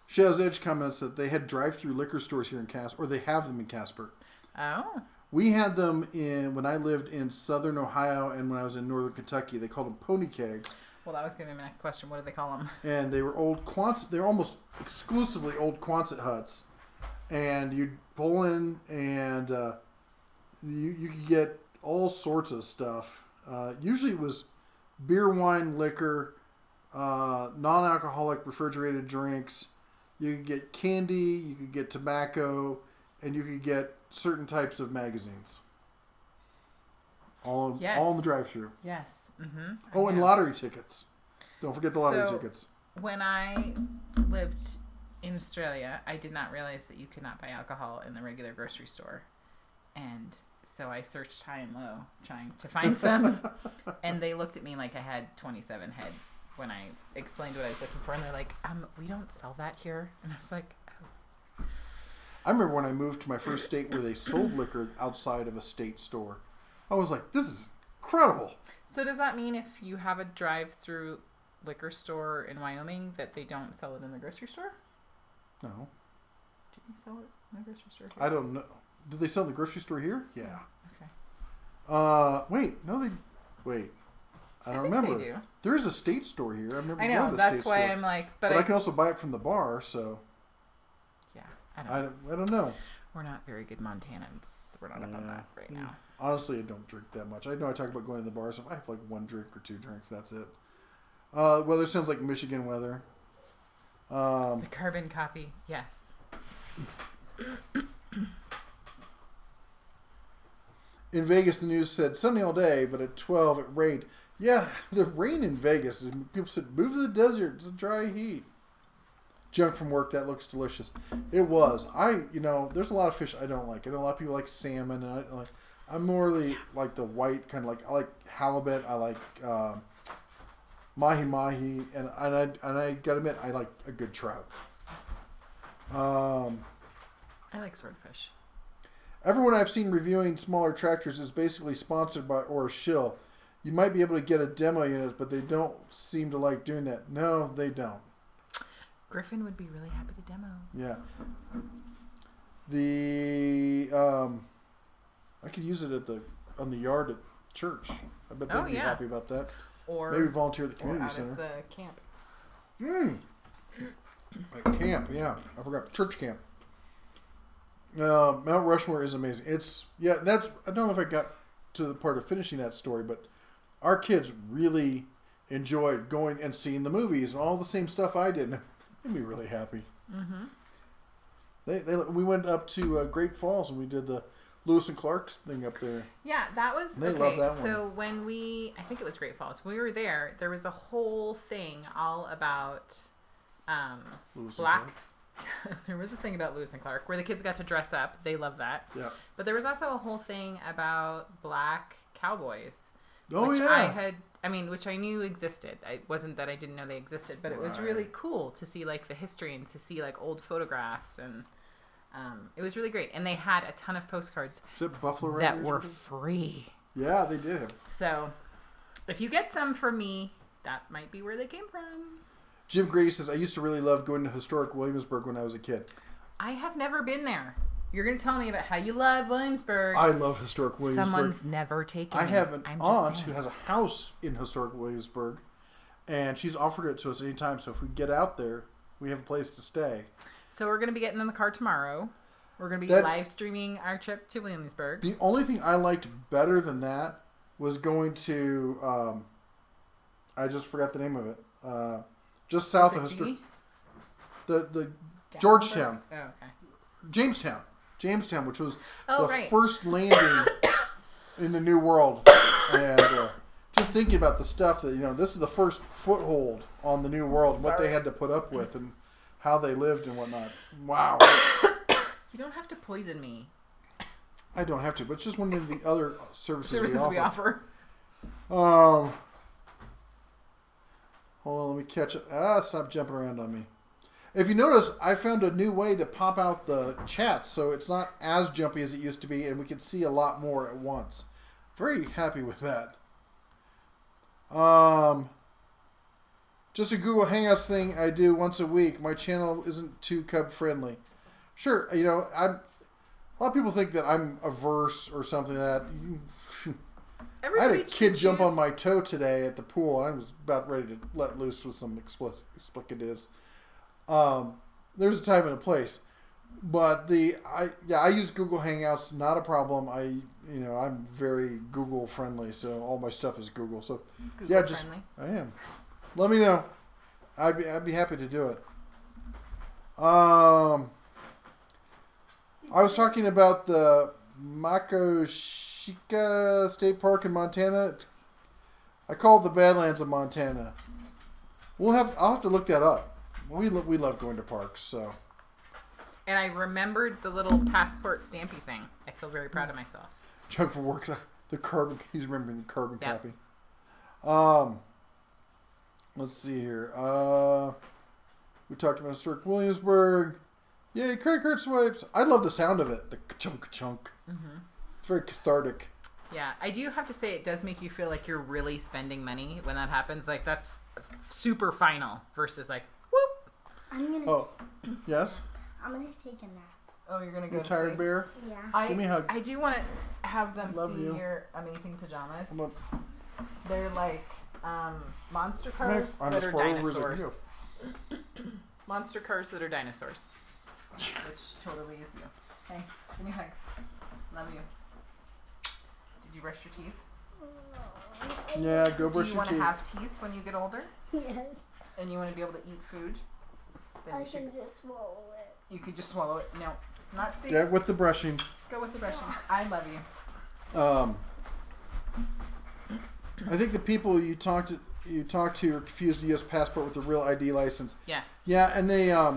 Shaz Edge comments that they had drive-through liquor stores here in Casper, or they have them in Casper. Oh. We had them when I lived in southern Ohio and when I was in northern Kentucky. They called them pony kegs. Well, that was going to be my next question. What do they call them? And they were old Quonset. They were almost exclusively old Quonset huts. And you'd pull in and you could get all sorts of stuff. Usually it was beer, wine, liquor, non-alcoholic refrigerated drinks. You could get candy, you could get tobacco, and you could get certain types of magazines. All in the drive-thru. Yes. Mm-hmm. Oh, and lottery tickets. Don't forget the lottery tickets. When I lived in Australia, I did not realize that you could not buy alcohol in the regular grocery store. And so I searched high and low trying to find some. And they looked at me like I had 27 heads when I explained what I was looking for. And they're like, we don't sell that here. And I was like, oh. I remember when I moved to my first state where they sold liquor outside of a state store. I was like, this is incredible. So does that mean if you have a drive-through liquor store in Wyoming that they don't sell it in the grocery store? No. Do you sell it in the grocery store here? I don't know. Do they sell in the grocery store here? Yeah. Okay. Wait. No, they... Wait. I don't think remember. they do. There is a state store here. I remember I going know. to the That's state why store. I'm like, But I can also buy it from the bar, so yeah, I don't know. We're not very good Montanans. We're not up on that right now. Honestly, I don't drink that much. I know I talk about going to the bar, so I have like 1 drink or 2 drinks. That's it. Weather sounds like Michigan weather. The carbon copy, yes. In Vegas, the news said sunny all day, but at 12 it rained. Yeah, the rain in Vegas. People said, move to the desert. It's a dry heat. Junk from work. That looks delicious. It was. There's a lot of fish I don't like. I know a lot of people like salmon. And I'm more like the white, kind of like, I like halibut. I like mahi-mahi. And I got to admit, I like a good trout. I like swordfish. Everyone I've seen reviewing smaller tractors is basically sponsored by or a shill. You might be able to get a demo unit, but they don't seem to like doing that. No, they don't. Griffin would be really happy to demo. Yeah. I could use it on the yard at church. I bet they'd be happy about that. Or maybe volunteer at the community out center. At the camp. At camp, yeah. I forgot church camp. Mount Rushmore is amazing. I don't know if I got to the part of finishing that story, but our kids really enjoyed going and seeing the movies and all the same stuff I did. Made me really happy. Mm-hmm. We went up to Great Falls and we did the Lewis and Clark's thing up there. Yeah, that was They love that one. So when I think it was Great Falls. When we were there was a whole thing all about Lewis black. And Clark. There was a thing about Lewis and Clark where the kids got to dress up. They love that. Yeah. But there was also a whole thing about black cowboys. Oh, which yeah. which I knew existed. It wasn't that I didn't know they existed, but it was really cool to see like the history and to see like old photographs, and it was really great. And they had a ton of postcards Is it Buffalo that Riders were free. Yeah, they did. So if you get some from me, that might be where they came from. Jim Grady says, I used to really love going to historic Williamsburg when I was a kid. I have never been there. You're going to tell me about how you love Williamsburg. I love historic Williamsburg. Someone's never taken I me. have an aunt saying. who has a house in historic Williamsburg, and she's offered it to us anytime. So if we get out there, we have a place to stay. So we're going to be getting in the car tomorrow. We're going to be live streaming our trip to Williamsburg. The only thing I liked better than that was going to, I just forgot the name of it, just south of historic, the Georgetown. Oh, okay. Jamestown, which was right. first landing in the New World. And just thinking about the stuff that, this is the first foothold on the New World and what they had to put up with and how they lived and whatnot. Wow. You don't have to poison me. I don't have to, but it's just one of the other services we offer. Hold on, let me catch it. Stop jumping around on me. If you notice, I found a new way to pop out the chat, so it's not as jumpy as it used to be, and we can see a lot more at once. Very happy with that. Just a Google Hangouts thing I do once a week. My channel isn't too cub friendly. Sure, a lot of people think that I'm averse or something like that. I had a kid jump on my toe today at the pool. I was about ready to let loose with some explicatives. There's a time and a place, but I use Google Hangouts, not a problem. I'm very Google friendly, so all my stuff is Google. So Google friendly. I am. Let me know. I'd be happy to do it. I was talking about the Makoshika State Park in Montana. I call it the Badlands of Montana. I'll have to look that up. We love going to parks, so. And I remembered the little passport stampy thing. I feel very proud of myself. Junk for work. He's remembering the carbon copy. Let's see here. We talked about historic Williamsburg. Yay, credit card swipes. I love the sound of it. The chunk. Mm-hmm. It's very cathartic. Yeah, I do have to say it does make you feel like you're really spending money when that happens. Like, that's super final versus like, whoop. Yes? I'm going to take a nap. Oh, you're going to go tired sleep? bear? Yeah. Give me a hug. I do want to have them Love see you. your amazing pajamas. Come on. They're like Monster cars I'm that as are far over as I can dinosaurs. Monster cars that are dinosaurs. Which totally is you. Hey, give me hugs. Love you. Did you brush your teeth? Yeah, go Do brush you your want to teeth. have teeth when you get older? Yes. And you want to be able to eat food? Then I you should. can just swallow it. You could just swallow it. No, not safe. Yeah, with the brushings. Go with the brushings. I love you. I think the people you talk to are confused the U.S. passport with the real ID license. Yes. Yeah, and they I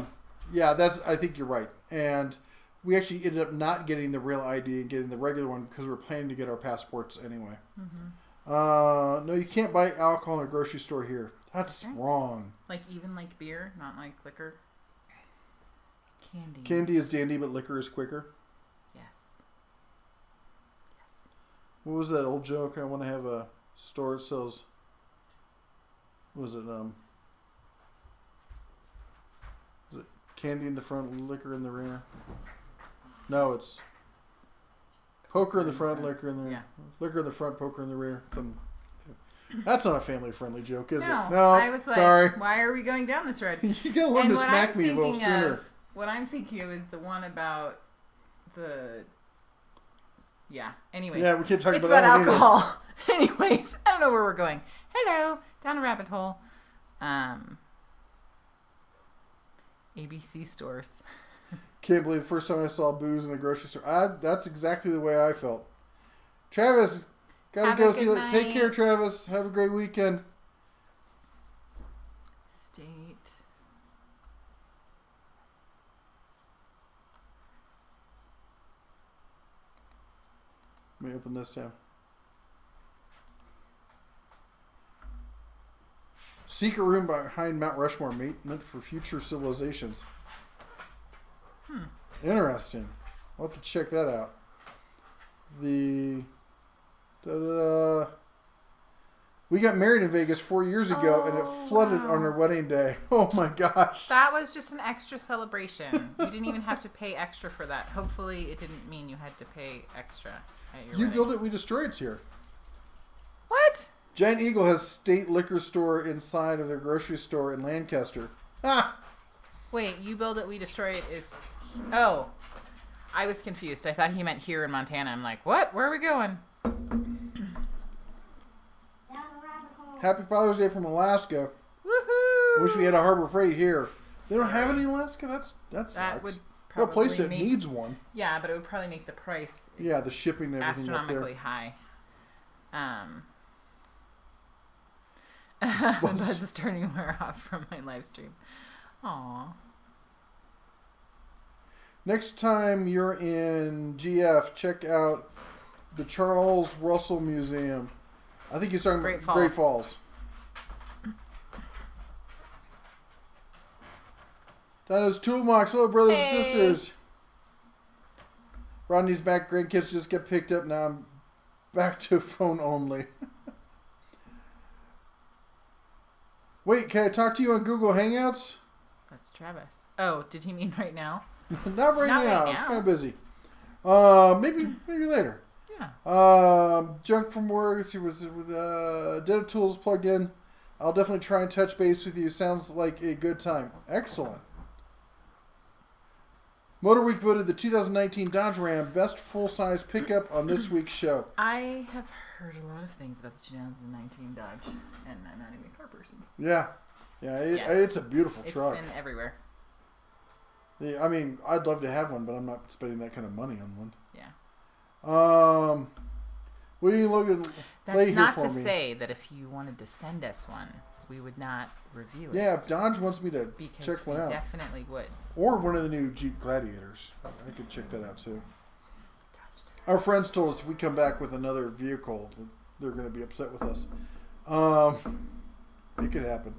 think you're right. And we actually ended up not getting the real ID and getting the regular one because we were planning to get our passports anyway. Mm-hmm. No, you can't buy alcohol in a grocery store here. That's Okay. wrong. Like even like beer, not like liquor. Candy. Candy is dandy, but liquor is quicker. Yes. What was that old joke? I want to have a store that sells. What was it? Is it candy in the front, liquor in the rear? No, it's poker in the front, liquor in the rear. Yeah. Liquor in the front, poker in the rear. That's not a family-friendly joke, is it? No, I was like, sorry. why are we going down this road? You gotta learn to smack me a little sooner. What I'm thinking of is the one about the. Yeah. Anyways. Yeah, we can't talk It's about about that one alcohol. Anyways, I don't know where we're going. Hello, down a rabbit hole. ABC stores. Can't believe the first time I saw booze in the grocery store. That's exactly the way I felt. Travis, gotta Have go a see good you. Take night. care, Travis. Have a great weekend. State. Let me open this tab. Secret room behind Mount Rushmore, meant for future civilizations. Interesting. I'll have to check that out. We got married in Vegas 4 years ago, and it flooded on our wedding day. Oh my gosh. That was just an extra celebration. You didn't even have to pay extra for that. Hopefully, it didn't mean you had to pay extra at your You wedding. build it, we destroy it's here. What? Giant Eagle has state liquor store inside of their grocery store in Lancaster. Ah! Wait, you build it, we destroy it is... Oh. I was confused. I thought he meant here in Montana. I'm like, what? Where are we going? Happy Father's Day from Alaska. Woohoo! Wish we had a Harbor Freight here. They don't have any in Alaska? That That would sucks. probably What place that make... needs one? Yeah, but it would probably make the price Yeah, the shipping and everything up astronomically there. high. Buzz is turning her off from my live stream. Aw. Next time you're in GF, check out the Charles Russell Museum. I think he's talking about Great Falls. That is Toolbox. Hello, brothers and sisters. Rodney's back. Grandkids just get picked up. Now I'm back to phone only. Wait, can I talk to you on Google Hangouts? That's Travis. Oh, did he mean right now? Not right Not now. right now. I'm kind of busy. Maybe later. Yeah. Junk from work. He was with Data Tools plugged in. I'll definitely try and touch base with you. Sounds like a good time. Excellent. Motor Week voted the 2019 Dodge Ram best full-size pickup on this week's show. I have heard a lot of things about the 2019 Dodge, and I'm not even a car person. Yeah. It's a beautiful truck. It's been everywhere. Yeah, I mean, I'd love to have one, but I'm not spending that kind of money on one. Yeah. William Logan, lay That's here not for to me. say that if you wanted to send us one, we would not review it. Yeah, if Dodge wants me to because check one we out. definitely would. Or one of the new Jeep Gladiators. I could check that out too. Our friends told us if we come back with another vehicle, they're going to be upset with us. It could happen.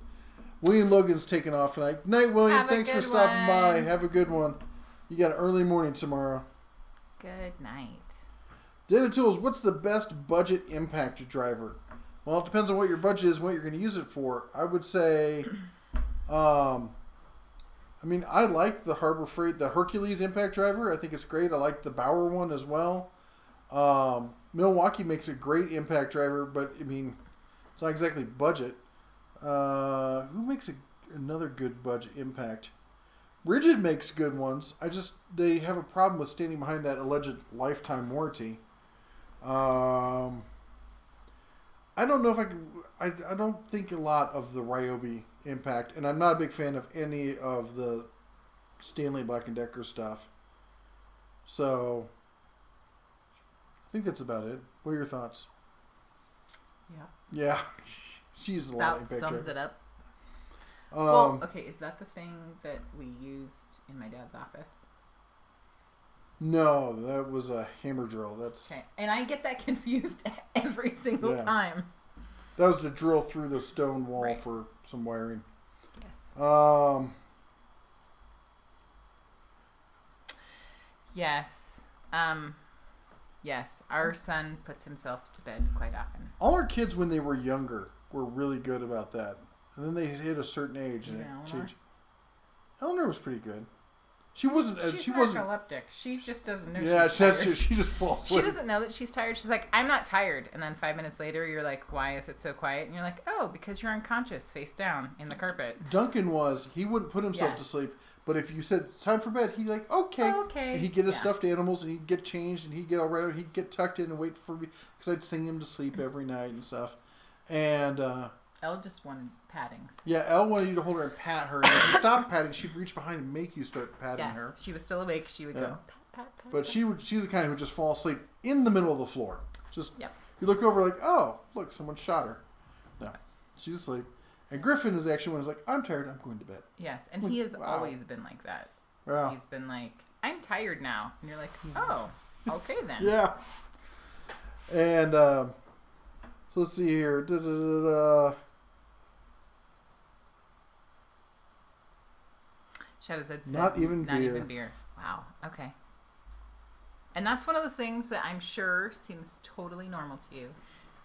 William Logan's taking off tonight. Night, William. Have a Thanks for good stopping by. one. Have a good one. You got an early morning tomorrow. Good night. Data Tools, what's the best budget impact driver? Well, it depends on what your budget is and what you're going to use it for. I would say, I like the Harbor Freight, the Hercules impact driver. I think it's great. I like the Bauer one as well. Milwaukee makes a great impact driver, but It's not exactly budget. Who makes another good budget impact? Rigid makes good ones. They have a problem with standing behind that alleged lifetime warranty. I don't know if I could. I don't think a lot of the Ryobi impact, and I'm not a big fan of any of the Stanley Black & Decker stuff. So, I think that's about it. What are your thoughts? Yeah. Yeah. She uses a lot of That impact. sums it up. Well, okay, is that the thing that we used in my dad's office? No, that was a hammer drill. That's Okay, and I get that confused every single Yeah. time. That was to drill through the stone wall Right. for some wiring. Yes. Yes. Yes. Our son puts himself to bed quite often. All our kids, when they were younger, were really good about that. And then they hit a certain age and Even it Eleanor? changed. Eleanor was pretty good. She wasn't. She's She wasn't. narcoleptic. She just doesn't know. Yeah, she's tired. she just falls She asleep. doesn't know that she's tired. She's like, I'm not tired. And then 5 minutes later, you're like, why is it so quiet? And you're like, oh, because you're unconscious, face down in the carpet. Duncan he wouldn't put himself to Yes. sleep, but if you said it's time for bed, he'd be like, okay. Okay. And he'd get his Yeah. stuffed animals and he'd get changed and he'd get all ready and he'd get tucked in and wait for me because I'd sing him to sleep every night and stuff. And Elle just wanted paddings. yeah, Elle wanted you to hold her and pat her. And if you stopped patting, she'd reach behind and make you start patting Yes. her. She was still awake. She would Yeah. go, pat, pat, pat. But she's the kind who would just fall asleep in the middle of the floor. Just Yep. you look over like, oh, look, someone shot her. No, she's asleep. And Griffin is actually one who's like, I'm tired, I'm going to bed. Yes. And he has Wow. always been like that. Yeah. He's been like, I'm tired now. And you're like, oh, okay then. Yeah. And so let's see here. Shadow said, Not even not beer. even beer. Wow. Okay. And that's one of those things that I'm sure seems totally normal to you.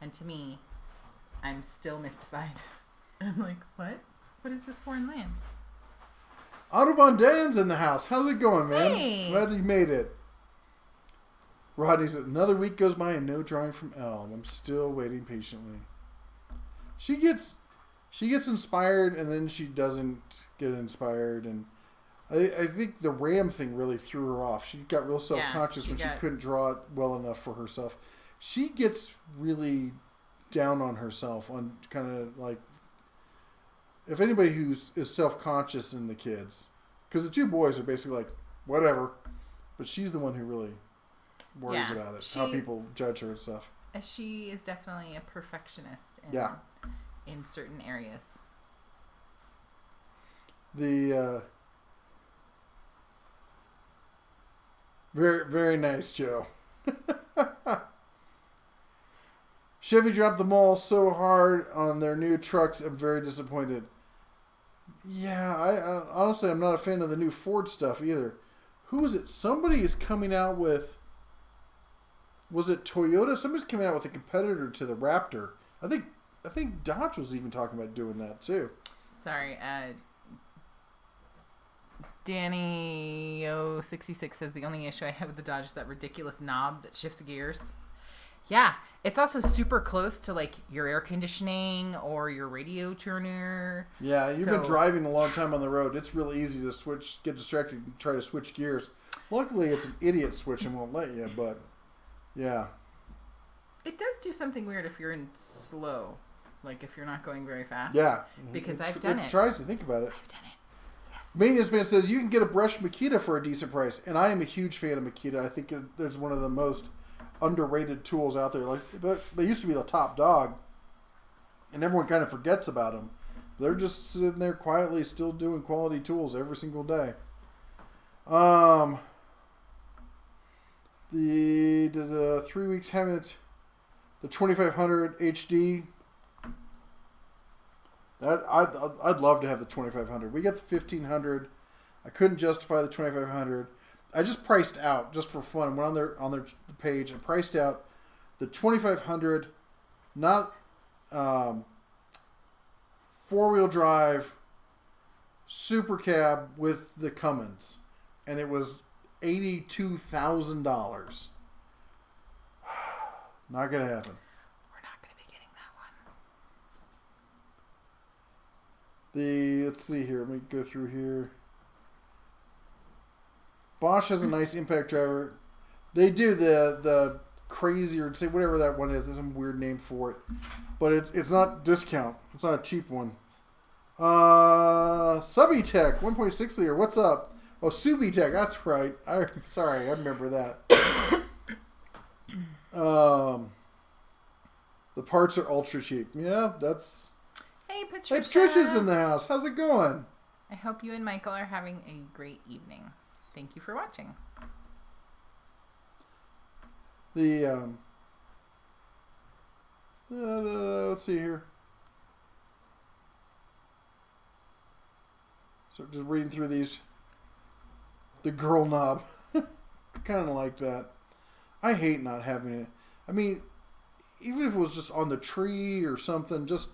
And to me, I'm still mystified. I'm like, what? What is this foreign land? Audubon Dan's in the house. How's it going, man? Hey. Glad you made it. Rodney said, another week goes by and no drawing from Elle. I'm still waiting patiently. She gets inspired and then she doesn't get inspired. And I think the Ram thing really threw her off. She got real self-conscious when she couldn't draw it well enough for herself. She gets really down on herself on kind of like, if anybody is self-conscious in the kids, because the two boys are basically like, whatever, but she's the one who really worries Yeah, about it, how people judge her and stuff. She is definitely a perfectionist in certain areas. The very, very nice, Joe. Chevy dropped the ball so hard on their new trucks. I'm very disappointed. Yeah, I honestly, I'm not a fan of the new Ford stuff either. Who is it? Somebody is coming out with. Was it Toyota? Somebody's coming out with a competitor to the Raptor. I think Dodge was even talking about doing that too. Sorry, Danny066 says the only issue I have with the Dodge is that ridiculous knob that shifts gears. Yeah, it's also super close to like your air conditioning or your radio tuner. Yeah, you've been driving a long time on the road. It's really easy to get distracted and try to switch gears. Luckily, it's an idiot switch and won't let you, but yeah. It does do something weird if you're in slow, like if you're not going very fast. Yeah. Because I've done it. It tries to think about it. I've done it. Yes. Maintenance Man says you can get a brushed Makita for a decent price, and I am a huge fan of Makita. I think it's one of the most underrated tools out there. Like they used to be the top dog, and everyone kind of forgets about them. They're just sitting there quietly, still doing quality tools every single day. The 3 weeks having the 2500 HD. That I'd love to have the 2500. We got the 1500. I couldn't justify the 2500. I just priced out just for fun. Went on their page and priced out the 2500, not 4-wheel drive super cab with the Cummins, and it was $82,000. Not gonna happen. We're not going to be getting that one. Let's see here. Let me go through here. Bosch has a nice impact driver. They do the crazier, say whatever that one is. There's some weird name for it, but it's not discount. It's not a cheap one. Subitech 1.6 liter. What's up? Oh, Subitech. That's right. Sorry, I remember that. The parts are ultra cheap. Yeah, that's. Hey, Patricia. Hey, Trisha's in the house. How's it going? I hope you and Michael are having a great evening. Thank you for watching. Let's see here. So just reading through these. The girl knob. Kind of like that. I hate not having it. I mean, even if it was just on the tree or something, just...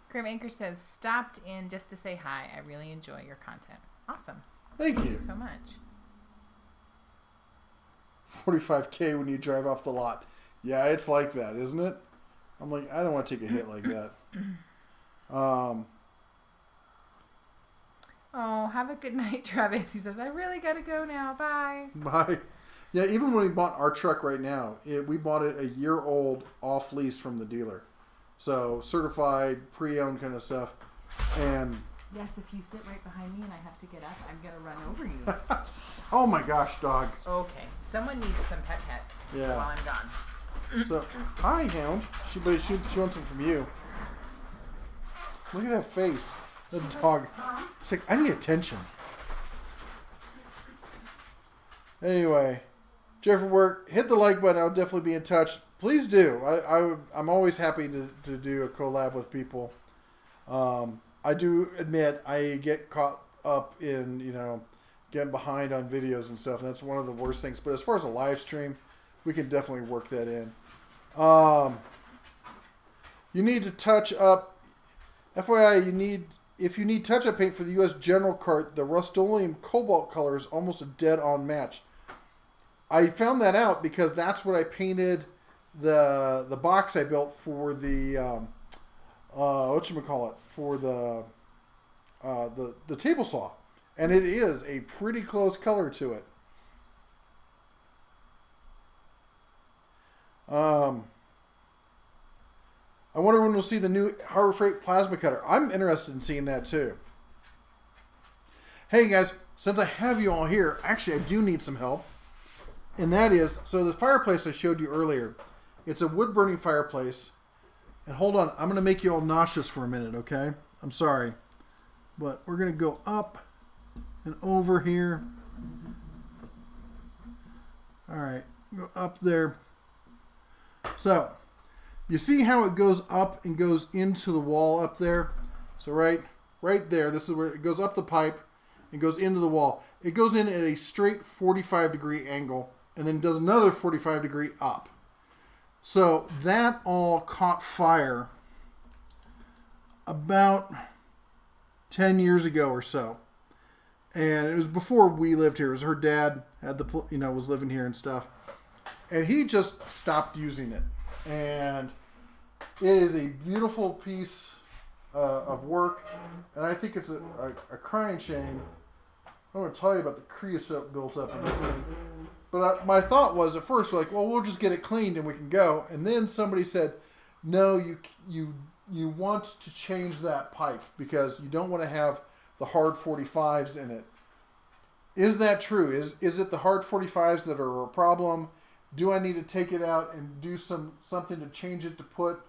Grim Anchor says, stopped in just to say hi. I really enjoy your content. Awesome. Thank you you so much. 45K when you drive off the lot. Yeah, it's like that, isn't it? I'm like, I don't want to take a hit like that. Oh, have a good night, Travis. He says, I really got to go now. Bye. Bye. Yeah, even when we bought our truck right now, we bought it a year old off lease from the dealer. So certified, pre-owned kind of stuff. And yes, if you sit right behind me and I have to get up, I'm going to run over you. oh my gosh, dog. Okay. Someone needs some pets Yeah. while I'm gone. So, hi, Hound. She wants some from you. Look at that face. The dog. It's like, I need attention. Anyway, Jeffrey Work, hit the like button. I'll definitely be in touch. Please do. I'm always happy to do a collab with people. I do admit I get caught up in, getting behind on videos and stuff, and that's one of the worst things. But as far as a live stream, we can definitely work that in. You need to touch up. FYI, if you need touch-up paint for the U.S. General Cart, the Rust-Oleum Cobalt color is almost a dead-on match. I found that out because that's what I painted the box I built for the for the table saw, and it is a pretty close color to it. I wonder when we'll see the new Harbor Freight plasma cutter. I'm interested in seeing that too. Hey guys, since I have you all here, actually I do need some help. And that is, so the fireplace I showed you earlier, it's a wood burning fireplace. And hold on, I'm going to make you all nauseous for a minute, okay? I'm sorry. But we're going to go up and over here. Alright, go up there. So, you see how it goes up and goes into the wall up there? So right there, this is where it goes up the pipe and goes into the wall. It goes in at a straight 45 degree angle and then does another 45 degree up. So that all caught fire about 10 years ago or so. And it was before we lived here. It was her dad had was living here and stuff. And he just stopped using it. And it is a beautiful piece of work, and I think it's a crying shame. I want to tell you about the creosote built up in this thing. But my thought was at first, like, well, we'll just get it cleaned and we can go. And then somebody said, no, you want to change that pipe because you don't want to have the hard 45s in it. Is that true? Is it the hard 45s that are a problem? Do I need to take it out and do something to change it to put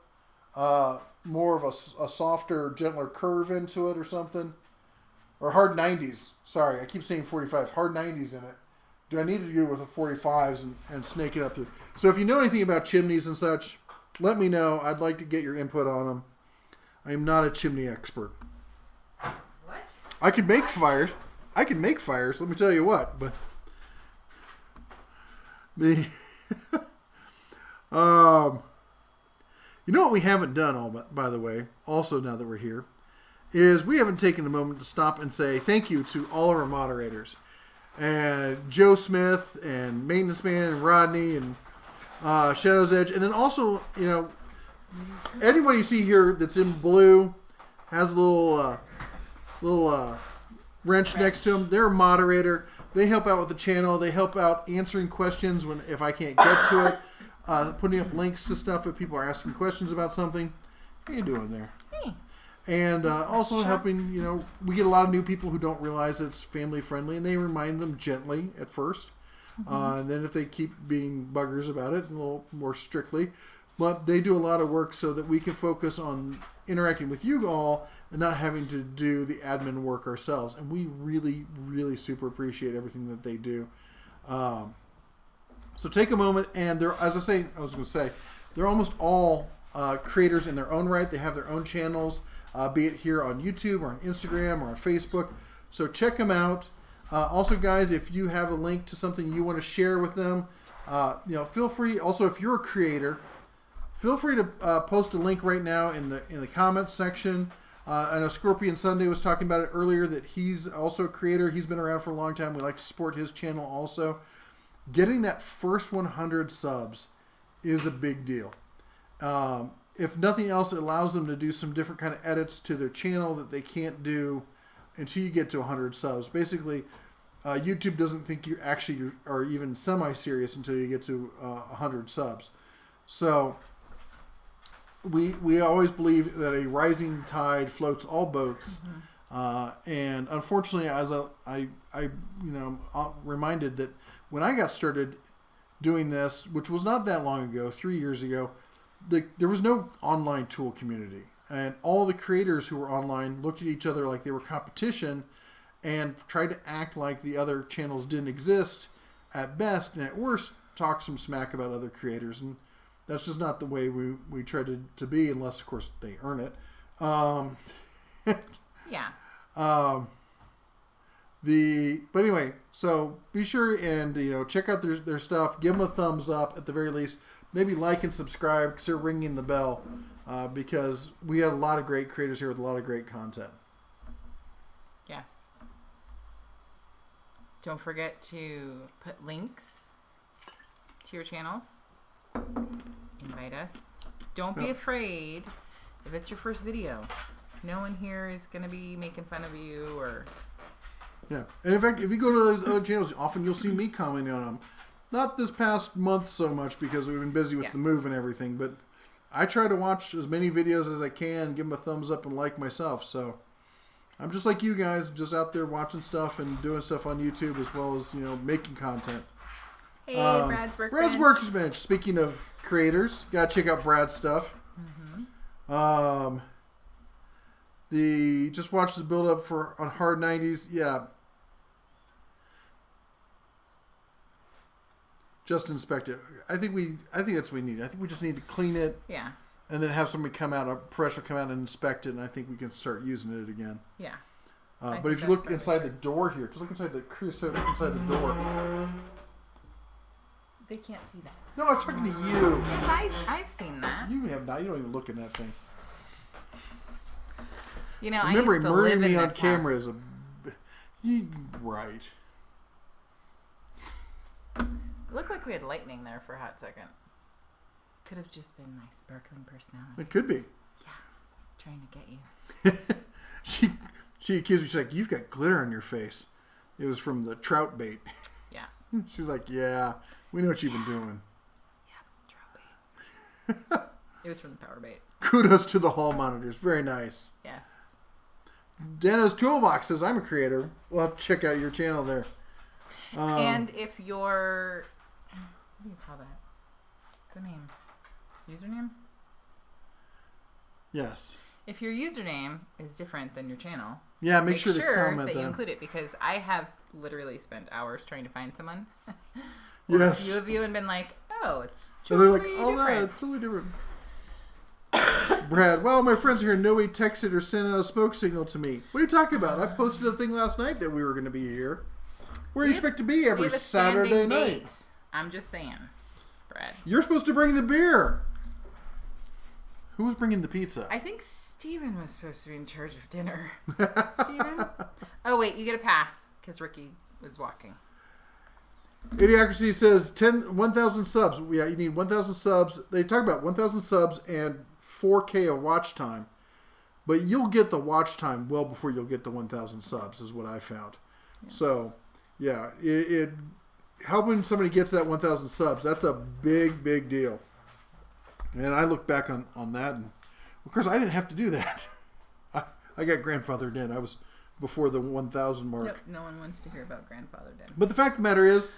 more of a softer, gentler curve into it or something? Or hard 90s. Sorry, I keep saying 45. Hard 90s in it. Do I need to do it with the 45s and snake it up through? So if you know anything about chimneys and such, let me know. I'd like to get your input on them. I am not a chimney expert. What? I can make fires. Let me tell you what. But you know what we haven't done, by the way, also now that we're here, is we haven't taken a moment to stop and say thank you to all of our moderators. And Joe Smith and Maintenance Man and Rodney and Shadow's Edge. And then also, anybody you see here that's in blue, has a little wrench next to them. They're a moderator. They help out with the channel. They help out answering questions if I can't get to it. Putting up links to stuff if people are asking questions about something. How you doing there? Hey. And also helping, we get a lot of new people who don't realize it's family friendly, and they remind them gently at first. And then if they keep being buggers about it, a little more strictly. But they do a lot of work so that we can focus on interacting with you all and not having to do the admin work ourselves. And we really, really super appreciate everything that they do. So take a moment, and they're almost all creators in their own right. They have their own channels, be it here on YouTube or on Instagram or on Facebook. So check them out. Also, guys, if you have a link to something you want to share with them, feel free. Also, if you're a creator, feel free to post a link right now in the comments section. I know Scorpion Sunday was talking about it earlier, that he's also a creator. He's been around for a long time. We like to support his channel also. Getting that first 100 subs is a big deal. If nothing else, it allows them to do some different kind of edits to their channel that they can't do until you get to 100 subs. Basically, YouTube doesn't think you actually are even semi-serious until you get to 100 subs. So we always believe that a rising tide floats all boats. And unfortunately, as I'm reminded that when I got started doing this, which was not that long ago, 3 years ago, there was no online tool community. And all the creators who were online looked at each other like they were competition and tried to act like the other channels didn't exist at best, and at worst, talk some smack about other creators. And that's just not the way we try to be, unless, of course, they earn it. Yeah. But anyway, so be sure and check out their stuff. Give them a thumbs up at the very least. Maybe like and subscribe. Consider ringing the bell because we have a lot of great creators here with a lot of great content. Yes. Don't forget to put links to your channels. Invite us. Don't be afraid if it's your first video. No one here is going to be making fun of you or... Yeah. And in fact, if you go to those other channels, often you'll see me commenting on them. Not this past month so much because we've been busy with the move and everything, but I try to watch as many videos as I can, give them a thumbs up and like myself. So I'm just like you guys, just out there watching stuff and doing stuff on YouTube as well as, making content. Hey, Brad's Workbench. Brad's Workbench. Speaking of creators, gotta check out Brad's stuff. Just watch the build up on Hard 90s. Yeah. Just inspect it. I think that's what we need. I think we just need to clean it. Yeah. And then have somebody come out, a professional come out and inspect it, and I think we can start using it again. Yeah. But if you look inside the door here, just look inside the creosote inside the door. They can't see that. No, I was talking to you. Yes, I've seen that. You have not. You don't even look in that thing. I used to live in me on this camera house. Right. It looked like we had lightning there for a hot second. Could have just been my sparkling personality. It could be. Yeah. Trying to get you. She accused me. She's like, "You've got glitter on your face." It was from the trout bait. Yeah. She's like, "Yeah, we know what you've been doing." Yeah, trout bait. It was from the power bait. Kudos to the hall monitors. Very nice. Yes. Dano's Toolbox says, "I'm a creator." We'll have to check out your channel there. And if you're... What do you call that? The name. Username? Yes. If your username is different than your channel, yeah, make sure to comment that you that. include it, because I have literally spent hours trying to find someone. Yes. A few of you and been like, oh, it's So they're totally like, "Oh, different. no, it's totally different." Brad, well, my friends here know he texted or sent out a smoke signal to me. What are you talking about? I posted a thing last night that we were going to be here. Where do you expect to be every Saturday night? Date. I'm just saying, Brad. You're supposed to bring the beer. Who was bringing the pizza? I think Steven was supposed to be in charge of dinner. Steven? Oh, wait, you get a pass because Ricky was walking. Idiocracy says 1,000 subs. Yeah, you need 1,000 subs. They talk about 1,000 subs and 4K of watch time. but you'll get the watch time well before you'll get the 1,000 subs, is what I found. Yeah. So, yeah, it helping somebody get to that 1,000 subs, that's a big, big deal. And I look back on that, and of course, I didn't have to do that. I got grandfathered in. I was before the 1,000 mark. Yep, no one wants to hear about grandfathered in. But the fact of the matter is,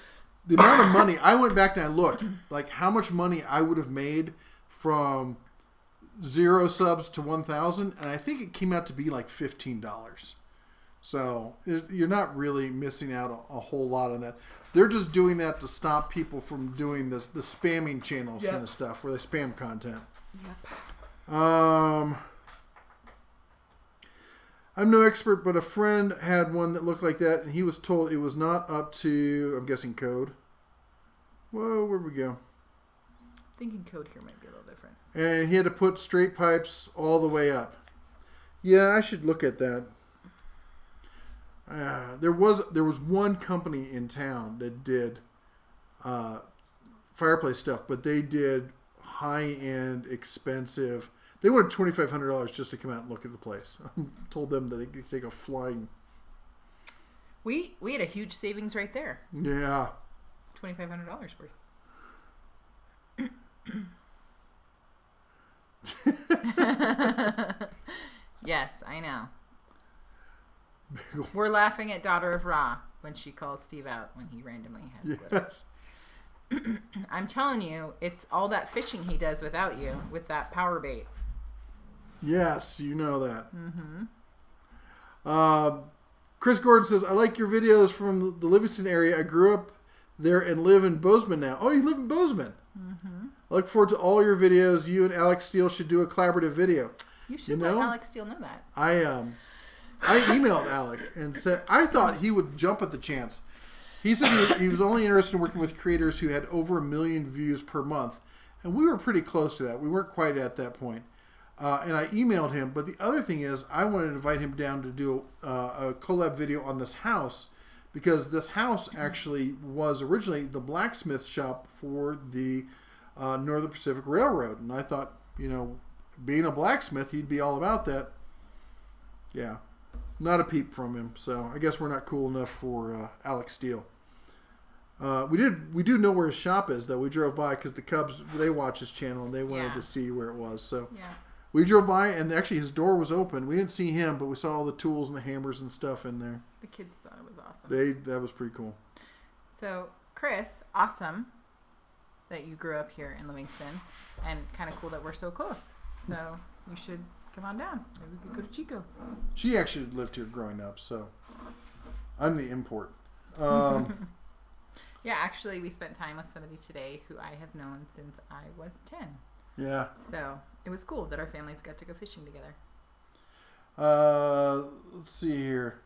the amount of money, I went back and I looked, like how much money I would have made from 0 subs to 1,000, and I think it came out to be like $15. So you're not really missing out a whole lot on that. They're just doing that to stop people from doing the spamming channel kind of stuff, where they spam content. Yep. I'm no expert, but a friend had one that looked like that, and he was told it was not up to, I'm guessing, code. Whoa, where'd we go? Thinking code here might be a little different. And he had to put straight pipes all the way up. Yeah, I should look at that. There was one company in town that did fireplace stuff, but they did high-end, expensive. They wanted $2,500 just to come out and look at the place. I told them that they could take a flying. We had a huge savings right there. Yeah. $2,500 worth. Yes, I know. We're laughing at Daughter of Ra when she calls Steve out when he randomly has Yes. I'm telling you, it's all that fishing he does without you, with that power bait. Yes, you know that. Mm-hmm. Chris Gordon says, I like your videos from the Livingston area. I grew up there and live in Bozeman now. Oh, you live in Bozeman. Mm-hmm. I look forward to all your videos. You and Alex Steele should do a collaborative video. You should let Alex Steele know that. I emailed Alec and said I thought he would jump at the chance. He said he was only interested in working with creators who had over 1 million views per month. And we were pretty close to that. We weren't quite at that point. And I emailed him. But the other thing is, I wanted to invite him down to do a collab video on this house. Because this house actually was originally the blacksmith shop for the Northern Pacific Railroad. And I thought, being a blacksmith, he'd be all about that. Yeah. Not a peep from him. So I guess we're not cool enough for Alex Steele. We do know where his shop is, though. We drove by because the Cubs, they watch his channel, and they wanted to see where it was. So we drove by, and actually his door was open. We didn't see him, but we saw all the tools and the hammers and stuff in there. The kids thought it was awesome. That was pretty cool. So, Chris, awesome that you grew up here in Livingston, and kind of cool that we're so close. So you should come on down. Maybe we could go to Chico. She actually lived here growing up, so I'm the import. Yeah, actually, we spent time with somebody today who I have known since I was 10. Yeah. So it was cool that our families got to go fishing together. Let's see here.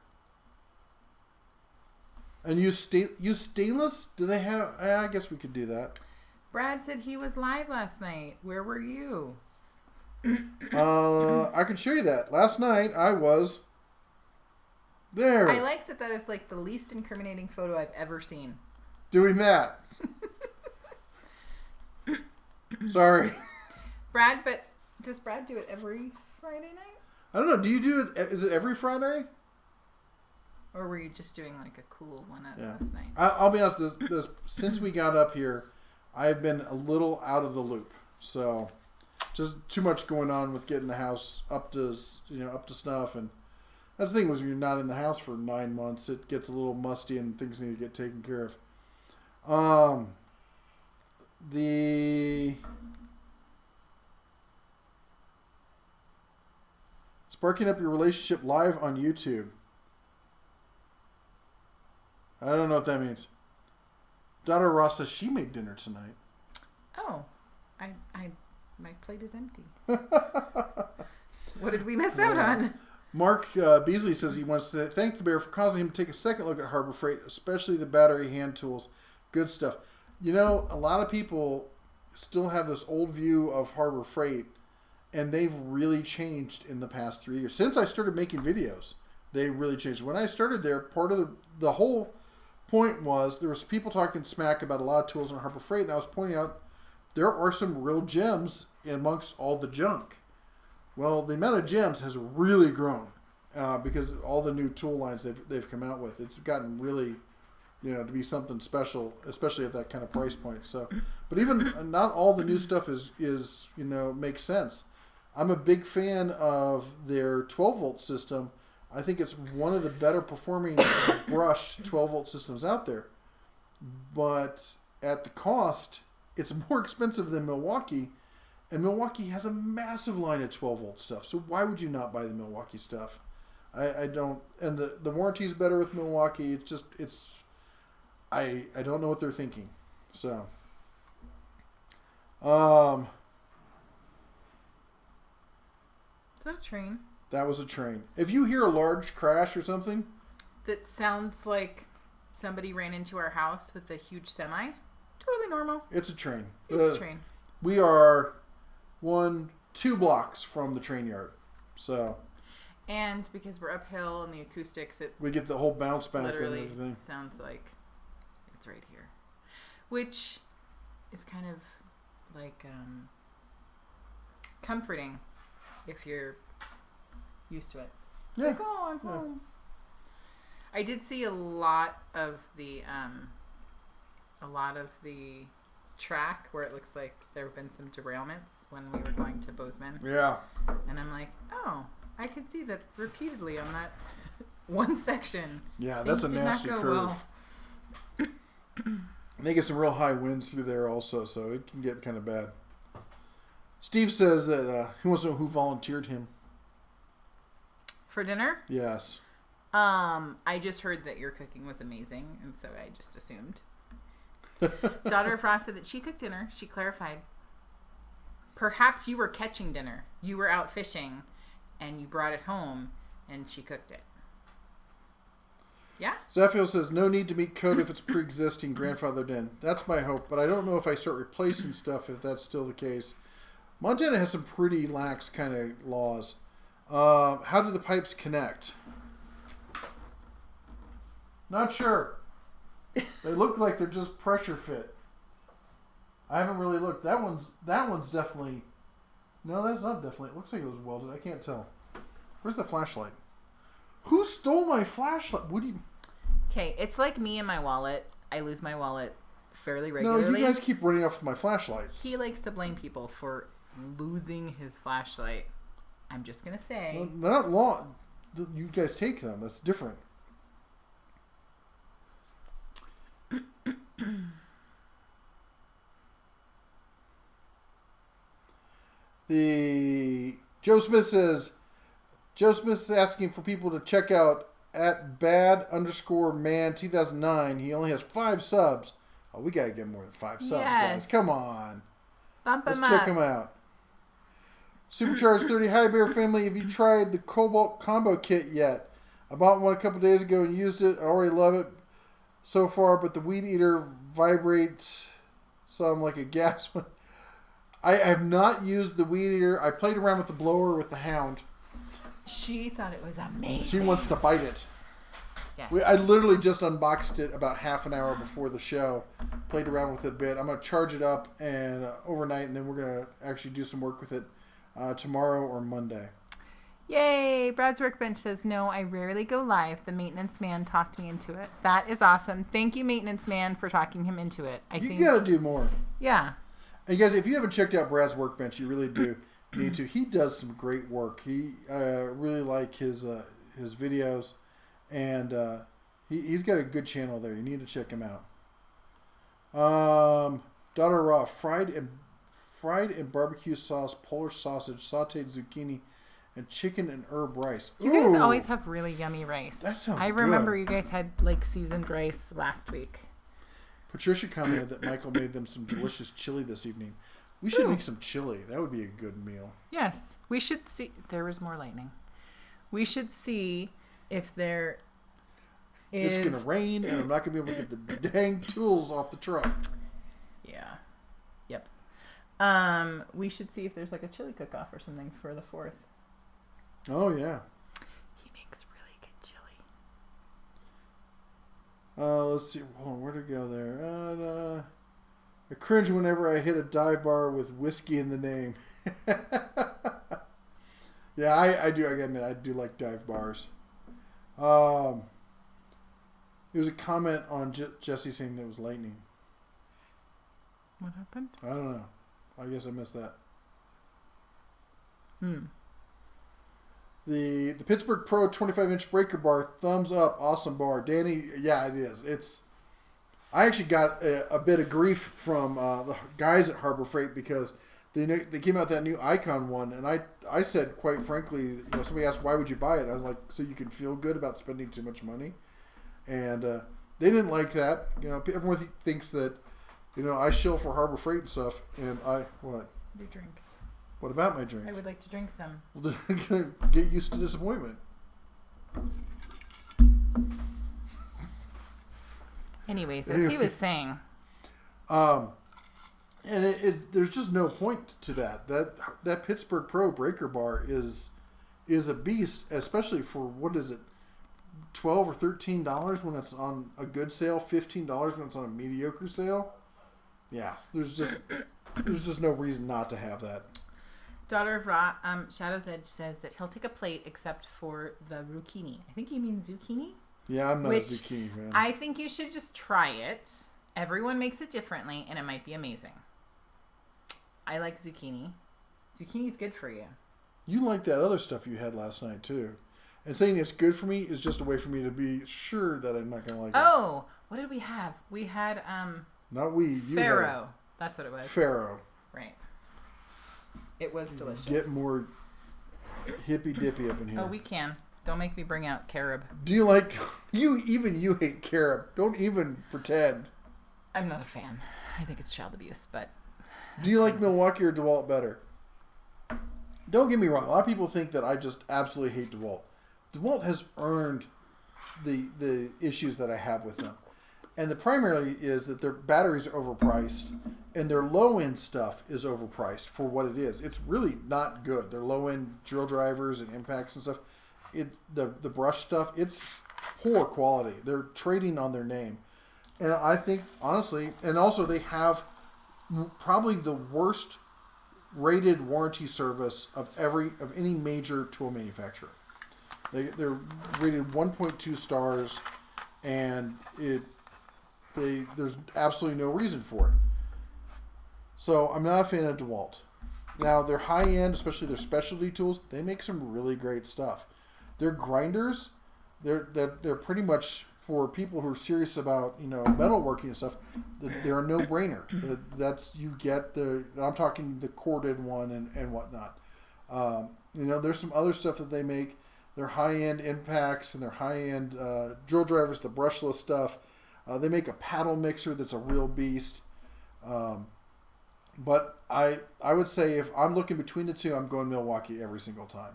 And use stainless? Do they have? I guess we could do that. Brad said he was live last night. Where were you? I can show you that. Last night I was there. I like that is like the least incriminating photo I've ever seen. Doing that. Sorry. Brad, but does Brad do it every Friday night? I don't know. Do you do it? Is it every Friday? Or were you just doing like a cool one last night? I'll be honest. This since we got up here, I've been a little out of the loop. So, just too much going on with getting the house up to snuff, and that's the thing was when you're not in the house for 9 months, it gets a little musty and things need to get taken care of. The sparking up your relationship live on YouTube. I don't know what that means. Daughter Ross says she made dinner tonight. Oh, my plate is empty. What did we miss out on? Mark Beasley says he wants to thank the bear for causing him to take a second look at Harbor Freight, especially the battery hand tools. Good stuff. A lot of people still have this old view of Harbor Freight, and they've really changed in the past 3 years. Since I started making videos, they really changed. When I started there, part of the whole point was there was people talking smack about a lot of tools on Harbor Freight, and I was pointing out there are some real gems amongst all the junk. Well, the amount of gems has really grown because all the new tool lines they've come out with. It's gotten really, to be something special, especially at that kind of price point. So, but even not all the new stuff is makes sense. I'm a big fan of their 12-volt system. I think it's one of the better performing brushed 12-volt systems out there. But at the cost, it's more expensive than Milwaukee. And Milwaukee has a massive line of 12-volt stuff. So why would you not buy the Milwaukee stuff? I don't. And the warranty is better with Milwaukee. I don't know what they're thinking. So. Is that a train? That was a train. If you hear a large crash or something. That sounds like somebody ran into our house with a huge semi. Totally normal. It's a train. It's a train. We are 2 blocks from the train yard. So. And because we're uphill and the acoustics, we get the whole bounce back and literally everything. Sounds like it's right here. Which is kind of like comforting if you're used to it. Yeah. Like, oh, I'm home. I did see a lot of the track where it looks like there have been some derailments when we were going to Bozeman. Yeah. And I'm like, oh, I could see that repeatedly on that one section. Yeah, that's a nasty curve. Well. They get some real high winds through there also, so it can get kind of bad. Steve says that he wants to know who volunteered him. For dinner? Yes. I just heard that your cooking was amazing, and so I just assumed. Daughter of Frost said that she cooked dinner. She clarified. Perhaps you were catching dinner. You were out fishing, and you brought it home, and she cooked it. Yeah? Zephiel says, no need to meet code if it's pre-existing grandfathered in. That's my hope, but I don't know if I start replacing stuff if that's still the case. Montana has some pretty lax kind of laws. How do the pipes connect? Not sure. They look like they're just pressure fit. I haven't really looked. That one's definitely. No, that's not definitely. It looks like it was welded. I can't tell. Where's the flashlight? Who stole my flashlight? What do you? Okay, it's like me and my wallet. I lose my wallet fairly regularly. No, you guys keep running off with my flashlights. He likes to blame people for losing his flashlight. I'm just gonna say. Well, they're not long. You guys take them. That's different. Joe Smith is asking for people to check out at bad_man 2009. He only has 5 subs. Oh, we gotta get more than 5 subs, guys. Come on. Bump him Let's check him out. Supercharged 30. Hi, Bear Family. Have you tried the Cobalt Combo Kit yet? I bought one a couple days ago and used it. I already love it so far, but the Weed Eater vibrates some like a gas one. I have not used the Weed Eater. I played around with the blower with the Hound. She thought it was amazing. She wants to bite it. Yes. I literally just unboxed it about half an hour before the show. Played around with it a bit. I'm going to charge it up and overnight, and then we're going to actually do some work with it tomorrow or Monday. Yay! Brad's Workbench says, no, I rarely go live. The maintenance man talked me into it. That is awesome. Thank you, maintenance man, for talking him into it. You got to do more. Yeah. And guys, if you haven't checked out Brad's Workbench, you really do need to. He does some great work. He really like his videos, and he's got a good channel there. You need to check him out. Daughter Raw, fried and barbecue sauce, Polish sausage, sautéed zucchini, and chicken and herb rice. You guys always have really yummy rice. That sounds I remember you guys had like seasoned rice last week. Patricia commented that Michael made them some delicious chili this evening. We should make some chili. That would be a good meal. Yes. We should see. There was more lightning. We should see if there is. It's going to rain and I'm not going to be able to get the dang tools off the truck. Yeah. Yep. We should see if there's like a chili cook-off or something for the 4th. Oh, yeah. He makes really good chili. Let's see. Hold on. Where'd it go there? And, I cringe whenever I hit a dive bar with whiskey in the name. Yeah, I do. I gotta admit, I do like dive bars. There was a comment on Jesse saying that it was lightning. What happened? I don't know. I guess I missed that. The Pittsburgh Pro 25-inch breaker bar, thumbs up, awesome bar. Danny, yeah, it is. I actually got a bit of grief from the guys at Harbor Freight because they came out with that new Icon one, and I said, quite frankly, somebody asked, why would you buy it? I was like, so you can feel good about spending too much money. And they didn't like that. Everyone thinks that, I shill for Harbor Freight and stuff, and what? Your drink. What about my drink? I would like to drink some. Well, get used to disappointment. Anyways, as he was saying. And there's just no point to that. That Pittsburgh Pro breaker bar is a beast, especially for, what is it, $12 or $13 when it's on a good sale, $15 when it's on a mediocre sale. Yeah, there's just no reason not to have that. Daughter of Ra, Shadow's Edge says that he'll take a plate except for the zucchini. I think you mean zucchini? Yeah, I'm not a zucchini fan. I think you should just try it. Everyone makes it differently, and it might be amazing. I like zucchini. Zucchini's good for you. You like that other stuff you had last night, too. And saying it's good for me is just a way for me to be sure that I'm not going to like it. Oh, what did we have? We had, Not we. You Faro. That's what it was. Faro. Right. It was delicious. Get more hippy-dippy up in here. Oh, we can. Don't make me bring out carob. Do you like... You hate carob. Don't even pretend. I'm not a fan. I think it's child abuse, but... Do you like Milwaukee or DeWalt better? Don't get me wrong. A lot of people think that I just absolutely hate DeWalt. DeWalt has earned the issues that I have with them. And the primary is that their batteries are overpriced and their low-end stuff is overpriced for what it is. It's really not good. Their low-end drill drivers and impacts and stuff, the brush stuff, it's poor quality. They're trading on their name. And I think, honestly, and also they have probably the worst rated warranty service of any major tool manufacturer. They're rated 1.2 stars, and there's absolutely no reason for it. So I'm not a fan of DeWalt. Now their high end, especially their specialty tools, they make some really great stuff. Their grinders, they're pretty much for people who are serious about metalworking and stuff. They're a no-brainer. I'm talking the corded one and whatnot. There's some other stuff that they make. Their high-end impacts and their high-end drill drivers, the brushless stuff. They make a paddle mixer that's a real beast. But I would say if I'm looking between the two, I'm going Milwaukee every single time.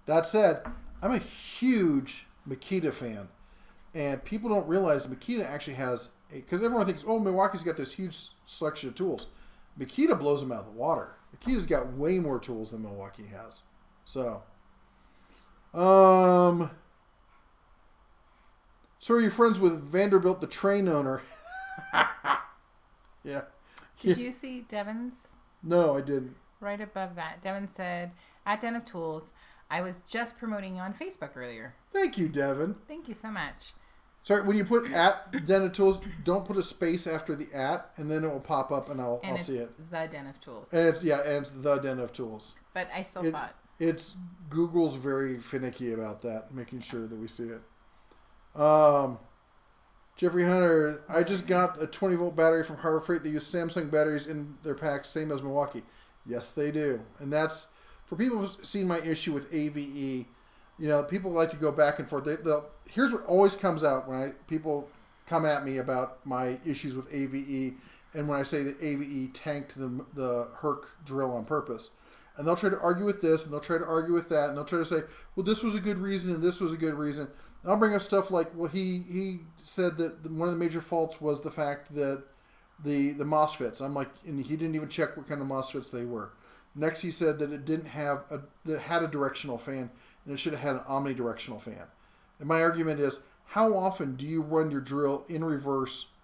That said, I'm a huge Makita fan. And people don't realize Makita actually has... Because everyone thinks, Milwaukee's got this huge selection of tools. Makita blows them out of the water. Makita's got way more tools than Milwaukee has. So... So are you friends with Vanderbilt, the train owner? Yeah. Did you see Devin's? No, I didn't. Right above that, Devin said, at Den of Tools, I was just promoting you on Facebook earlier. Thank you, Devin. Thank you so much. Sorry, when you put at Den of Tools, don't put a space after the at, and then it will pop up and I'll see it. The Den of Tools. And it's the Den of Tools. But I still saw it. It's Google's very finicky about that, making sure that we see it. Jeffrey Hunter, I just got a 20-volt battery from Harbor Freight. They use Samsung batteries in their packs, same as Milwaukee. Yes, they do. And that's, for people who've seen my issue with AVE, people like to go back and forth. Here's what always comes out when people come at me about my issues with AVE, and when I say that AVE tanked the Herc drill on purpose. And they'll try to argue with this, and they'll try to argue with that, and they'll try to say, well, this was a good reason, and this was a good reason. And I'll bring up stuff like, well, he said that one of the major faults was the fact that the MOSFETs. I'm like, and he didn't even check what kind of MOSFETs they were. Next, he said that it had a directional fan, and it should have had an omnidirectional fan. And my argument is, how often do you run your drill in reverse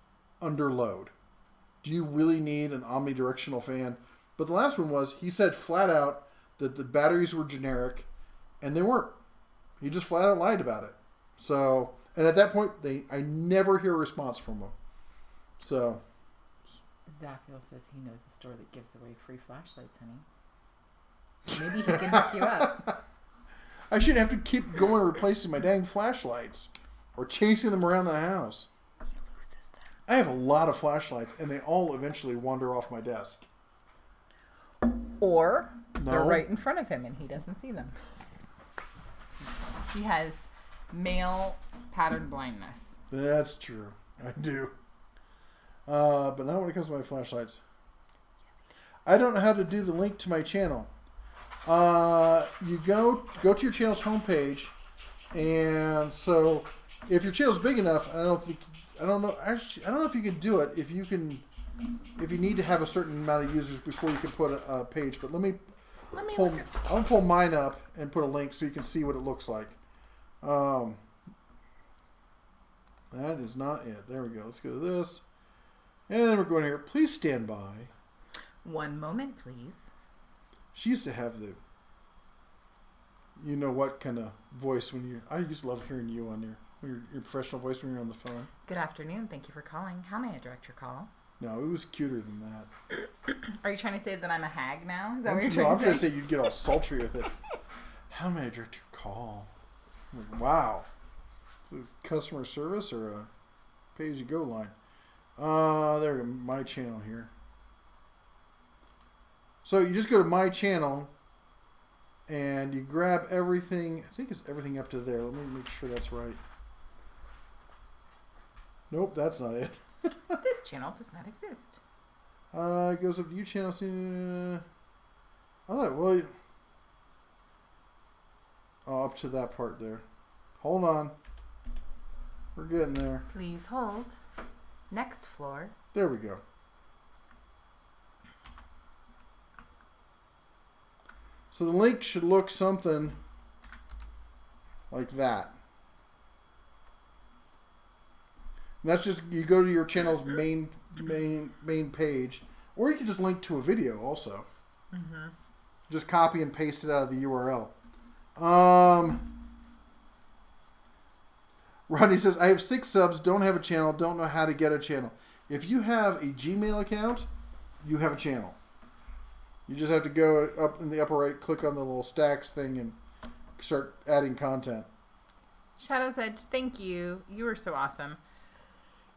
under load? Do you really need an omnidirectional fan? But the last one was, he said flat out that the batteries were generic, and they weren't. He just flat out lied about it. So, and at that point, I never hear a response from them. So, Zaffiel says he knows a store that gives away free flashlights, honey. Maybe he can hook you up. I shouldn't have to keep going replacing my dang flashlights or chasing them around the house. He loses them. I have a lot of flashlights, and they all eventually wander off my desk. Or they're No. right in front of him and he doesn't see them. He has male pattern blindness. That's true. I do. But not when it comes to my flashlights. I don't know how to do the link to my channel. You go to your channel's homepage, and so if your channel's big enough, I don't know if you can do it. If you need to have a certain amount of users before you can put a page. But let me pull. I'll pull mine up and put a link so you can see what it looks like. That is not it. There we go. Let's go to this. And we're going here. Please stand by. One moment, please. She used to have the, you know what kind of voice when you. I used to love hearing you on your professional voice when you're on the phone. Good afternoon. Thank you for calling. How may I direct your call? No, it was cuter than that. Are you trying to say that I'm a hag now? Is that I'm what you're trying trying to say? to say you'd get all sultry with it. How may I direct your call? I'm like, wow. Customer service or a pay-as-you-go line? There we go. My channel here. So you just go to my channel and you grab everything. I think it's everything up to there. Let me make sure that's right. Nope, that's not it. This channel does not exist. It goes up to you channel. Well, up to that part there. Hold on. We're getting there. Please hold. Next floor. There we go. So the link should look something like that. And that's just, you go to your channel's main page, or you can just link to a video also. Mm-hmm. Just copy and paste it out of the URL. Rodney says, I have 6 subs, don't have a channel, don't know how to get a channel. If you have a Gmail account, you have a channel. You just have to go up in the upper right, click on the little stacks thing, and start adding content. Shadow's Edge, thank you. You were so awesome.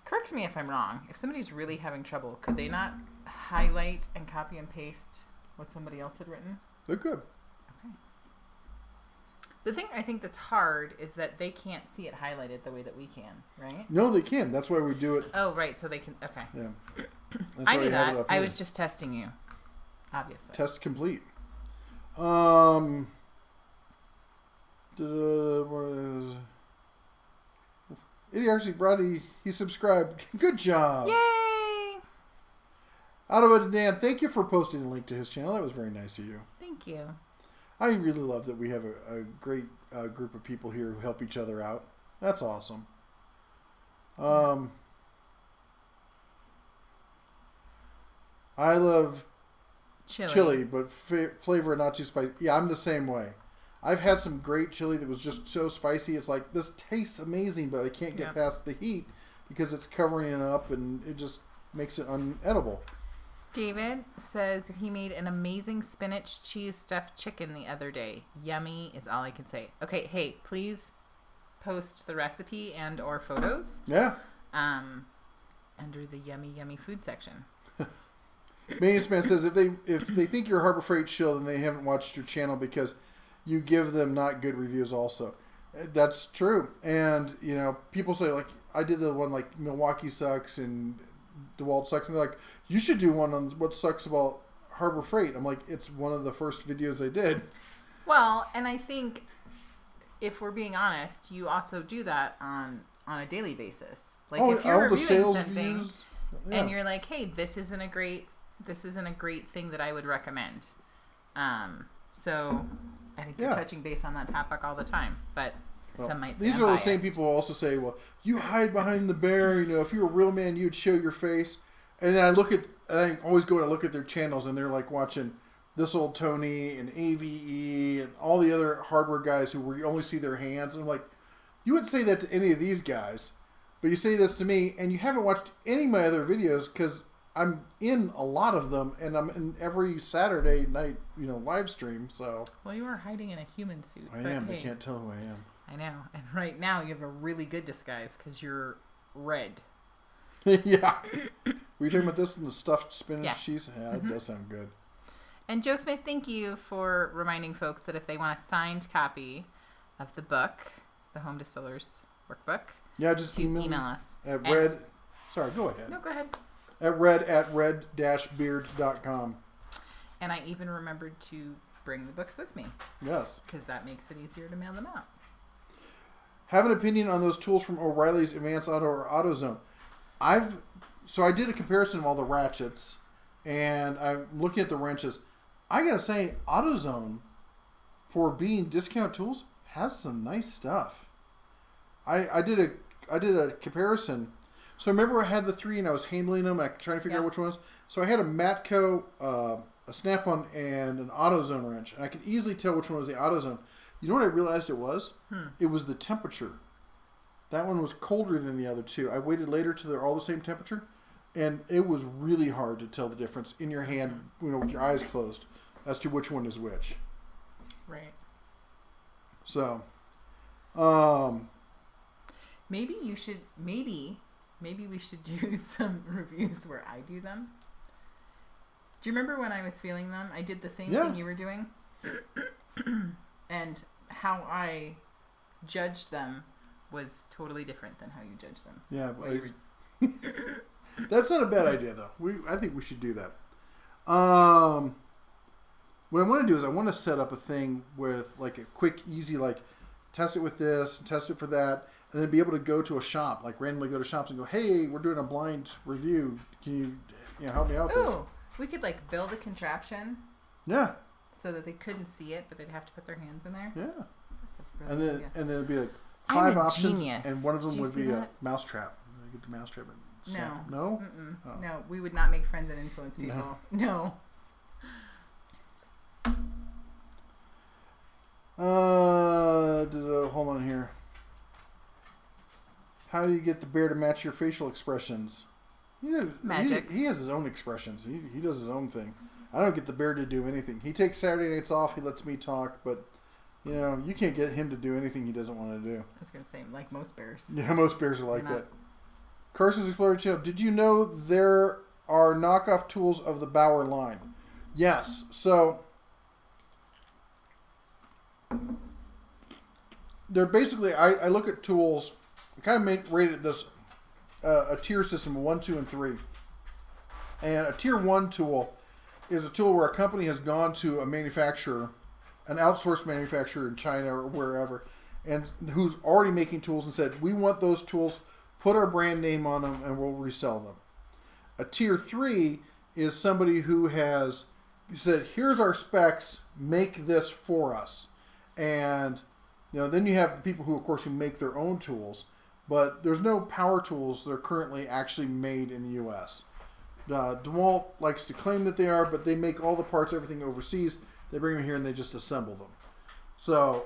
Correct me if I'm wrong. If somebody's really having trouble, could they not highlight and copy and paste what somebody else had written? They're good. Okay. The thing I think that's hard is that they can't see it highlighted the way that we can, right? No, they can. That's why we do it. Oh, right. So they can. Okay. Yeah. That's I why knew we have it that. up I here. was just testing you, obviously. Test complete. Idiocy Brady, he subscribed. Good job. Yay! Out of it, Dan, thank you for posting a link to his channel. That was very nice of you. Thank you. I really love that we have a great group of people here who help each other out. That's awesome. I love chili, but flavor not too spicy. Yeah, I'm the same way. I've had some great chili that was just so spicy. It's like, this tastes amazing, but I can't get past the heat because it's covering it up and it just makes it unedible. David says that he made an amazing spinach cheese stuffed chicken the other day. Yummy is all I can say. Okay, hey, please post the recipe and or photos. Yeah. Under the yummy food section. Manius Man says if they think you're Harbor Freight shill, then they haven't watched your channel because you give them not good reviews also. That's true. And, you know, people say, like, I did the one like Milwaukee sucks and DeWalt sucks, and they're like, you should do one on what sucks about Harbor Freight. I'm like, it's one of the first videos I did. Well, and I think if we're being honest, you also do that on a daily basis. Like if you're reviewing something and you're like, hey, this isn't a great thing that I would recommend. So I think you're touching base on that topic all the time, but some might say these are the same people who also say, well, you hide behind the bear, you know, if you're a real man, you'd show your face. And then I always go and look at their channels, and they're like watching This Old Tony and AVE and all the other hardware guys who we only see their hands. And I'm like, you wouldn't say that to any of these guys, but you say this to me, and you haven't watched any of my other videos because I'm in a lot of them, and I'm in every Saturday night, live stream. So Well, you are hiding in a human suit. I but am. hey, They can't tell who I am. I know. And right now you have a really good disguise because you're red. Yeah. Were you talking about this and the stuffed spinach Yes. cheese? Yeah, that does sound good. And Joe Smith, thank you for reminding folks that if they want a signed copy of the book, the Home Distillers Workbook, Yeah, just to email us. at And- red. Sorry, go ahead. No, go ahead. At red-beard.com. And I even remembered to bring the books with me Yes. because that makes it easier to mail them out. Have an opinion on those tools from O'Reilly's Advanced Auto or AutoZone. So I did a comparison of all the ratchets, and I'm looking at the wrenches. I gotta say, AutoZone, for being discount tools, has some nice stuff. I did a comparison. So remember I had the three and I was handling them and I trying to figure out which one was. So I had a Matco, a Snap-on, and an AutoZone wrench, and I could easily tell which one was the AutoZone. You know what I realized it was? It was the temperature. That one was colder than the other two. I waited later till they're all the same temperature, and it was really hard to tell the difference in your hand, with your eyes closed, as to which one is which. Right. So, Maybe you should. Maybe we should do some reviews where I do them. Do you remember when I was feeling them? I did the same thing you were doing, and how I judged them was totally different than how you judge them. yeah, that's not a bad idea though. I think we should do that. What I want to do is I want to set up a thing with like a quick, easy, like test it with this, test it for that, and then be able to go to a shop, like randomly go to shops and go, hey, we're doing a blind review. Can you help me out with this? Ooh, we could like build a contraption Yeah, so that they couldn't see it, but they'd have to put their hands in there. yeah. That's a And brilliant then idea. it'd be like I'm 5 a options, genius. and one of them Did you would see be a that? mousetrap. Get the mousetrap and snap. No. No? Mm-mm. Oh. No, we would not make friends and influence people. No. Hold on here. How do you get the bear to match your facial expressions? Magic. He has his own expressions. He does his own thing. I don't get the bear to do anything. He takes Saturday nights off. He lets me talk, but you can't get him to do anything he doesn't want to do. I was going to say, like most bears. Yeah, most bears are like They're that. Carson's Explorer Channel. Did you know there are knockoff tools of the Bauer line? Yes. So they're basically, I look at tools, I kind of rated this a tier system of 1, 2, and 3. And a tier 1 tool is a tool where a company has gone to a manufacturer, an outsourced manufacturer in China or wherever, and who's already making tools and said, we want those tools, put our brand name on them, and we'll resell them. A tier 3 is somebody who has said, here's our specs, make this for us. And then you have the people who, of course, who make their own tools, but there's no power tools that are currently actually made in the U.S. DeWalt likes to claim that they are, but they make all the parts, everything overseas. They bring them here and they just assemble them. So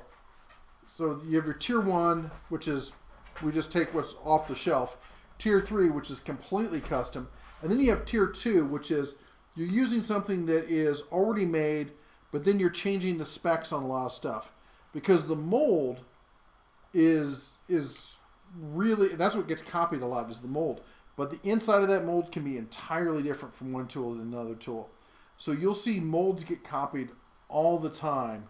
you have your tier 1, which is we just take what's off the shelf. Tier 3, which is completely custom. And then you have tier 2, which is you're using something that is already made, but then you're changing the specs on a lot of stuff. Because the mold is really, that's what gets copied a lot, is the mold. But the inside of that mold can be entirely different from one tool to another tool. So you'll see molds get copied all the time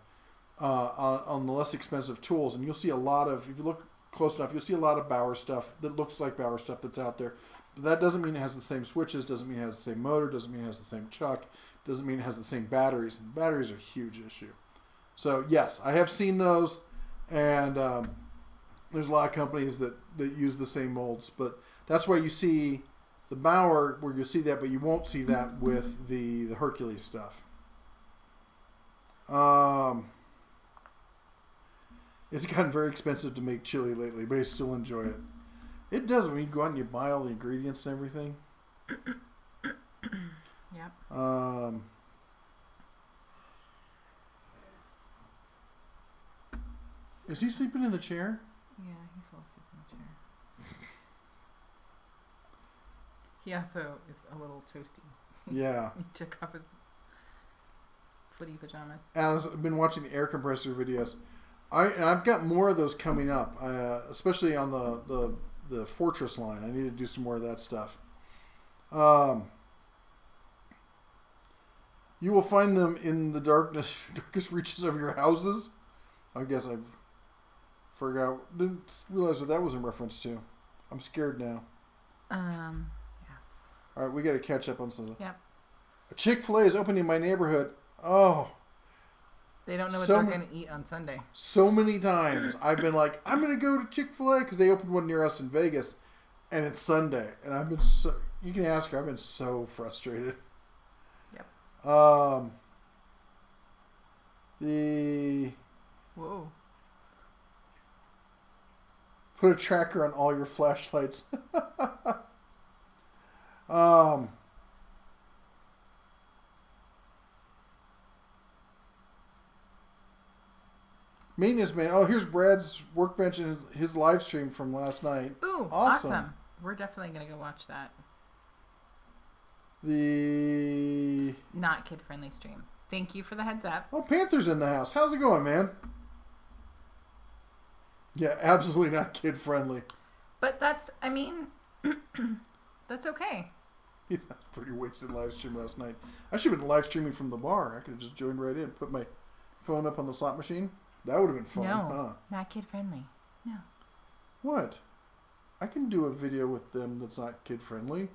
on the less expensive tools. And you'll see a lot of, if you look close enough, you'll see a lot of Bauer stuff that looks like Bauer stuff that's out there. But that doesn't mean it has the same switches, doesn't mean it has the same motor, doesn't mean it has the same chuck, doesn't mean it has the same batteries. And batteries are a huge issue. So yes, I have seen those, and there's a lot of companies that use the same molds, but that's why you see the Bauer where you see that, but you won't see that with the Hercules stuff. It's gotten very expensive to make chili lately, but I still enjoy it. It does when you go out and you buy all the ingredients and everything. Yep. Is he sleeping in the chair? Yeah, he fell asleep in the chair. He also is a little toasty. Yeah. He took off his footy pajamas. I've been watching the air compressor videos. I've got more of those coming up, especially on the Fortress line. I need to do some more of that stuff. You will find them in the darkest reaches of your houses. I guess I forgot. Didn't realize what that was in reference to. I'm scared now. Yeah. All right, we got to catch up on something. Yep. A Chick-fil-A is opening in my neighborhood. Oh. They don't know what So they're going to eat on Sunday. So many times I've been like, I'm going to go to Chick-fil-A because they opened one near us in Vegas, and it's Sunday. And I've been so, you can ask her, I've been so frustrated. Yep. Whoa. Put a tracker on all your flashlights. Maintenance man. Oh, here's Brad's Workbench and his live stream from last night. Ooh, Awesome. awesome. We're definitely going to go watch that. The Not kid-friendly stream. Thank you for the heads up. Oh, Panther's in the house. How's it going, man? Yeah, absolutely not kid-friendly. But that's, I mean, that's okay. Yeah, that was a pretty wasted live stream last night. I should have been live streaming from the bar. I could have just joined right in, put my phone up on the slot machine. That would have been fun, No, not kid-friendly. No. What? I can do a video with them that's not kid-friendly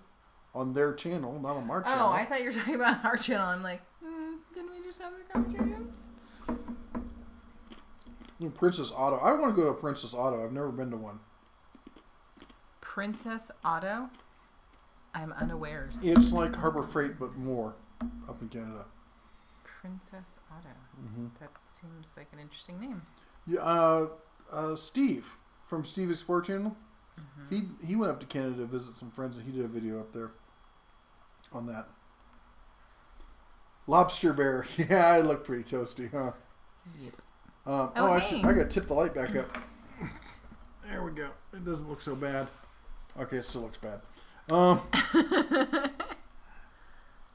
on their channel, not on our channel. Oh, I thought you were talking about our channel. I'm like, didn't we just have that conversation? Princess Auto. I want to go to a Princess Auto. I've never been to one. Princess Auto? I'm unawares. It's like Harbor Freight, but more up in Canada. Princess Auto. Mm-hmm. That seems like an interesting name. Yeah, Steve from Steve Explore Channel. Mm-hmm. He went up to Canada to visit some friends, and he did a video up there on that. Lobster Bear. Yeah, I look pretty toasty, huh? Yep. I got to tip the light back up. There we go. It doesn't look so bad. Okay, it still looks bad.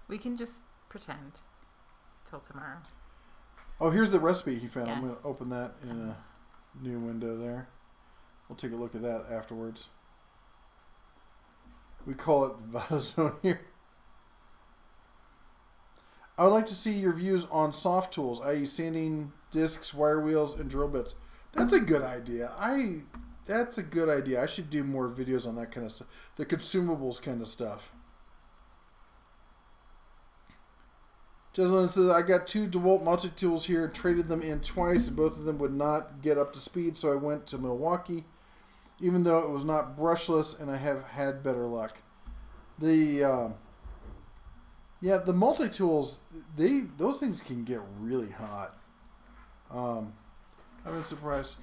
We can just pretend till tomorrow. Oh, here's the recipe he found. Yes. I'm going to open that in a new window there. We'll take a look at that afterwards. We call it Vitazone here. I would like to see your views on soft tools, i.e. sanding discs, wire wheels, and drill bits. That's a good idea. That's a good idea. I should do more videos on that kind of stuff. The consumables kind of stuff. Jesselyn says, I got 2 DeWalt multi-tools here and traded them in twice, and both of them would not get up to speed, so I went to Milwaukee, even though it was not brushless, and I have had better luck. The multi-tools, those things can get really hot. I've been surprised.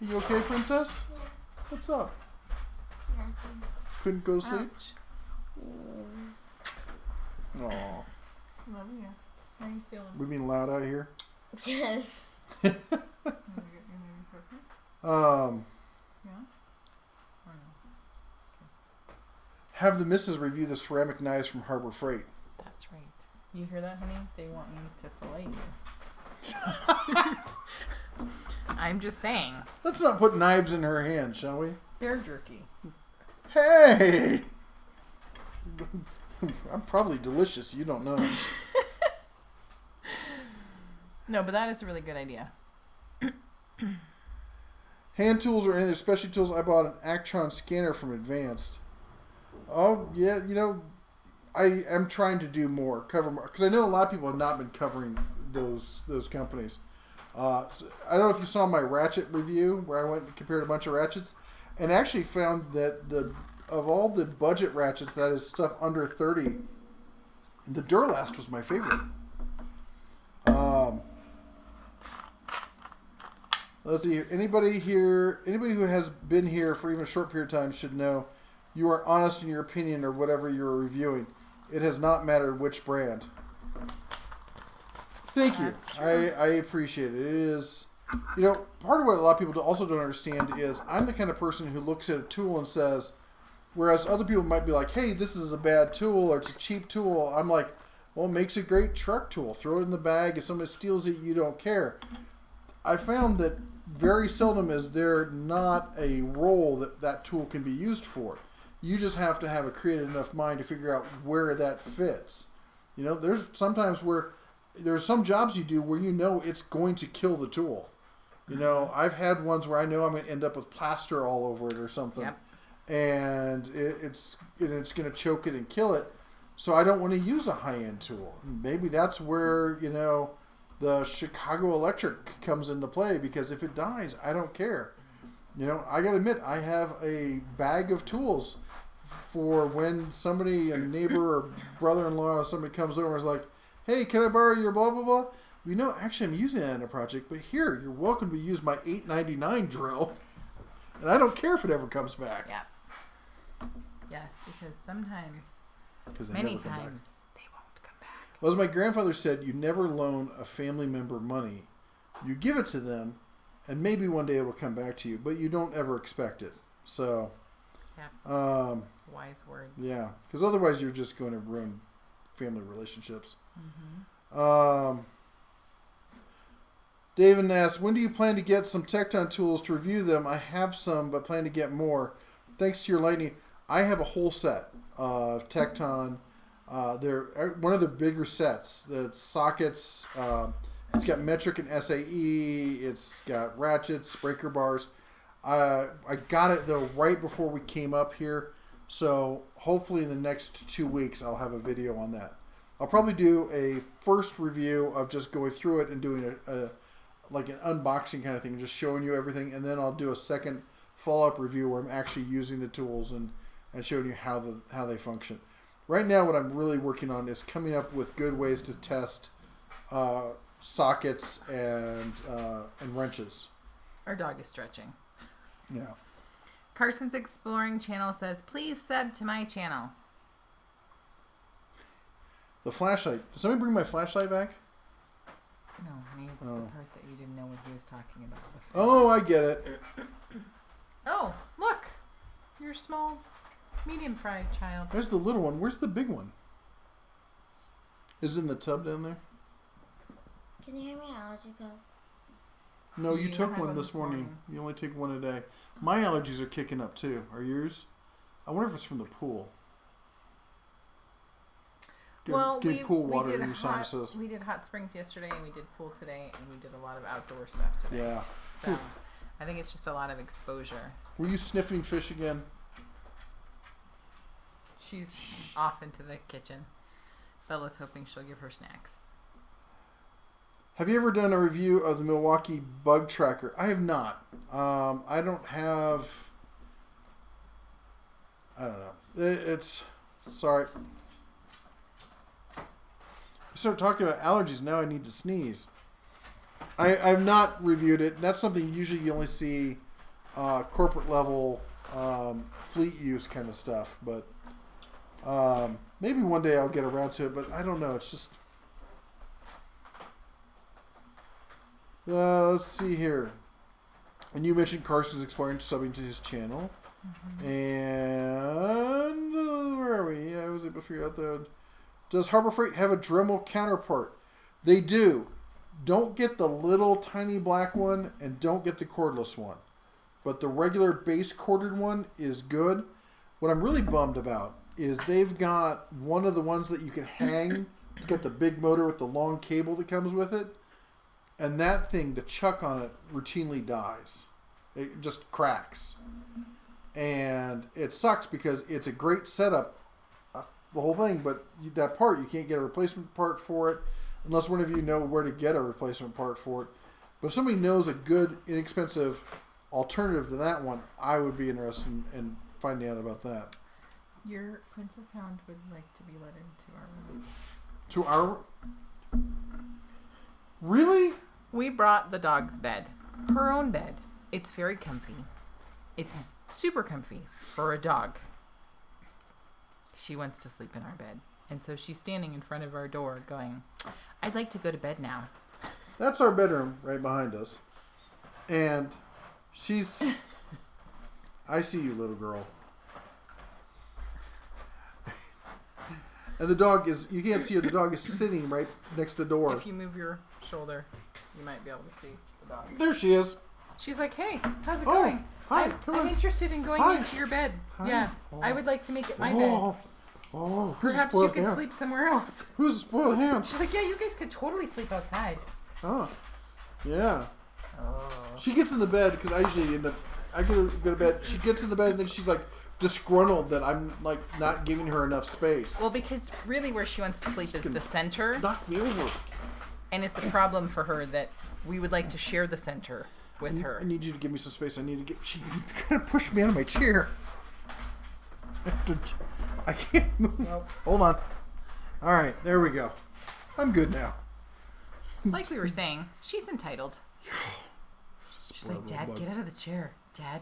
Are you okay, Princess? What's up? Couldn't go to sleep? Aw. Love you. How are you feeling? We being loud out here? Yes. You want to get your maybe cookie? Yeah? Or no? Have the missus review the ceramic knives from Harbor Freight. That's right. You hear that, honey? They want me to fillet you. I'm just saying. Let's not put knives in her hand, shall we? Bear jerky. Hey! I'm probably delicious. You don't know. No, but that is a really good idea. Hand tools or any other specialty tools. I bought an Actron scanner from Advanced. Oh, yeah, I am trying to do more, cover more, because I know a lot of people have not been covering those companies. So I don't know if you saw my ratchet review where I went and compared a bunch of ratchets, and actually found that of all the budget ratchets, that is stuff under 30, the Durlast was my favorite. Let's see. Anybody who has been here for even a short period of time should know you are honest in your opinion or whatever you're reviewing. It has not mattered which brand. Thank you. I appreciate it. It is You know, part of what a lot of people also don't understand is I'm the kind of person who looks at a tool and says, whereas other people might be like, hey, this is a bad tool or it's a cheap tool. I'm like, well, it makes a great truck tool. Throw it in the bag. If somebody steals it, you don't care. I found that very seldom is there not a role that tool can be used for. You just have to have a creative enough mind to figure out where that fits. You know, there's sometimes where there's some jobs you do where you know it's going to kill the tool. You know, I've had ones where I know I'm going to end up with plaster all over it or something. Yep. And it's going to choke it and kill it. So I don't want to use a high-end tool. Maybe that's where, you know, the Chicago Electric comes into play, because if it dies, I don't care. You know, I got to admit, I have a bag of tools for when somebody, a neighbor or brother-in-law or somebody comes over and is like, hey, can I borrow your blah, blah, blah? You know, actually I'm using that in a project, but here, you're welcome to use my $8.99 drill. And I don't care if it ever comes back. Yeah. Yes, because sometimes, Because many times, they won't come back. Well, as my grandfather said, you never loan a family member money. You give it to them, and maybe one day it will come back to you, but you don't ever expect it. So, Yeah. Wise words. Yeah, because otherwise you're just going to ruin family relationships. Mm-hmm. David asks, when do you plan to get some Tecton tools to review them? I have some, but plan to get more. Thanks to your lightning, I have a whole set of Tecton. They're one of the bigger sets. The sockets, it's got metric and SAE. It's got ratchets, breaker bars. I got it, though, right before we came up here. So hopefully in the next 2 weeks, I'll have a video on that. I'll probably do a first review of just going through it and doing like an unboxing kind of thing, just showing you everything, and then I'll do a second follow-up review where I'm actually using the tools and showing you how they function. Right now, what I'm really working on is coming up with good ways to test sockets and wrenches. Our dog is stretching. Yeah. Carson's Exploring channel says, please sub to my channel. The flashlight. Did somebody bring my flashlight back? No, maybe it's the part that you didn't know what he was talking about before. Oh, I get it. Oh, look. Your small, medium fried child. There's the little one. Where's the big one? Is it in the tub down there? Can you hear me, allergy pill? No, you You took had one one this this morning. morning. You only take one a day. My allergies are kicking up too. Are yours? I wonder if it's from the pool. Getting pool water in your sinuses. We did hot springs yesterday, and we did pool today, and we did a lot of outdoor stuff today. Yeah. So, I think it's just a lot of exposure. Were you sniffing fish again? She's off into the kitchen. Bella's hoping she'll give her snacks. Have you ever done a review of the Milwaukee Bug Tracker? I have not. I don't have... I don't know. It's... Sorry. I start talking about allergies, now I need to sneeze. I've not reviewed it. That's something usually you only see corporate level fleet use kind of stuff. But maybe one day I'll get around to it. But I don't know. It's just... let's see here. And you mentioned Carson's Exploring subbing to his channel. Mm-hmm. And where are we? Yeah, I was able to figure out the... Does Harbor Freight have a Dremel counterpart? They do. Don't get the little tiny black one, and don't get the cordless one. But the regular base corded one is good. What I'm really bummed about is they've got one of the ones that you can hang. It's got the big motor with the long cable that comes with it. And that thing, the chuck on it, routinely dies. It just cracks. And it sucks because it's a great setup, the whole thing, but that part, you can't get a replacement part for it unless one of you know where to get a replacement part for it. But if somebody knows a good, inexpensive alternative to that one, I would be interested in finding out about that. Your Princess Hound would like to be let into our room. To our... Really? We brought the dog's bed. Her own bed. It's very comfy. It's super comfy for a dog. She wants to sleep in our bed. And so she's standing in front of our door going, I'd like to go to bed now. That's our bedroom right behind us. And she's... I see you, little girl. And the dog is... You can't see her. The dog is sitting right next to the door. If you move your shoulder, you might be able to see the dog. There she is. She's like, hey, how's it Oh, going? hi, come I'm on. interested in going Hi. into your bed. Hi. Yeah, Oh. I would like to make it my bed. Oh, who's a Perhaps you spoiled could ham? sleep somewhere else. Who's a spoiled ham? She's like, yeah, you guys could totally sleep outside. Oh, yeah. Oh. She gets in the bed because I usually end up. I go to bed. She gets in the bed and then she's like disgruntled that I'm like not giving her enough space. Well, because really where she wants to sleep is the center, Knock me over. and it's a problem for her that we would like to share the center with her. I need you to give me some space. I need to get. She kind of pushed me out of my chair. I can't move. Nope. Hold on. All right, there we go. I'm good now. Like we were saying, she's entitled. She's Spoiled like, little Dad, bug. get out of the chair. Dad,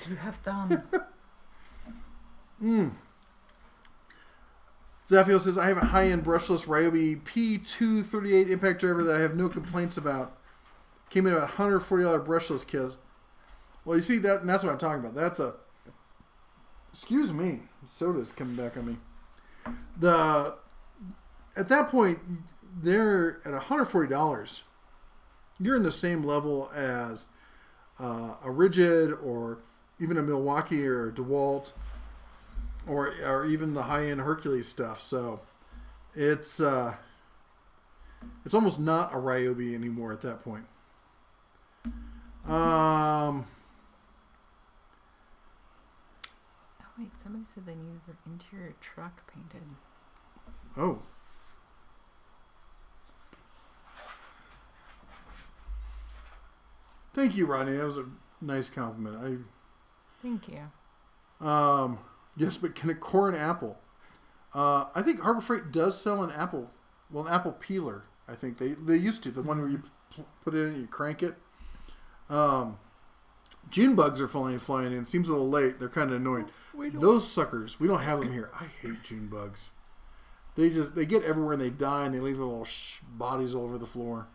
you have thumbs. Zafio says, I have a high-end brushless Ryobi P238 impact driver that I have no complaints about. Came in at a $140 brushless kit. Well, you see, that, and that's what I'm talking about. That's a... Excuse me. Soda's coming back on me. At that point, they're at $140. You're in the same level as a Rigid or even a Milwaukee or a DeWalt or even the high-end Hercules stuff. So it's almost not a Ryobi anymore at that point. Oh, wait, somebody said they needed their interior truck painted. Oh. Thank you, Rodney. That was a nice compliment. Thank you. Yes, but can it core an apple? I think Harbor Freight does sell an apple. Well, an apple peeler. I think they used to. The one where you put it in and you crank it. June bugs are flying in. Seems a little late. They're kind of annoying. Those suckers, we don't have them here. I hate June bugs. They get everywhere and they die and they leave little bodies all over the floor.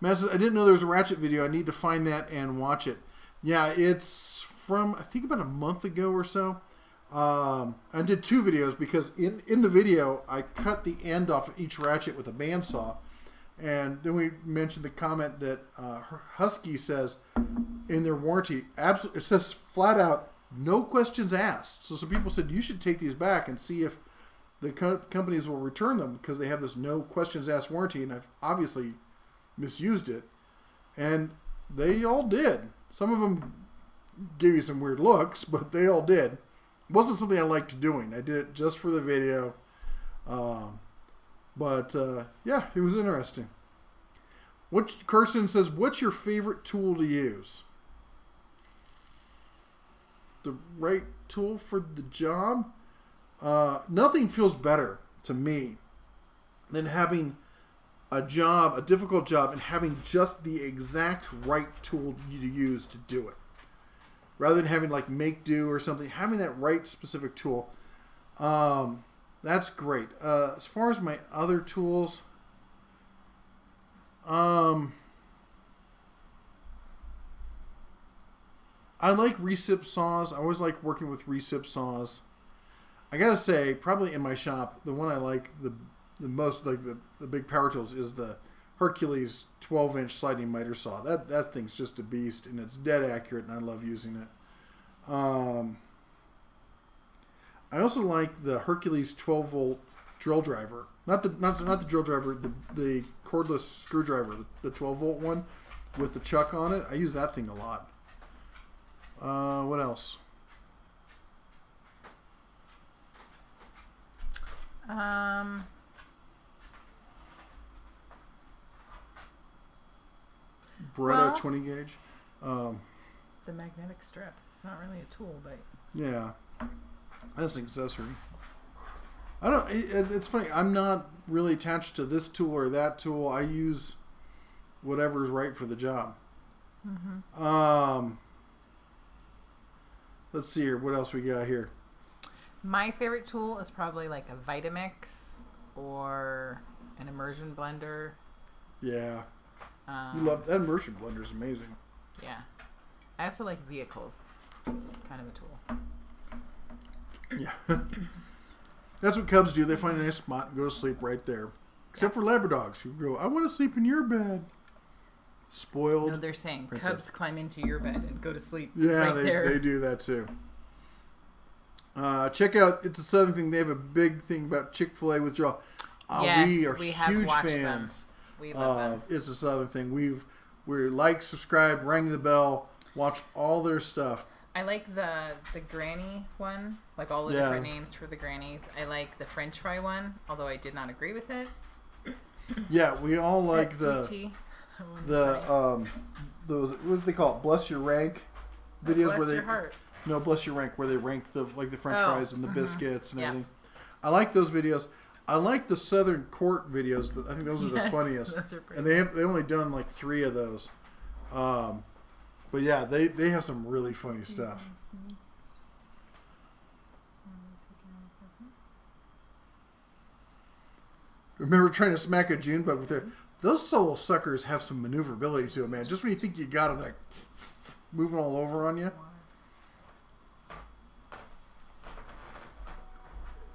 Matt says, I didn't know there was a Ratchet video. I need to find that and watch it. Yeah, it's from, I think, about a month ago or so. I did 2 videos because in the video, I cut the end off of each ratchet with a bandsaw. And then we mentioned the comment that Husky says in their warranty, it says flat out, no questions asked. So some people said, you should take these back and see if the companies will return them because they have this no questions asked warranty. And I've obviously misused it. And they all did. Some of them gave you some weird looks, but they all did. It wasn't something I liked doing. I did it just for the video. But yeah, it was interesting. Kirsten says, what's your favorite tool to use? The right tool for the job? Nothing feels better to me than having a difficult job, and having just the exact right tool to use to do it. Rather than having like make do or something, having that right specific tool. That's great. As far as my other tools, I like recip saws. I always like working with recip saws. I gotta say, probably in my shop, the one I like the most, like the big power tools, is the Hercules 12-inch sliding miter saw. That thing's just a beast, and it's dead accurate, and I love using it. I also like the Hercules 12-volt drill driver. Not the drill driver, the cordless screwdriver, the 12-volt one with the chuck on it. I use that thing a lot. What else? Beretta 20 gauge. The magnetic strip. It's not really a tool, but Yeah, that's an accessory. I don't. It's funny. I'm not really attached to this tool or that tool. I use whatever's right for the job. Let's see here. What else we got here? my favorite tool is probably like a Vitamix or an immersion blender. Yeah. Um, You love that immersion blender is amazing. Yeah. I also like vehicles. It's kind of a tool. Yeah. That's what cubs do. They find a nice spot and go to sleep right there. Except for Labradogs who go, I want to sleep in your bed. Spoiled. No, they're saying princess. cubs climb into your bed and go to sleep Yeah, right there. they do that too. Check out It's a Southern Thing. They have a big thing about Chick-fil-A withdrawal. Yes, we are have huge watched fans them. We love of It's a Southern Thing. We're like, subscribe, ring the bell, watch all their stuff. I like the granny one, like all the different names for the grannies. I like the French fry one, although I did not agree with it. Yeah, we all like Sweet tea. those, what do they call it? Bless Your Rank videos Bless where they your heart. No, Bless Your Rank, where they rank the French fries and the biscuits and Yeah. everything. I like those videos. I like the Southern Court videos. I think those are the Yes, funniest. those are pretty And they only done like 3 of those. But yeah, they have some really funny stuff. Remember trying to smack a June bug with their... Those solo suckers have some maneuverability to them, man. Just when you think you got them, like moving all over on you.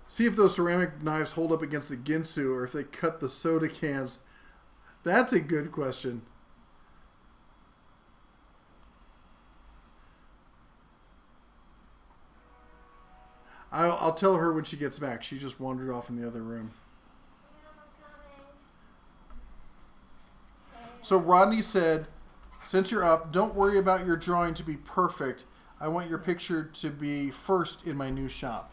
See if those ceramic knives hold up against the Ginsu or if they cut the soda cans. That's a good question. I'll tell her when she gets back. She just wandered off in the other room. So Rodney said, since you're up, don't worry about your drawing to be perfect. I want your picture to be first in my new shop.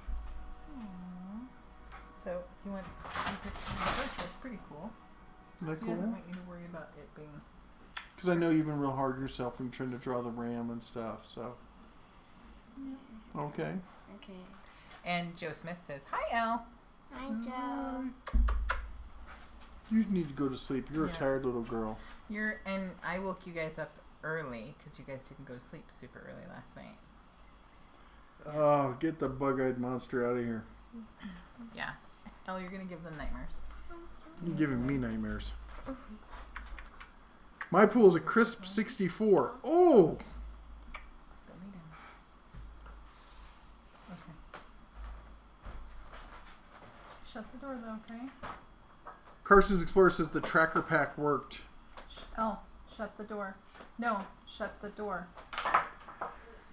So he wants you to first. That's pretty cool. Isn't that She cool? doesn't want you to worry about it being. Because I know you've been real hard on yourself when you're trying to draw the ram and stuff. So, okay. Okay. And Joe Smith says, "Hi, Elle." Hi, Joe. You need to go to sleep. You're a Yeah. tired little girl. And I woke you guys up early because you guys didn't go to sleep super early last night. Oh, get the bug-eyed monster out of here. Yeah. Elle, you're gonna give them nightmares. You're giving me nightmares. My pool is a crisp 64. Oh! Go lay down. Okay. Shut the door though, okay? Carson's Explorer says the tracker pack worked. Elle, shut the door. No, shut the door.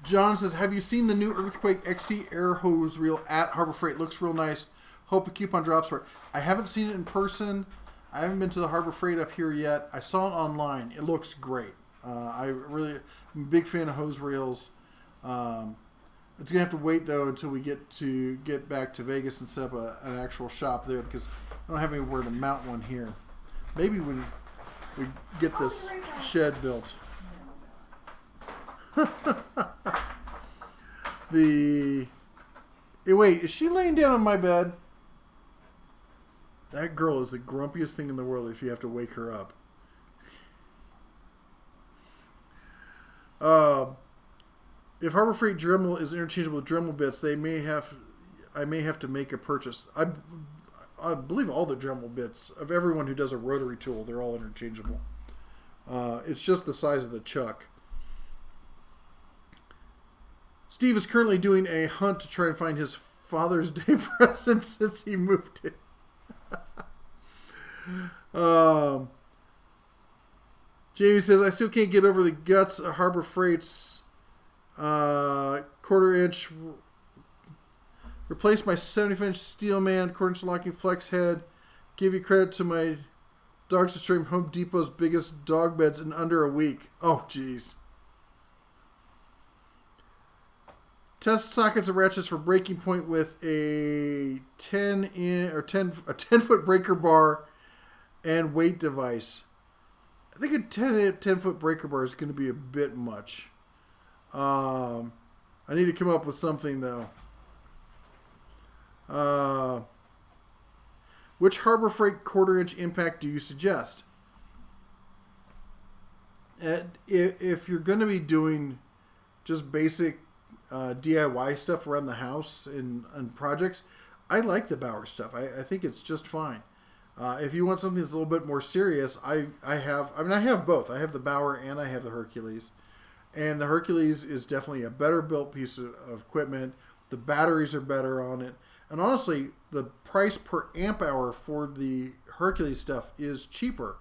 John says, have you seen the new Earthquake XT air hose reel at Harbor Freight? Looks real nice. Hope a coupon drops for it. I haven't seen it in person. I haven't been to the Harbor Freight up here yet. I saw it online. It looks great. I'm a big fan of hose reels. It's going to have to wait, though, until we get back to Vegas and set up an actual shop there because I don't have anywhere to mount one here. Maybe when we get this shed built. Wait, is she laying down on my bed? That girl is the grumpiest thing in the world if you have to wake her up. If Harbor Freight Dremel is interchangeable with Dremel bits, I may have to make a purchase. I believe all the Dremel bits of everyone who does a rotary tool, they're all interchangeable. It's just the size of the chuck. Steve is currently doing a hunt to try and find his Father's Day present since he moved in. Jamie says, I still can't get over the guts of Harbor Freight's quarter-inch. Replace my 75-inch steel man, quarter-inch locking flex head. Give you credit to my Dogs Destroying Home Depot's biggest dog beds in under a week. Oh, jeez. Test sockets and ratchets for breaking point with a 10-foot breaker bar and weight device. I think a 10-foot breaker bar is going to be a bit much. I need to come up with something though. Which Harbor Freight quarter-inch impact do you suggest? If you're going to be doing just basic DIY stuff around the house and projects, I like the Bauer stuff. I think it's just fine. If you want something that's a little bit more serious, I have both. I have the Bauer and I have the Hercules. And the Hercules is definitely a better built piece of equipment. The batteries are better on it. And honestly, the price per amp hour for the Hercules stuff is cheaper.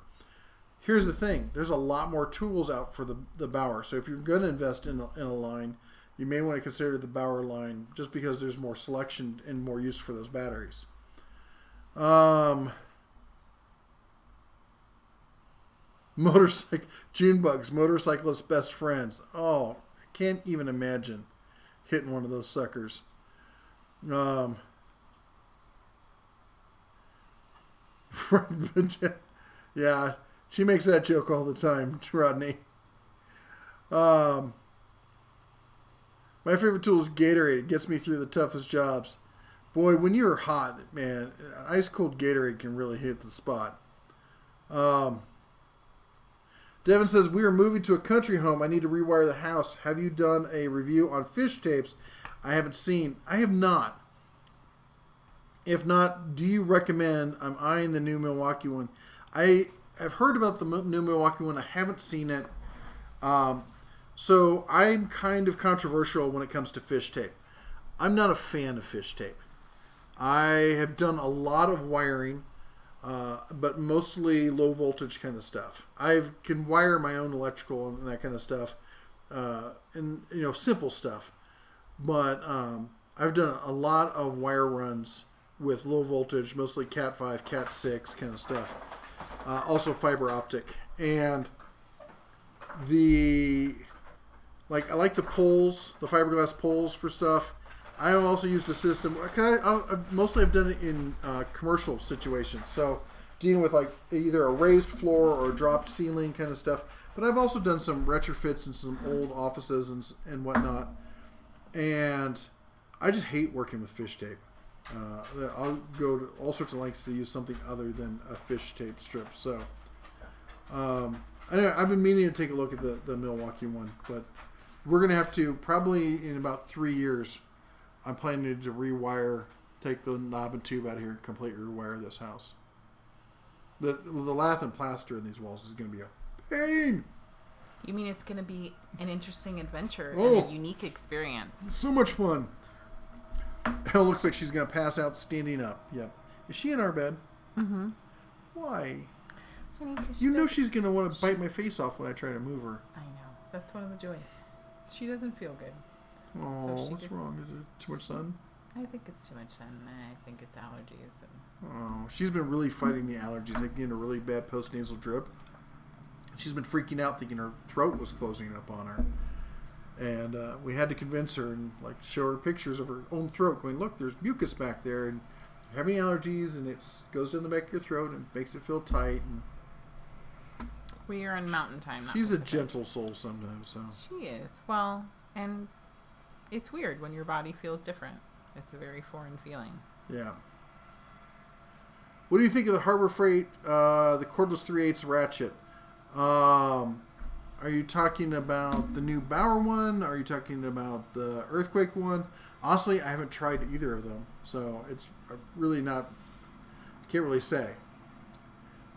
Here's the thing. There's a lot more tools out for the Bauer. So if you're going to invest in a line, you may want to consider the Bauer line just because there's more selection and more use for those batteries. June bugs, motorcyclists' best friends. Oh, I can't even imagine hitting one of those suckers. Yeah, she makes that joke all the time, Rodney. My favorite tool is Gatorade. It gets me through the toughest jobs. Boy, when you're hot, man, ice cold Gatorade can really hit the spot. Devin says, we are moving to a country home. I need to rewire the house. Have you done a review on fish tapes? I haven't seen. I have not. If not, do you recommend? I'm eyeing the new Milwaukee one. I have heard about the new Milwaukee one. I haven't seen it. So I'm kind of controversial when it comes to fish tape. I'm not a fan of fish tape. I have done a lot of wiring, but mostly low voltage kind of stuff. I can wire my own electrical and that kind of stuff, and simple stuff. But I've done a lot of wire runs with low voltage, mostly Cat 5, Cat 6 kind of stuff. Also fiber optic, and I like the poles, the fiberglass poles for stuff. I have also used a system. Mostly I've done it in commercial situations. So dealing with like either a raised floor or a dropped ceiling kind of stuff. But I've also done some retrofits in some old offices and whatnot. And I just hate working with fish tape. I'll go to all sorts of lengths to use something other than a fish tape strip. So anyway, I've been meaning to take a look at the Milwaukee one, but we're going to have to, probably in about 3 years, I'm planning to take the knob and tube out of here and completely rewire this house. The lath and plaster in these walls is going to be a pain. You mean it's going to be an interesting adventure and a unique experience? So much fun. Hell, looks like she's going to pass out standing up. Yep. Is she in our bed? Mm-hmm. Why? Honey, you know she's going to want to bite my face off when I try to move her. I know. That's one of the joys. She doesn't feel good. Oh, So what's wrong? Is it too much sun? I think it's too much sun. I think it's allergies. Oh, she's been really fighting the allergies. They getting a really bad postnasal drip. She's been freaking out, thinking her throat was closing up on her. And we had to convince her and show her pictures of her own throat, going, "Look, there's mucus back there, and you're having allergies, and it goes down the back of your throat and makes it feel tight." And we are in mountain time. She's a gentle soul sometimes. So she is. Well, and it's weird when your body feels different. It's a very foreign feeling. Yeah. What do you think of the Harbor Freight, the cordless 3/8 ratchet? Are you talking about the new Bauer one? Are you talking about the Earthquake one? Honestly, I haven't tried either of them, so it's really not. Can't really say.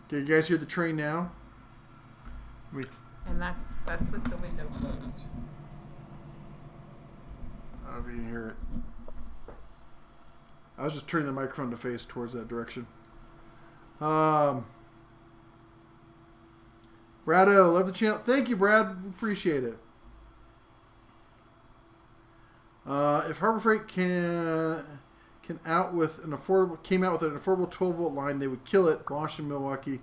Okay, you guys hear the train now? And that's with the window closed. I don't know if you can hear it. I was just turning the microphone to face towards that direction. Brado, love the channel. Thank you, Brad. Appreciate it. If Harbor Freight came out with an affordable 12-volt line, they would kill it. Blanche and Milwaukee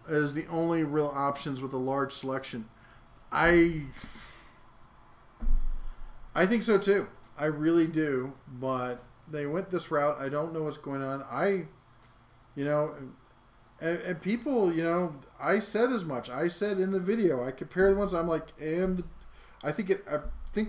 is the only real options with a large selection. I think so too. I really do. But they went this route. I don't know what's going on. And people, I said as much. I said in the video, I compare the ones. I'm like, and I think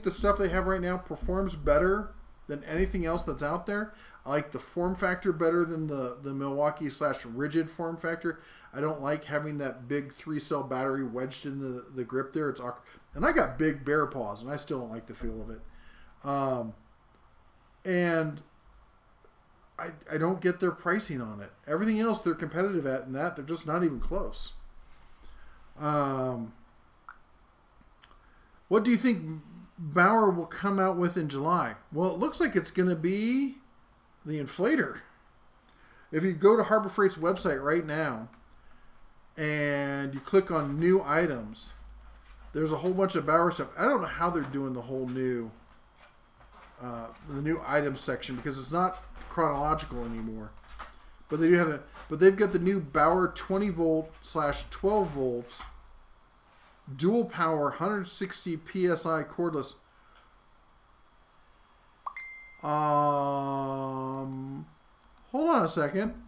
the stuff they have right now performs better than anything else that's out there. I like the form factor better than the Milwaukee /rigid form factor. I don't like having that big 3-cell battery wedged into the grip there. It's awkward. And I got big bear paws, and I still don't like the feel of it. And I don't get their pricing on it. Everything else they're competitive at, and that they're just not even close. What do you think Bauer will come out with in July? Well, it looks like it's going to be the inflator. If you go to Harbor Freight's website right now and you click on new items, there's a whole bunch of Bauer stuff. I don't know how they're doing the whole new the new items section because it's not chronological anymore. But they do have it. But they've got the new Bauer 20 volt / 12 volts dual power 160 psi cordless. Hold on a second.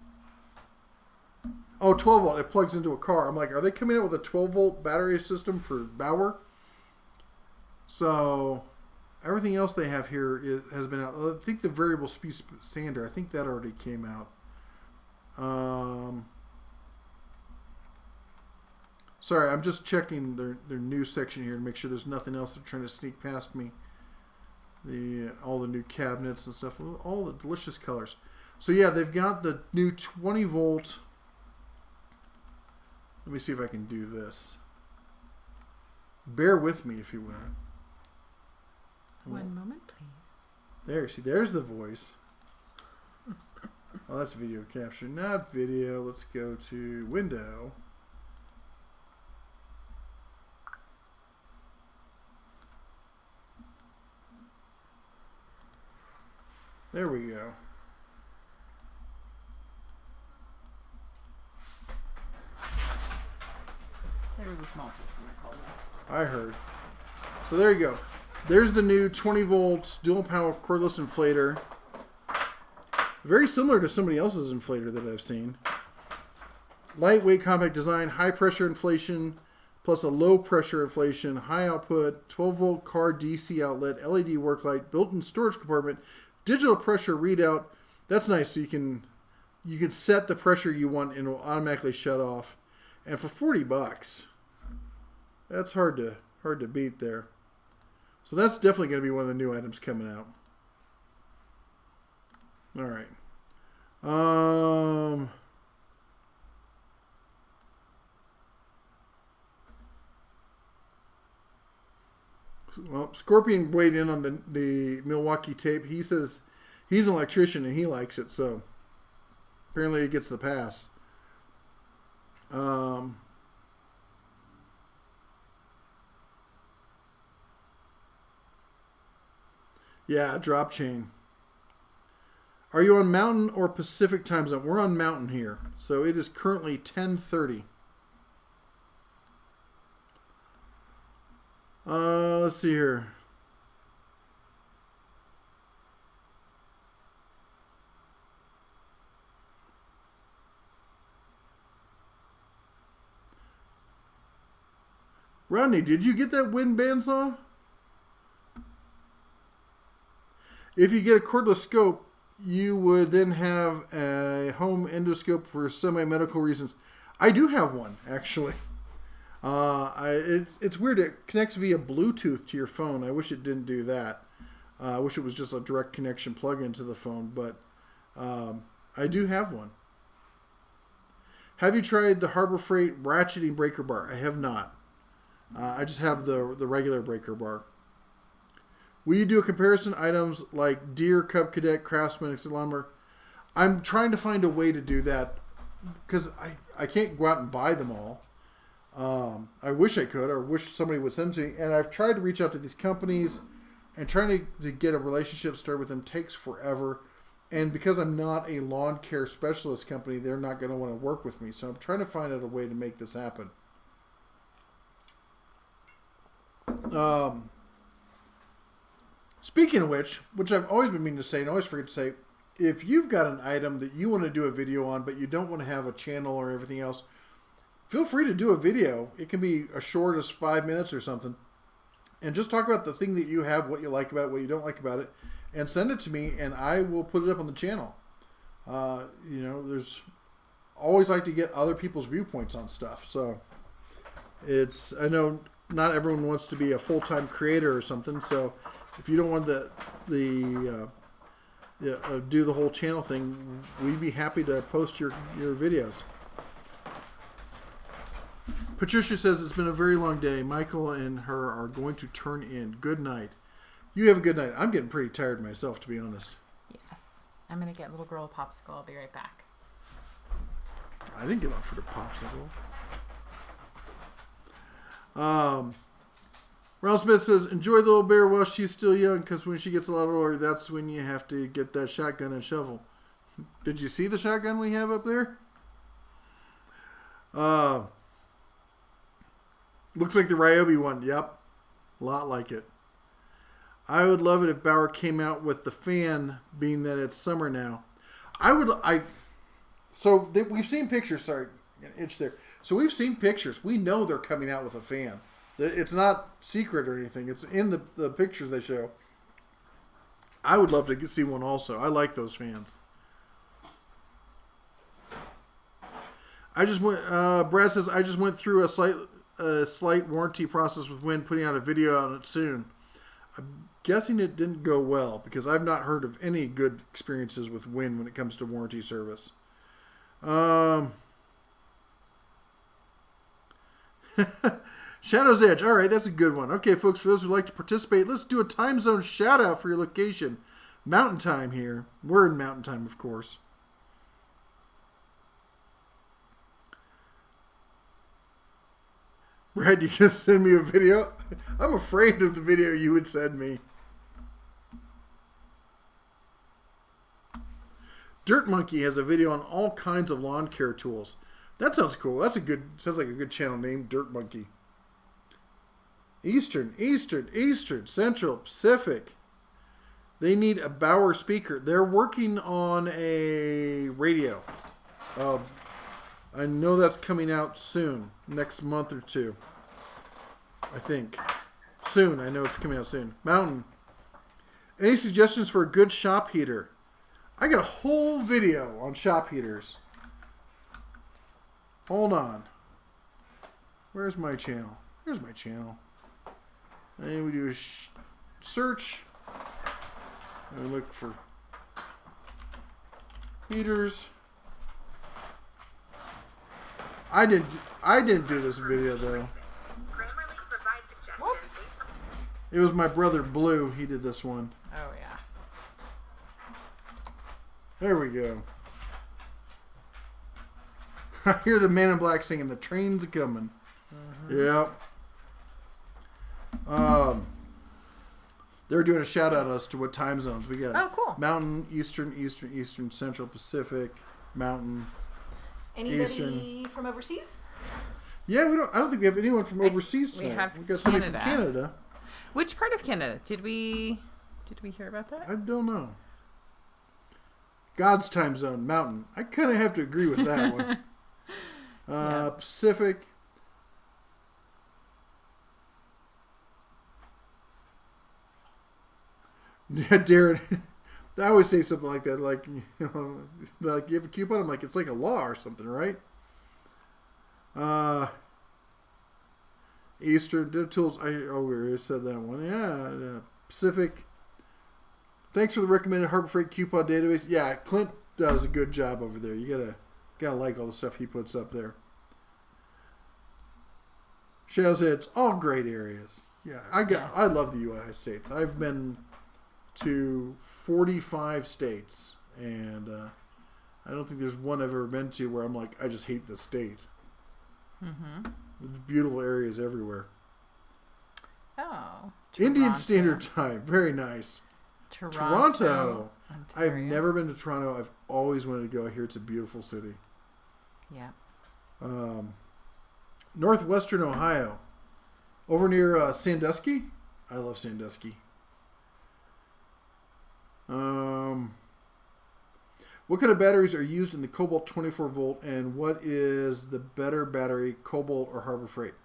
Oh, 12 volt. It plugs into a car. I'm like, are they coming out with a 12 volt battery system for Bauer? So everything else they have here has been out. I think the variable speed sander, I think that already came out. Sorry, I'm just checking their new section here to make sure there's nothing else they're trying to sneak past me. All the new cabinets and stuff, all the delicious colors. So yeah, they've got the new 20 volt. Let me see if I can do this. Bear with me if you will. One moment, please. There, see, there's the voice. Oh, that's video capture, not video. Let's go to window. There we go. There was a small person that called me. I heard. So there you go. There's the new 20 volts dual power cordless inflator. Very similar to somebody else's inflator that I've seen. Lightweight, compact design, high pressure inflation, plus a low pressure inflation, high output, 12 volt car DC outlet, LED work light, built-in storage compartment, digital pressure readout. That's nice. So you can set the pressure you want and it will automatically shut off. And for $40, that's hard to beat there. So that's definitely going to be one of the new items coming out. All right. Well, Scorpion weighed in on the Milwaukee tape. He says he's an electrician and he likes it, so apparently he gets the pass. Yeah, drop chain. Are you on Mountain or Pacific time zone? We're on Mountain here, so it is currently 10:30. Let's see here. Rodney, did you get that wind bandsaw? If you get a cordless scope, you would then have a home endoscope for semi-medical reasons. I do have one, actually. It's weird. It connects via Bluetooth to your phone. I wish it didn't do that. I wish it was just a direct connection plug-in to the phone, but I do have one. Have you tried the Harbor Freight ratcheting breaker bar? I have not. I just have the regular breaker bar. Will you do a comparison items like Deere, Cub Cadet, Craftsman, etc.? I'm trying to find a way to do that because I can't go out and buy them all. I wish I could, or wish somebody would send to me. And I've tried to reach out to these companies, and trying to get a relationship started with them takes forever. And because I'm not a lawn care specialist company, they're not going to want to work with me. So I'm trying to find out a way to make this happen. Speaking of which I've always been meaning to say and always forget to say, if you've got an item that you want to do a video on, but you don't want to have a channel or everything else, feel free to do a video. It can be as short as 5 minutes or something. And just talk about the thing that you have, what you like about it, what you don't like about it, and send it to me, and I will put it up on the channel. There's always like to get other people's viewpoints on stuff. So I know not everyone wants to be a full-time creator or something, so if you don't want the do the whole channel thing, we'd be happy to post your videos. Patricia says it's been a very long day. Michael and her are going to turn in. Good night. You have a good night. I'm getting pretty tired myself, to be honest. Yes. I'm going to get little girl a popsicle. I'll be right back. I didn't get offered a popsicle. Ronald Smith says, enjoy the little bear while she's still young, because when she gets a lot older, that's when you have to get that shotgun and shovel. Did you see the shotgun we have up there? Looks like the Ryobi one. Yep. A lot like it. I would love it if Bauer came out with the fan, being that it's summer now. We've seen pictures. Sorry, itch there. So we've seen pictures. We know they're coming out with a fan. It's not secret or anything. It's in the pictures they show. I would love to see one also. I like those fans. Brad says, I just went through a slight warranty process with Win, putting out a video on it soon. I'm guessing it didn't go well, because I've not heard of any good experiences with Win when it comes to warranty service. Shadow's Edge. All right, that's a good one. Okay, folks, for those who like to participate, let's do a time zone shout out for your location. Mountain time here. We're in Mountain time, of course. Brad, you can send me a video? I'm afraid of the video you would send me. Dirt Monkey has a video on all kinds of lawn care tools. That sounds cool. Sounds like a good channel name, Dirt Monkey. Eastern, Central, Pacific. They need a Bauer speaker. They're working on a radio. I know that's coming out soon, next month or two. I think. Soon. I know it's coming out soon. Mountain. Any suggestions for a good shop heater? I got a whole video on shop heaters. Hold on. Where's my channel? Here's my channel. And we do a search. And we look for heaters. I didn't do this video though. What? It was my brother Blue. He did this one. Oh, yeah. There we go. I hear the Man in Black singing, "The train's a coming." Mm-hmm. Yep. They're doing a shout out as to what time zones we got. Oh, cool. Mountain, Eastern, Central, Pacific, Mountain. Anybody Eastern. from overseas? Yeah, I don't think we have anyone from overseas tonight. We got somebody from Canada. Which part of Canada? Did we hear about that? I don't know. God's time zone, Mountain. I kind of have to agree with that one. Yeah. Pacific. Yeah, Darren. I always say something like that, like, like you have a coupon. I'm like, it's like a law or something, right? Eastern tools. We already said that one. Yeah, Pacific. Thanks for the recommended Harbor Freight coupon database. Yeah, Clint does a good job over there. You gotta like all the stuff he puts up there. Shell said it's all great areas. Yeah, I love the United States. I've been to 45 states, and I don't think there's one I've ever been to where I'm like, I just hate the state. Mm-hmm. There's beautiful areas everywhere. Oh. Indian Toronto. Standard Time. Very nice. Toronto. I've Ontario. never been to Toronto. I've always wanted to go. I hear it's a beautiful city. Yeah. Northwestern Ohio. Over near Sandusky. I love Sandusky. What kind of batteries are used in the Cobalt 24 volt, and what is the better battery, Cobalt or Harbor Freight?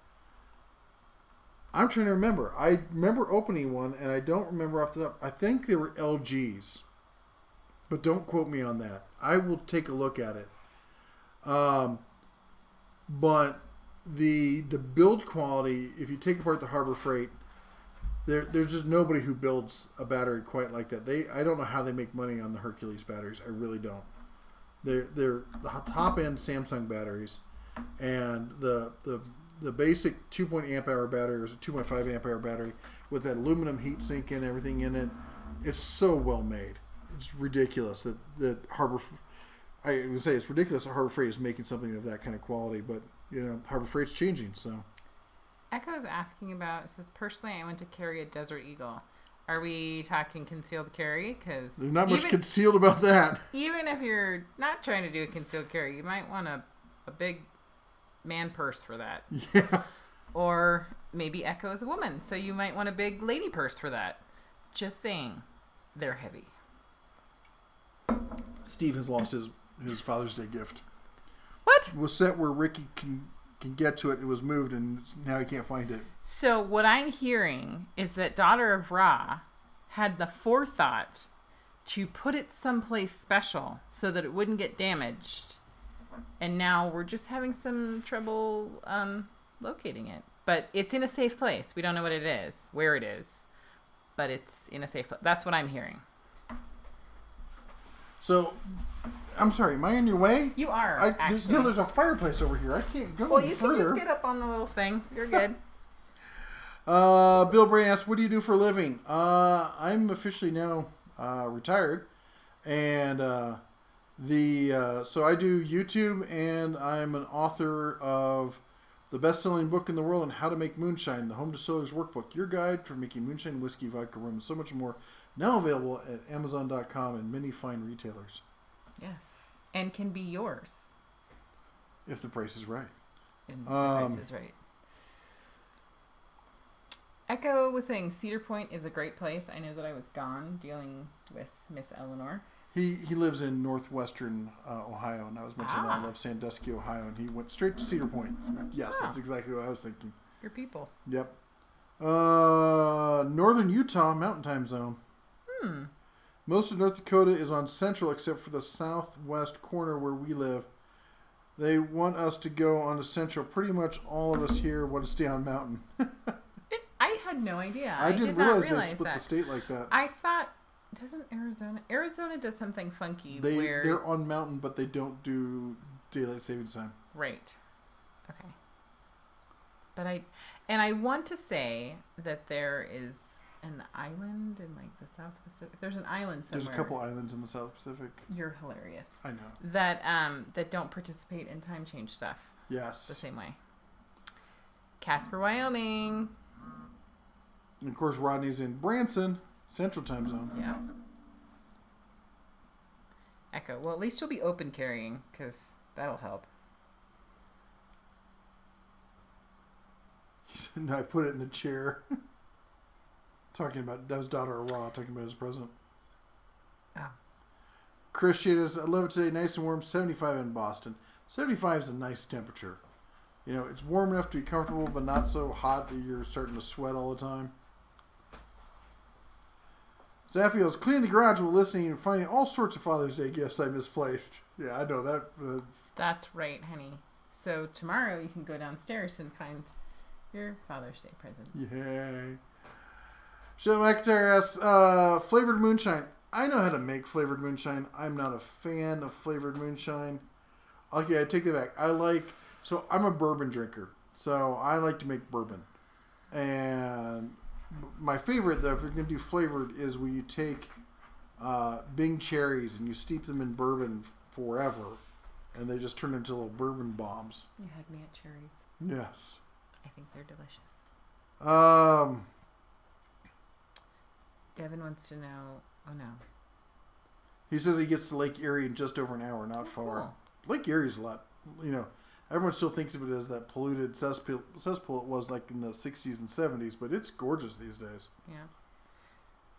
I'm trying to remember. I remember opening one, and I don't remember off the top. I think they were LGs, but don't quote me on that. I will take a look at it. But the build quality, if you take apart the Harbor Freight, there's just nobody who builds a battery quite like that. I don't know how they make money on the Hercules batteries. I really don't. They're the top end Samsung batteries, and the basic 2 amp hour battery or 2.5 amp hour battery with that aluminum heat sink and everything in it. It's so well made. It's ridiculous that Harbor. I would say it's ridiculous that Harbor Freight is making something of that kind of quality, but Harbor Freight's changing. So Echo's asking about. It says personally, I went to carry a Desert Eagle. Are we talking concealed carry? Because there's not much concealed about that. Even if you're not trying to do a concealed carry, you might want a big man purse for that. Yeah. Or maybe Echo is a woman, so you might want a big lady purse for that. Just saying, they're heavy. Steve has lost his Father's Day gift. What? It was set where Ricky can get to it. It was moved, and now he can't find it. So what I'm hearing is that Daughter of Ra had the forethought to put it someplace special so that it wouldn't get damaged. And now we're just having some trouble locating it. But it's in a safe place. We don't know what it is, where it is. But it's in a safe place. That's what I'm hearing. So, I'm sorry, am I in your way? You are, actually. There's a fireplace over here. I can't go any further. Well, you can just get up on the little thing. You're good. Bill Brain asks, what do you do for a living? I'm officially now retired. And so I do YouTube, and I'm an author of the best-selling book in the world on how to make moonshine, the Home Distiller's Workbook, your guide for making moonshine, whiskey, vodka, rum, and so much more. Now available at Amazon.com and many fine retailers. Yes. And can be yours. If the price is right. And the price is right. Echo was saying Cedar Point is a great place. I know that I was gone dealing with Miss Eleanor. He lives in northwestern Ohio, and I was mentioning that I love Sandusky, Ohio, and he went straight to Cedar Point. Yes, that's exactly what I was thinking. Your peoples. Yep. Northern Utah, Mountain Time Zone. Most of North Dakota is on Central, except for the southwest corner where we live. They want us to go on to Central. Pretty much all of us here want to stay on Mountain. I had no idea. I didn't did realize not realize they split that. the state like that. I thought, doesn't Arizona does something funky where... They're on Mountain, but they don't do daylight savings time. Right. Okay. But I want to say that there is an island in like the South Pacific. There's an island somewhere. There's a couple islands in the South Pacific. You're hilarious. I know. That don't participate in time change stuff. Yes. The same way. Casper, Wyoming. And of course, Rodney's in Branson, Central Time Zone. Yeah. Echo. Well, at least you'll be open carrying, because that'll help. He said, no, I put it in the chair. That was Daughter of Ra, talking about his present. Oh. Chris Shados, I love it today, nice and warm, 75 in Boston. 75 is a nice temperature. It's warm enough to be comfortable, but not so hot that you're starting to sweat all the time. Zafiel's cleaning the garage while listening and finding all sorts of Father's Day gifts I misplaced. Yeah, I know that. That's right, honey. So tomorrow you can go downstairs and find your Father's Day presents. Yay. Shelley McIntyre asks, flavored moonshine. I know how to make flavored moonshine. I'm not a fan of flavored moonshine. Okay, I take that back. I'm a bourbon drinker. So I like to make bourbon. And my favorite, though, if you're going to do flavored, is where you take Bing cherries and you steep them in bourbon forever. And they just turn into little bourbon bombs. You had me at cherries. Yes. I think they're delicious. Devin wants to know... Oh, no. He says he gets to Lake Erie in just over an hour, not far. Cool. Lake Erie's a lot, everyone still thinks of it as that polluted cesspool it was like in the 60s and 70s, but it's gorgeous these days. Yeah.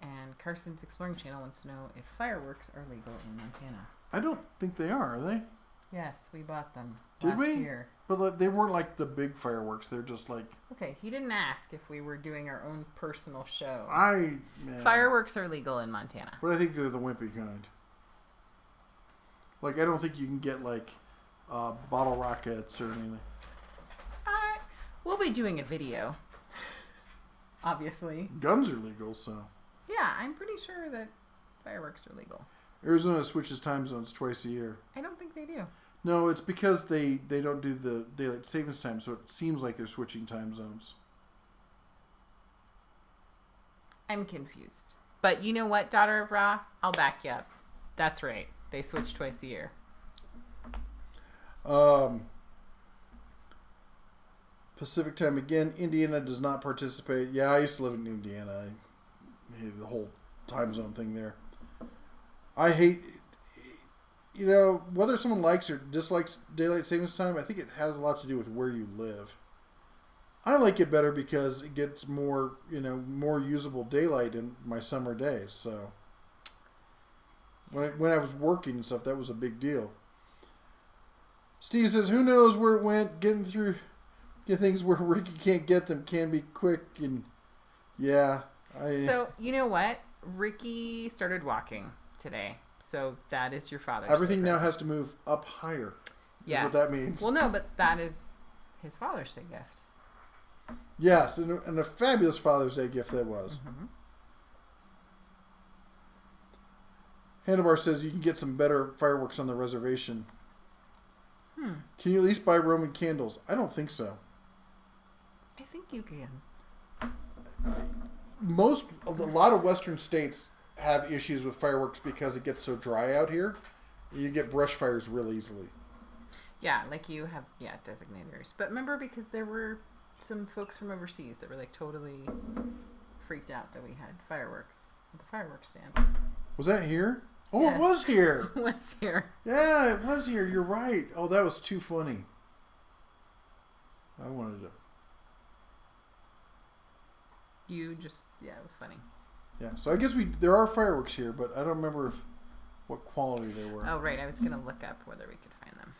And Carson's Exploring Channel wants to know if fireworks are legal in Montana. I don't think they are they? Yes, we bought them Did last we? year. But they weren't like the big fireworks. They're just like... Okay, he didn't ask if we were doing our own personal show. Fireworks are legal in Montana. But I think they're the wimpy kind. Like, I don't think you can get, like, bottle rockets or anything. We'll be doing a video. obviously. Guns are legal, so. Yeah, I'm pretty sure that fireworks are legal. Arizona switches time zones twice a year. I don't think they do. No, it's because they don't do the daylight savings time, so it seems like they're switching time zones. I'm confused. But you know what, Daughter of Ra? I'll back you up. That's right. They switch twice a year. Pacific time again. Indiana does not participate. Yeah, I used to live in Indiana. I hated the whole time zone thing there. I hate, whether someone likes or dislikes daylight savings time, I think it has a lot to do with where you live. I like it better because it gets more, more usable daylight in my summer days. So when I was working and stuff, that was a big deal. Steve says, who knows where it went? Get things where Ricky can't get them can be quick. And yeah. So, you know what? Ricky started walking today. So that is your father's Everything now has to move up higher. Yes. Is what that means. Well, no, but that is his Father's Day gift. Yes, and a fabulous Father's Day gift that was. Mm-hmm. Handlebar says you can get some better fireworks on the reservation. Can you at least buy Roman candles? I don't think so. I think you can. A lot of Western states have issues with fireworks because it gets so dry out here. You get brush fires real easily. Yeah, like you have, designators. But remember, because there were some folks from overseas that were like totally freaked out that we had fireworks at the fireworks stand. Was that here? Oh, yes. It was here. It was here. Yeah, it was here. You're right. Oh, that was too funny. I wanted to. You just, it was funny. Yeah, so I guess there are fireworks here, but I don't remember what quality they were. Oh, right. I was going to look up whether we could find them.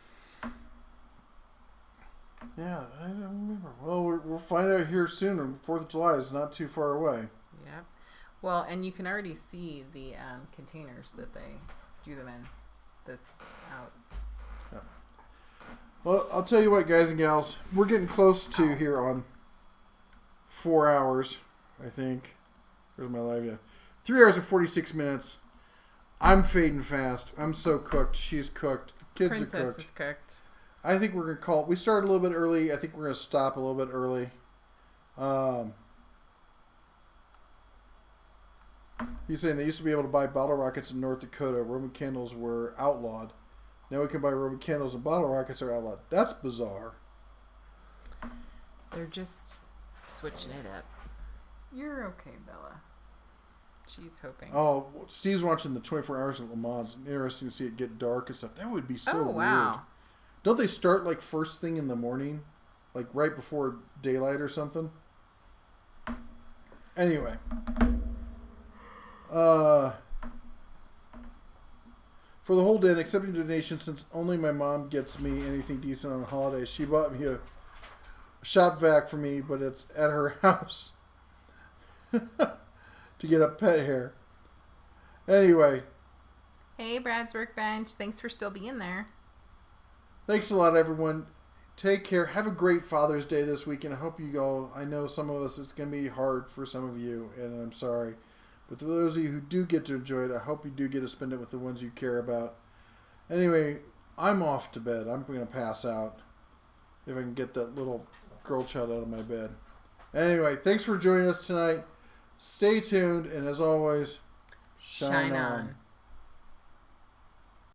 Yeah, I don't remember. Well, we'll find out here soon. 4th of July is not too far away. Yeah. Well, and you can already see the containers that they do them in that's out. Yeah. Well, I'll tell you what, guys and gals. We're getting close to here on 4 hours, I think. Where's my live? Yeah. 3 hours and 46 minutes. I'm fading fast. I'm so cooked. She's cooked. The kids Princess are cooked. is cooked. I think we're going to call it. We started a little bit early. I think we're going to stop a little bit early. He's saying they used to be able to buy bottle rockets in North Dakota. Roman candles were outlawed. Now we can buy Roman candles and bottle rockets are outlawed. That's bizarre. They're just switching it up. You're okay, Bella. She's hoping. Oh, Steve's watching the 24 Hours of Le Mans. Interesting to see it get dark and stuff. That would be so weird. Wow. Don't they start like first thing in the morning? Like right before daylight or something? Anyway. For the whole day, accepting donations, since only my mom gets me anything decent on holidays, she bought me a shop vac for me, but it's at her house to get a pet hair. Anyway. Hey, Brad's Workbench. Thanks for still being there. Thanks a lot, everyone. Take care. Have a great Father's Day this weekend. I hope you go. I know some of us, it's going to be hard for some of you, and I'm sorry. But for those of you who do get to enjoy it, I hope you do get to spend it with the ones you care about. Anyway, I'm off to bed. I'm going to pass out if I can get that little girl child out of my bed. Anyway, thanks for joining us tonight. Stay tuned, and as always, shine on.